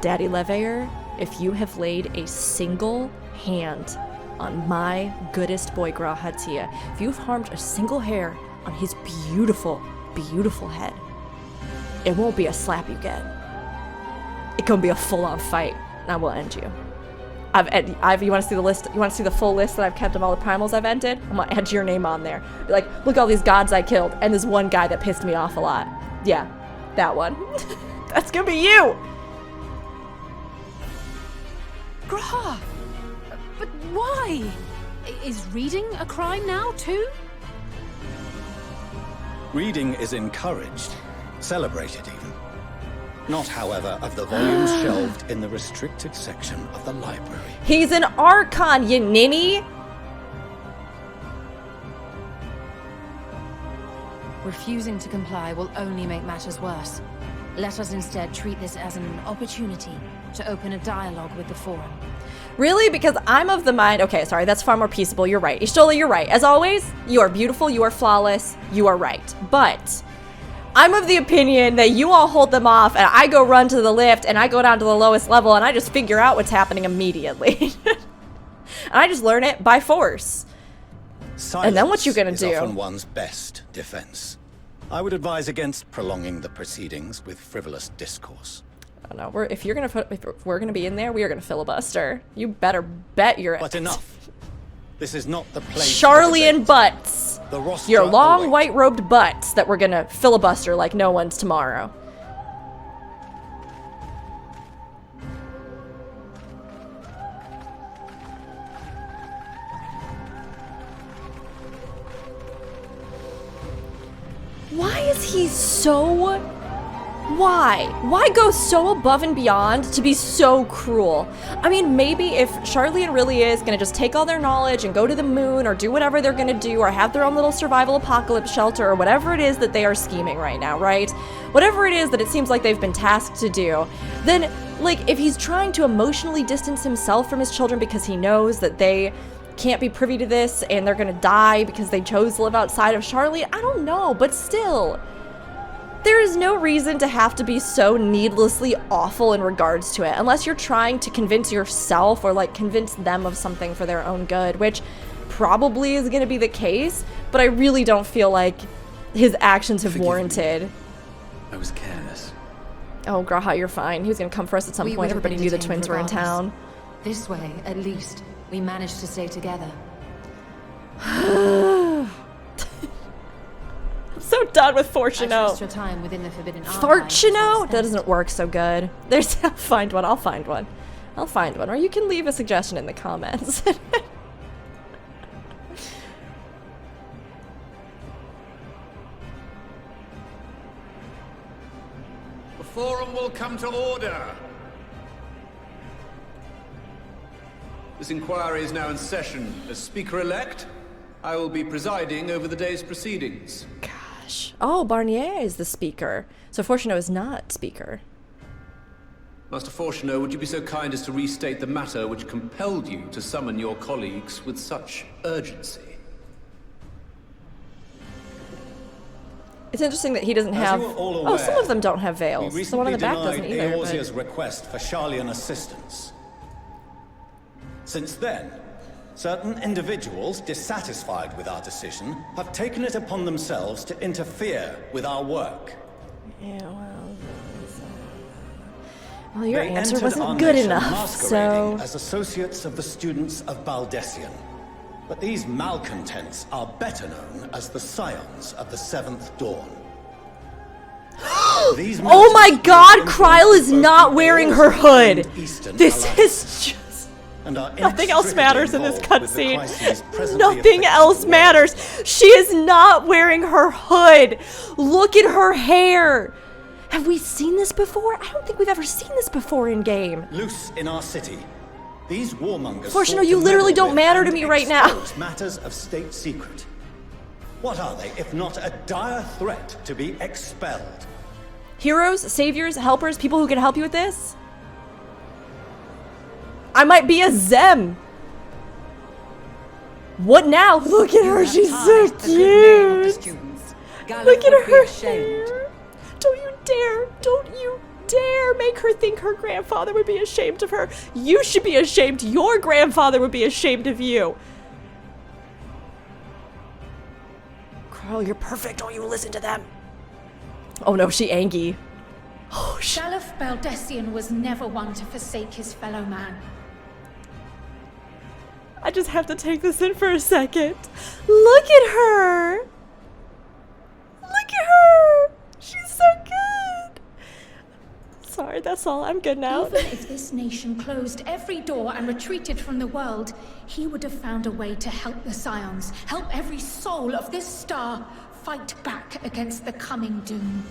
A: Daddy Leveyer, if you have laid a single hand on my goodest boy Grahatia, if you've harmed a single hair on his beautiful, beautiful head, it won't be a slap you get. It's gonna be a full-on fight, and I will end you. You want to see the list? You want to see the full list that I've kept of all the primals I've ended? I'm gonna add your name on there. Be like, look at all these gods I killed, and this one guy that pissed me off a lot. Yeah, that one. That's gonna be you.
G: Graha! But why? Is reading a crime now, too?
K: Reading is encouraged, celebrated even. Not, however, of the volumes shelved in the restricted section of the library.
A: He's an Archon, you ninny!
D: Refusing to comply will only make matters worse. Let us instead treat this as an opportunity to open a dialogue with the Forum.
A: Really? Because I'm of the mind... Okay, sorry, that's far more peaceable. You're right. Ishtola, you're right. As always, you are beautiful, you are flawless, you are right. But I'm of the opinion that you all hold them off, and I go run to the lift, and I go down to the lowest level, and I just figure out what's happening immediately. And I just learn it by force.
K: Silence
A: and then what you gonna
K: is
A: do?
K: Often one's best defense. I would advise against prolonging the proceedings with frivolous discourse.
A: I don't know. If we're gonna be in there, we are gonna filibuster. You better bet your.
K: But enough. This is not the place.
A: Sharlayan butts.
K: The roster
A: your long
K: awaits.
A: white-robed butts that we're gonna filibuster like no one's tomorrow. Why is he so... Why? Why go so above and beyond to be so cruel? I mean, maybe if Sharlayan really is gonna just take all their knowledge and go to the moon or do whatever they're gonna do or have their own little survival apocalypse shelter or whatever it is that they are scheming right now, right? Whatever it is that it seems like they've been tasked to do, then, like, if he's trying to emotionally distance himself from his children because he knows that they can't be privy to this and they're gonna die because they chose to live outside of Sharlayan, I don't know, but still. There is no reason to have to be so needlessly awful in regards to it, unless you're trying to convince yourself or, like, convince them of something for their own good, which probably is going to be the case, but I really don't feel like his actions have warranted.
L: I was careless.
A: Oh, Graha, you're fine. He was going to come for us at some point. Everybody knew the twins were in town.
D: This way, at least, we managed to stay together.
A: So done with Fortuno.
D: Extra time within the Forbidden
A: Fortuno? That doesn't work so good. There's, I'll find one. I'll find one. Or you can leave a suggestion in the comments.
M: The Forum will come to order. This inquiry is now in session. As Speaker-elect, I will be presiding over the day's proceedings.
A: Oh, Barnier is the speaker. So Fortuno is not speaker.
M: Master Fortuno, would you be so kind as to restate the matter which compelled you to summon your colleagues with such urgency?
A: It's interesting that he doesn't
K: As
A: have...
K: you are all
A: Oh, some
K: aware,
A: of them don't have veils.
K: We
A: The one on the
K: recently
A: back doesn't
K: denied
A: either.
K: Eorzea's
A: But...
K: request for Sharlayan assistance. Since then, certain individuals dissatisfied with our decision have taken it upon themselves to interfere with our work.
A: Yeah, well, your
K: They
A: answer
K: entered
A: wasn't
K: our
A: good
K: nation
A: enough,
K: masquerading
A: so...
K: as associates of the students of Baldessian. But these malcontents are better known as the Scions of the Seventh Dawn. These
A: Oh my
K: militants
A: god,
K: influence
A: Krile is
K: both
A: not
K: the
A: wearing
K: Eorzean
A: her hood!
K: and Eastern
A: This
K: allies,
A: is just...
K: and are
A: Nothing else matters in this
K: inextricably involved with the crises
A: cutscene.
K: presently
A: Nothing
K: affecting
A: else
K: the world.
A: matters. She is not wearing her hood. Look at her hair. Have we seen this before? I don't think we've ever seen this before in game.
K: Loose in our city, these warmongers.
A: Fortunately,
K: sought
A: you
K: to
A: literally
K: meddle
A: don't
K: with
A: matter to
K: and
A: me right now.
K: expose matters of state secret. What are they if not a dire threat to be expelled?
A: Heroes, saviors, helpers, people who can help you with this? I might be a Zem. What now? Look at her, she's so cute. Look at her hair. Don't you dare, don't you dare make her think her grandfather would be ashamed of her. You should be ashamed. Your grandfather would be ashamed of you. Krile, you're perfect. Don't you listen to them. Oh no, she Angie. Oh,
C: Shalaf Baldessian was never one to forsake his fellow man.
A: I just have to take this in for a second. Look at her. Look at her. She's so good. Sorry, that's all. I'm good now.
C: Even if this nation closed every door and retreated from the world, he would have found a way to help the Scions, help every soul of this star fight back against the coming doom.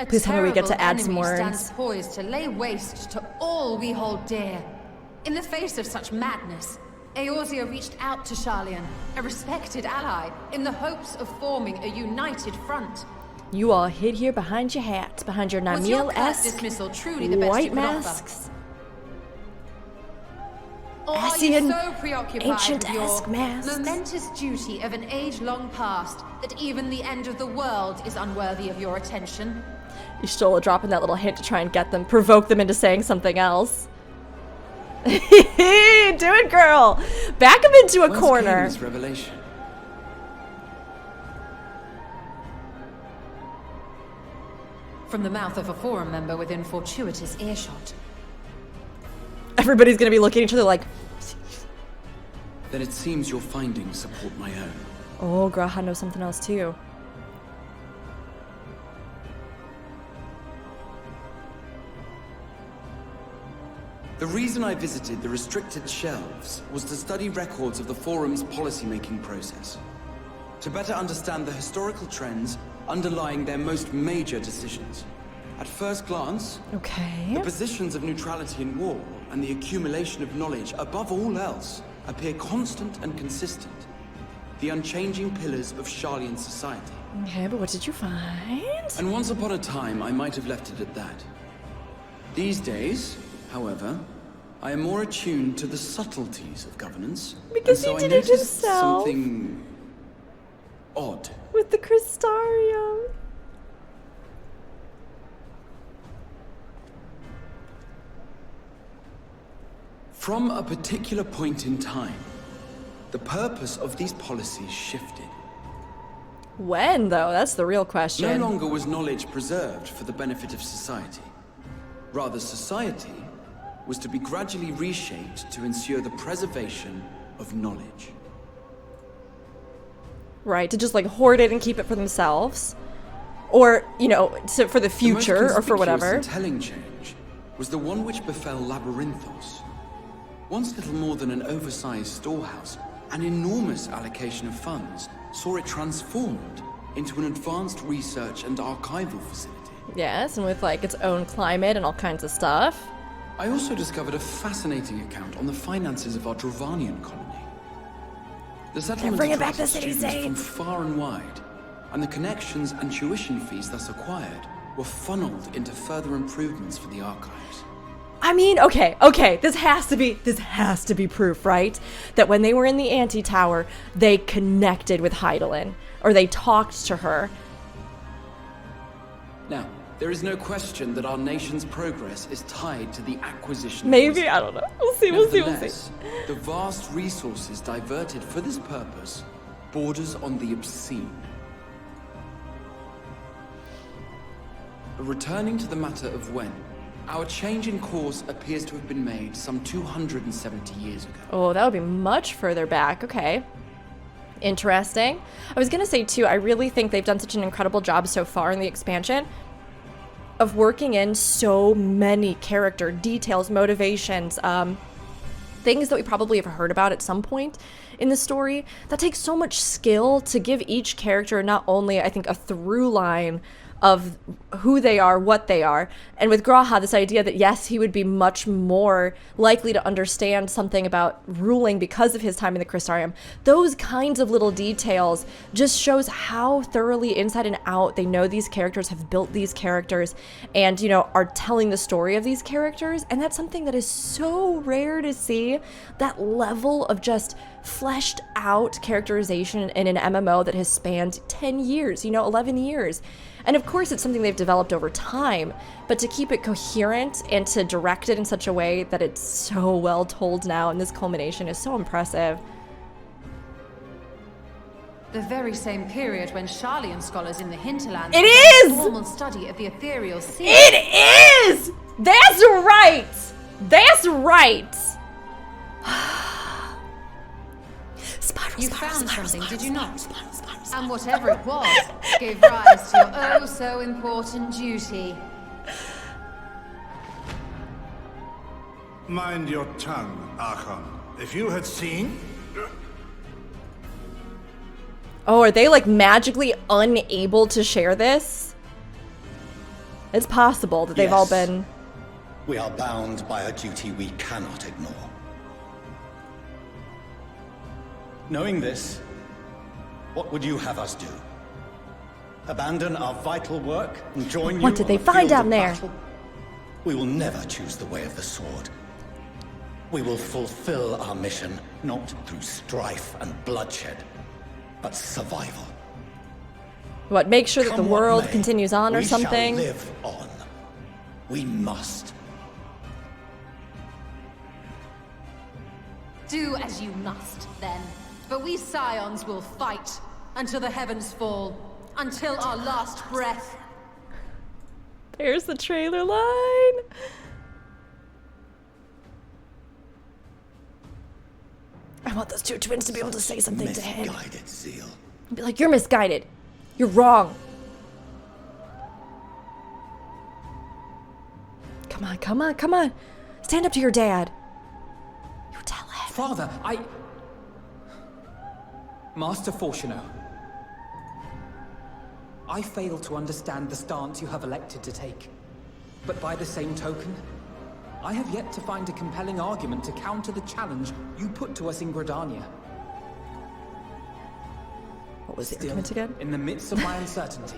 A: Please tell me we get to add some
D: enemy
A: words.
D: stands poised to lay waste to all we hold dear. In the face of such madness, Eorzea reached out to Sharlayan, a respected ally, in the hopes of forming a united front.
A: You all hid here behind your hats, behind your
D: Was your curt
A: Namiel-esque
D: dismissal truly the best you
A: white
D: could offer?
A: masks.
D: Or are
A: Ascian,
D: you so preoccupied with your
A: ancient-esque masks.
D: momentous duty of an age long past that even the end of the world is unworthy of your attention?
A: You stole a drop in that little hint to try and get them, provoke them into saying something else. Do it, girl! Back him into a
L: Whence
A: corner.
L: came this revelation?
D: From the mouth of a forum member within fortuitous earshot.
A: Everybody's gonna be looking at each other like,
L: Then it seems your findings support my own.
A: oh, Graha knows something else too.
L: The reason I visited the restricted shelves was to study records of the Forum's policymaking process. To better understand the historical trends underlying their most major decisions. At first glance,
A: Okay.
L: the positions of neutrality in war and the accumulation of knowledge above all else appear constant and consistent. The unchanging pillars of Sharlayan society.
A: Okay, but what did you find?
L: And once upon a time, I might have left it at that. These days, however, I am more attuned to the subtleties of governance.
A: Because
L: and so
A: he
L: I
A: did it
L: noticed
A: himself.
L: something odd.
A: With the Crystarium.
L: From a particular point in time, the purpose of these policies shifted.
A: When, though? That's the real question.
L: No longer was knowledge preserved for the benefit of society. Rather, society was to be gradually reshaped to ensure the preservation of knowledge.
A: Right, to just like hoard it and keep it for themselves. Or, you know, for the future or for whatever.
L: The most conspicuous and telling change was the one which befell Labyrinthos. Once little more than an oversized storehouse, an enormous allocation of funds saw it transformed into an advanced research and archival facility.
A: Yes, and with like its own climate and all kinds of stuff.
L: I also discovered a fascinating account on the finances of our Dravanian colony. The settlement
A: bringing back
L: attracted
A: the city
L: students from
A: saints.
L: far and wide, and the connections and tuition fees thus acquired were funneled into further improvements for the archives.
A: I mean, okay, this has to be proof, right? That when they were in the Anti-Tower, they connected with Hydaelyn, or they talked to her.
L: Now, there is no question that our nation's progress is tied to the acquisition
A: Maybe, I don't know. We'll see.
L: Nevertheless, the vast resources diverted for this purpose borders on the obscene. Returning to the matter of when, our change in course appears to have been made some 270 years ago.
A: Oh, that would be much further back. Okay. Interesting. I was going to say, too, I really think they've done such an incredible job so far in the expansion of working in so many character details, motivations, things that we probably have heard about at some point in the story. That takes so much skill to give each character not only, I think, a through line of who they are, what they are. And with G'raha, this idea that yes, he would be much more likely to understand something about ruling because of his time in the Crystarium. Those kinds of little details just shows how thoroughly inside and out they know these characters, have built these characters, and, you know, are telling the story of these characters. And that's something that is so rare to see, that level of just fleshed out characterization in an MMO that has spanned 10 years, 11 years. And of course it's something they've developed over time, but to keep it coherent and to direct it in such a way that it's so well told now in this culmination is so impressive.
D: The very same period when Sharlayan scholars in the hinterlands
A: It is!
D: formal study of the ethereal sea.
A: It is! That's right! That's right!
D: You found something, did you not? And whatever it was, gave rise to your oh-so-important duty.
N: Mind your tongue, Archon. If you had seen...
A: Oh, are they, like, magically unable to share this? It's possible that they've all been...
K: We are bound by a duty we cannot ignore. Knowing this, what would you have us do? Abandon our vital work and join you?
A: What did they find down there?
K: Battle? We will never choose the way of the sword. We will fulfill our mission, not through strife and bloodshed, but survival.
A: What, make sure that the
K: Come what
A: world
K: may,
A: continues on or
K: we shall
A: something?
K: live on. We must.
D: Do as you must, then. But we Scions will fight until the heavens fall, until our last breath.
A: There's the trailer line. I want those two twins to be able to say something to him.
K: Misguided zeal.
A: Be like, you're misguided. You're wrong. Come on, come on, come on. Stand up to your dad. You tell him.
E: Father, Master Fortuno, I fail to understand the stance you have elected to take. But by the same token, I have yet to find a compelling argument to counter the challenge you put to us in Gridania.
A: What was the
E: Still,
A: argument again?
E: in the midst of my uncertainty,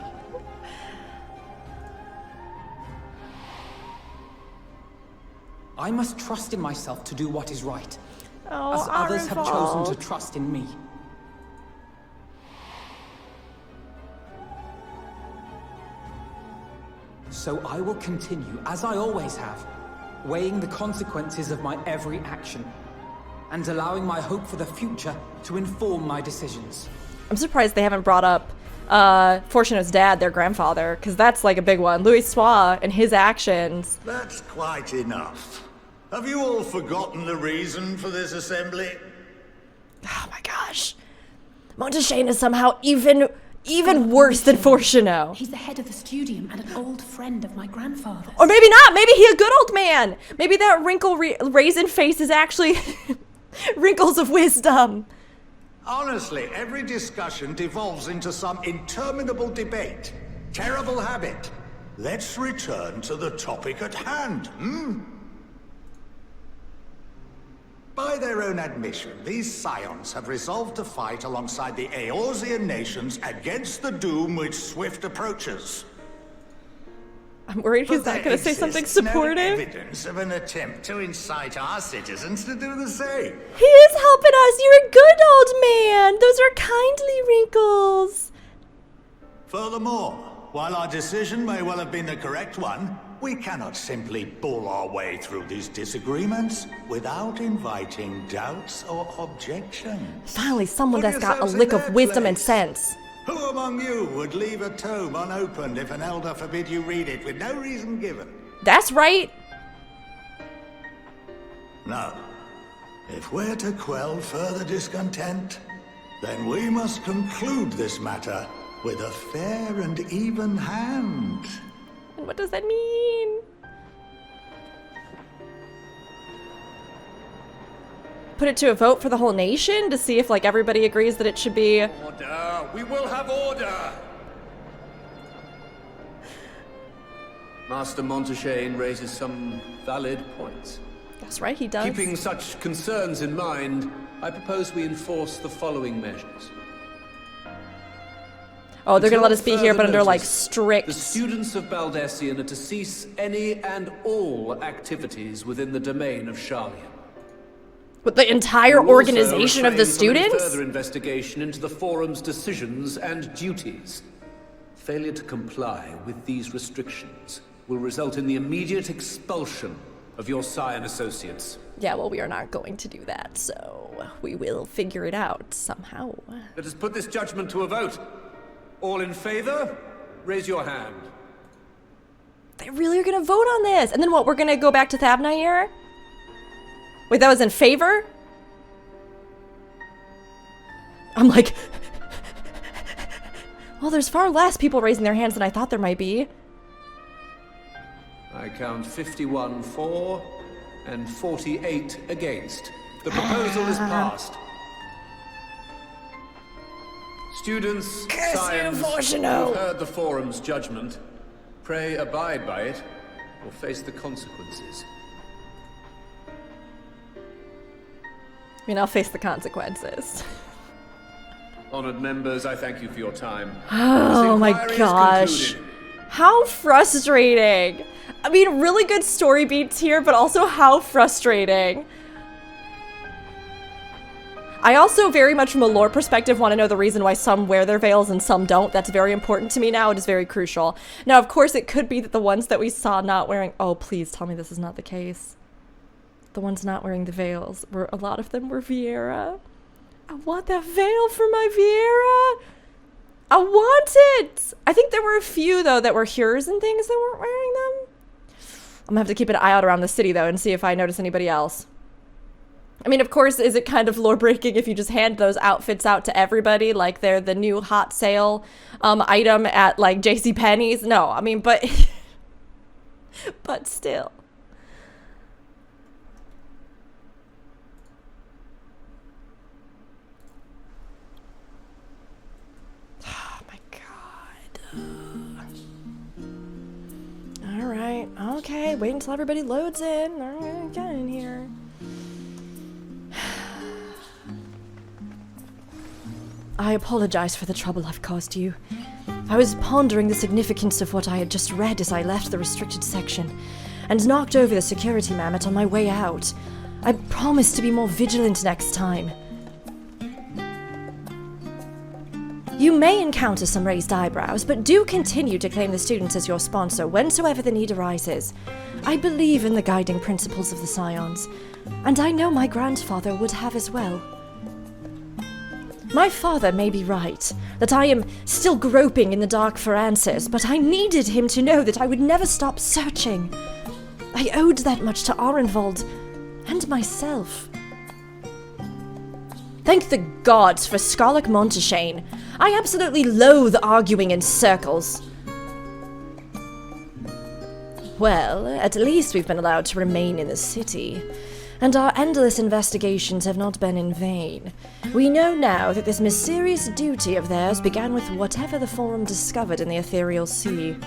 E: I must trust in myself to do what is right, as others have chosen to trust in me. So I will continue, as I always have, weighing the consequences of my every action, and allowing my hope for the future to inform my decisions.
A: I'm surprised they haven't brought up Fortuno's dad, their grandfather, because that's like a big one. Louis Sois and his actions.
N: That's quite enough. Have you all forgotten the reason for this assembly?
A: Oh my gosh. Monteshane is somehow even worse than Fortuno.
G: He's the head of the studium and an old friend of my grandfather's.
A: Or maybe not. Maybe he's a good old man. Maybe that raisin face is actually wrinkles of wisdom.
N: Honestly, every discussion devolves into some interminable debate. Terrible habit. Let's return to the topic at hand, By their own admission, these Scions have resolved to fight alongside the Eorzean nations against the doom which swift approaches.
A: I'm worried he's not going to say something supportive.
N: No evidence of an attempt to incite our citizens to do the same.
A: He is helping us. You're a good old man. Those are kindly wrinkles.
N: Furthermore, while our decision may well have been the correct one, we cannot simply bull our way through these disagreements without inviting doubts or objections.
A: Finally, someone that's got a lick of wisdom and sense.
N: Who among you would leave a tome unopened if an elder forbid you read it with no reason given?
A: That's right.
N: No. If we're to quell further discontent, then we must conclude this matter with a fair and even hand.
A: And what does that mean? Put it to a vote for the whole nation to see if, like, everybody agrees that it should be...
M: Order! We will have order! Master Montaigne raises some valid points.
A: That's right, he does.
M: Keeping such concerns in mind, I propose we enforce the following measures.
A: Oh, they're gonna let us be here, but under, like,
M: notice,
A: strict...
M: The students of Baldesion are to cease any and all activities within the domain of Sharlayan.
A: With the entire organization of the students?
M: Further investigation into the forum's decisions and duties. Failure to comply with these restrictions will result in the immediate expulsion of your Scion associates.
A: Yeah, well, we are not going to do that, so we will figure it out somehow.
M: Let us put this judgment to a vote. All in favor? Raise your hand.
A: They really are gonna vote on this! And then what, we're gonna go back to Thabnair? Wait, that was in favor? I'm like... well, there's far less people raising their hands than I thought there might be.
M: I count 51 for and 48 against. The proposal is passed. Students, science, you've heard the forum's judgment. Pray abide by it, or face the consequences.
A: I mean, I'll face the consequences.
M: Honored members, I thank you for your time.
A: Oh my gosh. How frustrating. I mean, really good story beats here, but also how frustrating. I also very much from a lore perspective want to know the reason why some wear their veils and some don't. That's very important to me now. It is very crucial. Now, of course, it could be that the ones that we saw not wearing... oh, please tell me this is not the case. The ones not wearing the veils, a lot of them were Viera. I want that veil for my Viera. I want it. I think there were a few, though, that were Hures and things that weren't wearing them. I'm gonna have to keep an eye out around the city, though, and see if I notice anybody else. I mean, of course, is it kind of lore-breaking if you just hand those outfits out to everybody, like they're the new hot sale item at, like, JCPenney's? No, I mean, but... but still. Alright, okay, wait until everybody loads in. Alright, get in here. I apologize for the trouble I've caused you. I was pondering the significance of what I had just read as I left the restricted section, and knocked over the security mammoth on my way out. I promise to be more vigilant next time. You may encounter some raised eyebrows, but do continue to claim the students as your sponsor whensoever the need arises. I believe in the guiding principles of the Scions, and I know my grandfather would have as well. My father may be right, that I am still groping in the dark for answers, but I needed him to know that I would never stop searching. I owed that much to Erenville and myself. Thank the gods for Scarlet Montaigne. I absolutely loathe arguing in circles. Well, at least we've been allowed to remain in the city, and our endless investigations have not been in vain. We know now that this mysterious duty of theirs began with whatever the Forum discovered in the ethereal sea.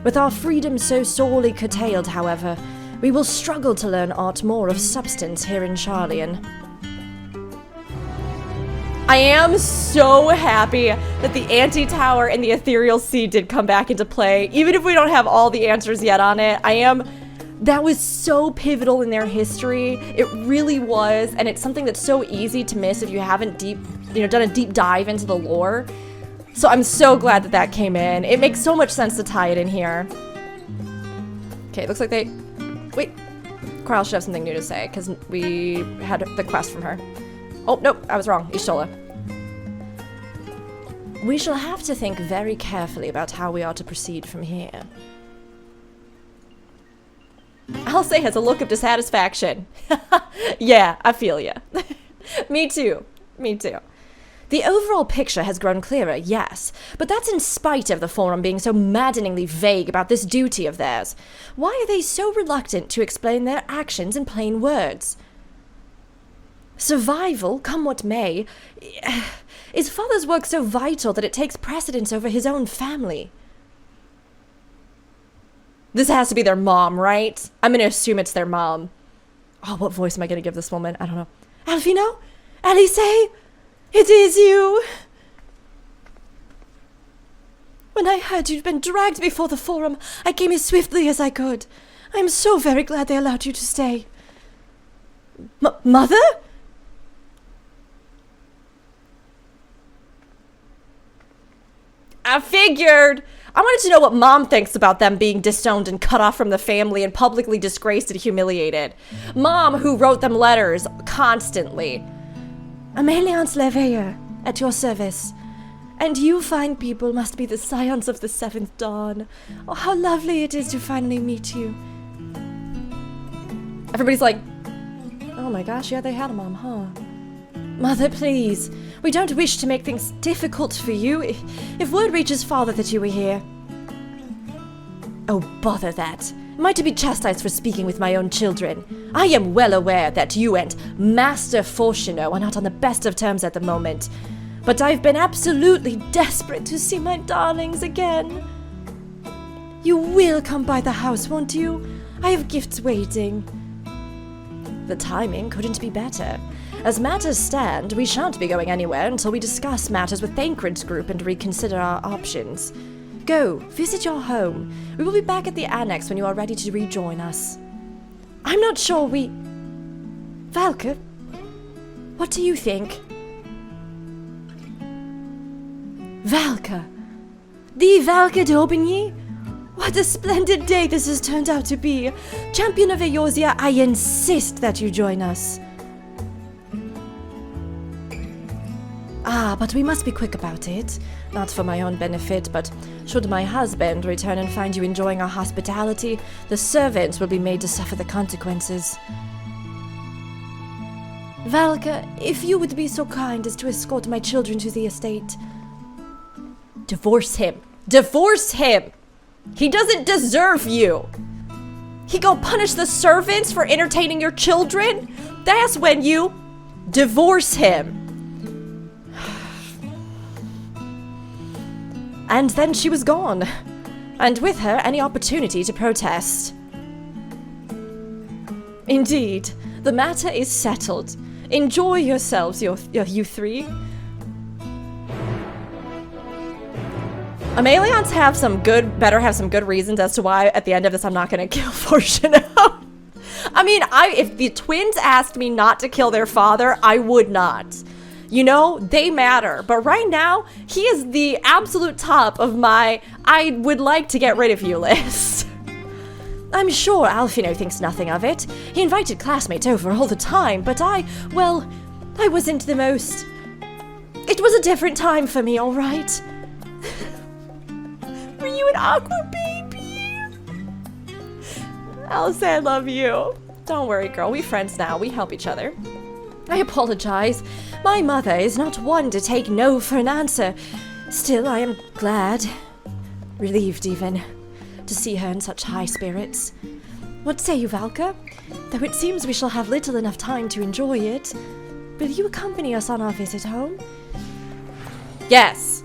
A: With our freedom so sorely curtailed, however, we will struggle to learn aught more of substance here in Sharlayan. I am so happy that the anti-tower and the ethereal sea did come back into play. Even if we don't have all the answers yet on it, that was so pivotal in their history. It really was, and it's something that's so easy to miss if you haven't done a deep dive into the lore. So I'm so glad that that came in. It makes so much sense to tie it in here. Okay, it looks like they... Wait. Krile should have something new to say, because we had the quest from her. Oh, nope, I was wrong. Y'shtola. We shall have to think very carefully about how we are to proceed from here. Alcé has a look of dissatisfaction. Yeah, I feel ya. Me too. Me too. The overall picture has grown clearer, yes, but that's in spite of the Forum being so maddeningly vague about this duty of theirs. Why are they so reluctant to explain their actions in plain words? Survival, come what may, is Father's work so vital that it takes precedence over his own family? This has to be their mom, right? I'm gonna assume it's their mom. Oh, what voice am I gonna give this woman? I don't know. Alfino? Alice? It is you! When I heard you'd been dragged before the Forum, I came as swiftly as I could. I am so very glad they allowed you to stay. Mother? I figured. I wanted to know what Mom thinks about them being disowned and cut off from the family and publicly disgraced and humiliated. Mom, who wrote them letters constantly. Améliance Leveilleur, at your service. And you fine people must be the scions of the seventh dawn. Oh, how lovely it is to finally meet you. Everybody's like, oh my gosh, yeah, they had a mom, huh? Mother, please. We don't wish to make things difficult for you. If word reaches Father that you were here... Oh, bother that. Am I to be chastised for speaking with my own children? I am well aware that you and Master Fortuno are not on the best of terms at the moment. But I've been absolutely desperate to see my darlings again. You will come by the house, won't you? I have gifts waiting. The timing couldn't be better. As matters stand, we shan't be going anywhere until we discuss matters with Thancred's group and reconsider our options. Go, visit your home. We will be back at the annex when you are ready to rejoin us. I'm not sure we... Valka, what do you think? Valka. The Valka d'Aubigny? What a splendid day this has turned out to be. Champion of Eorzea, I insist that you join us. Ah, but we must be quick about it. Not for my own benefit, but should my husband return and find you enjoying our hospitality, the servants will be made to suffer the consequences. Valka, if you would be so kind as to escort my children to the estate. Divorce him. Divorce him! He doesn't deserve you! He go punish the servants for entertaining your children? That's when you divorce him. And then she was gone. And with her, any opportunity to protest. Indeed, the matter is settled. Enjoy yourselves, you three. Améliance better have some good reasons as to why at the end of this I'm not gonna kill Fortuno. I mean, if the twins asked me not to kill their father, I would not. You know, they matter. But right now, he is the absolute top of my I would like to get rid of you list. I'm sure Alfino thinks nothing of it. He invited classmates over all the time, but I wasn't the most... It was a different time for me, alright? Were you an aqua baby? Alice, I love you. Don't worry, girl. We friends now. We help each other. I apologize. My mother is not one to take no for an answer. Still, I am glad, relieved even, to see her in such high spirits. What say you, Valka? Though it seems we shall have little enough time to enjoy it, will you accompany us on our visit home? Yes.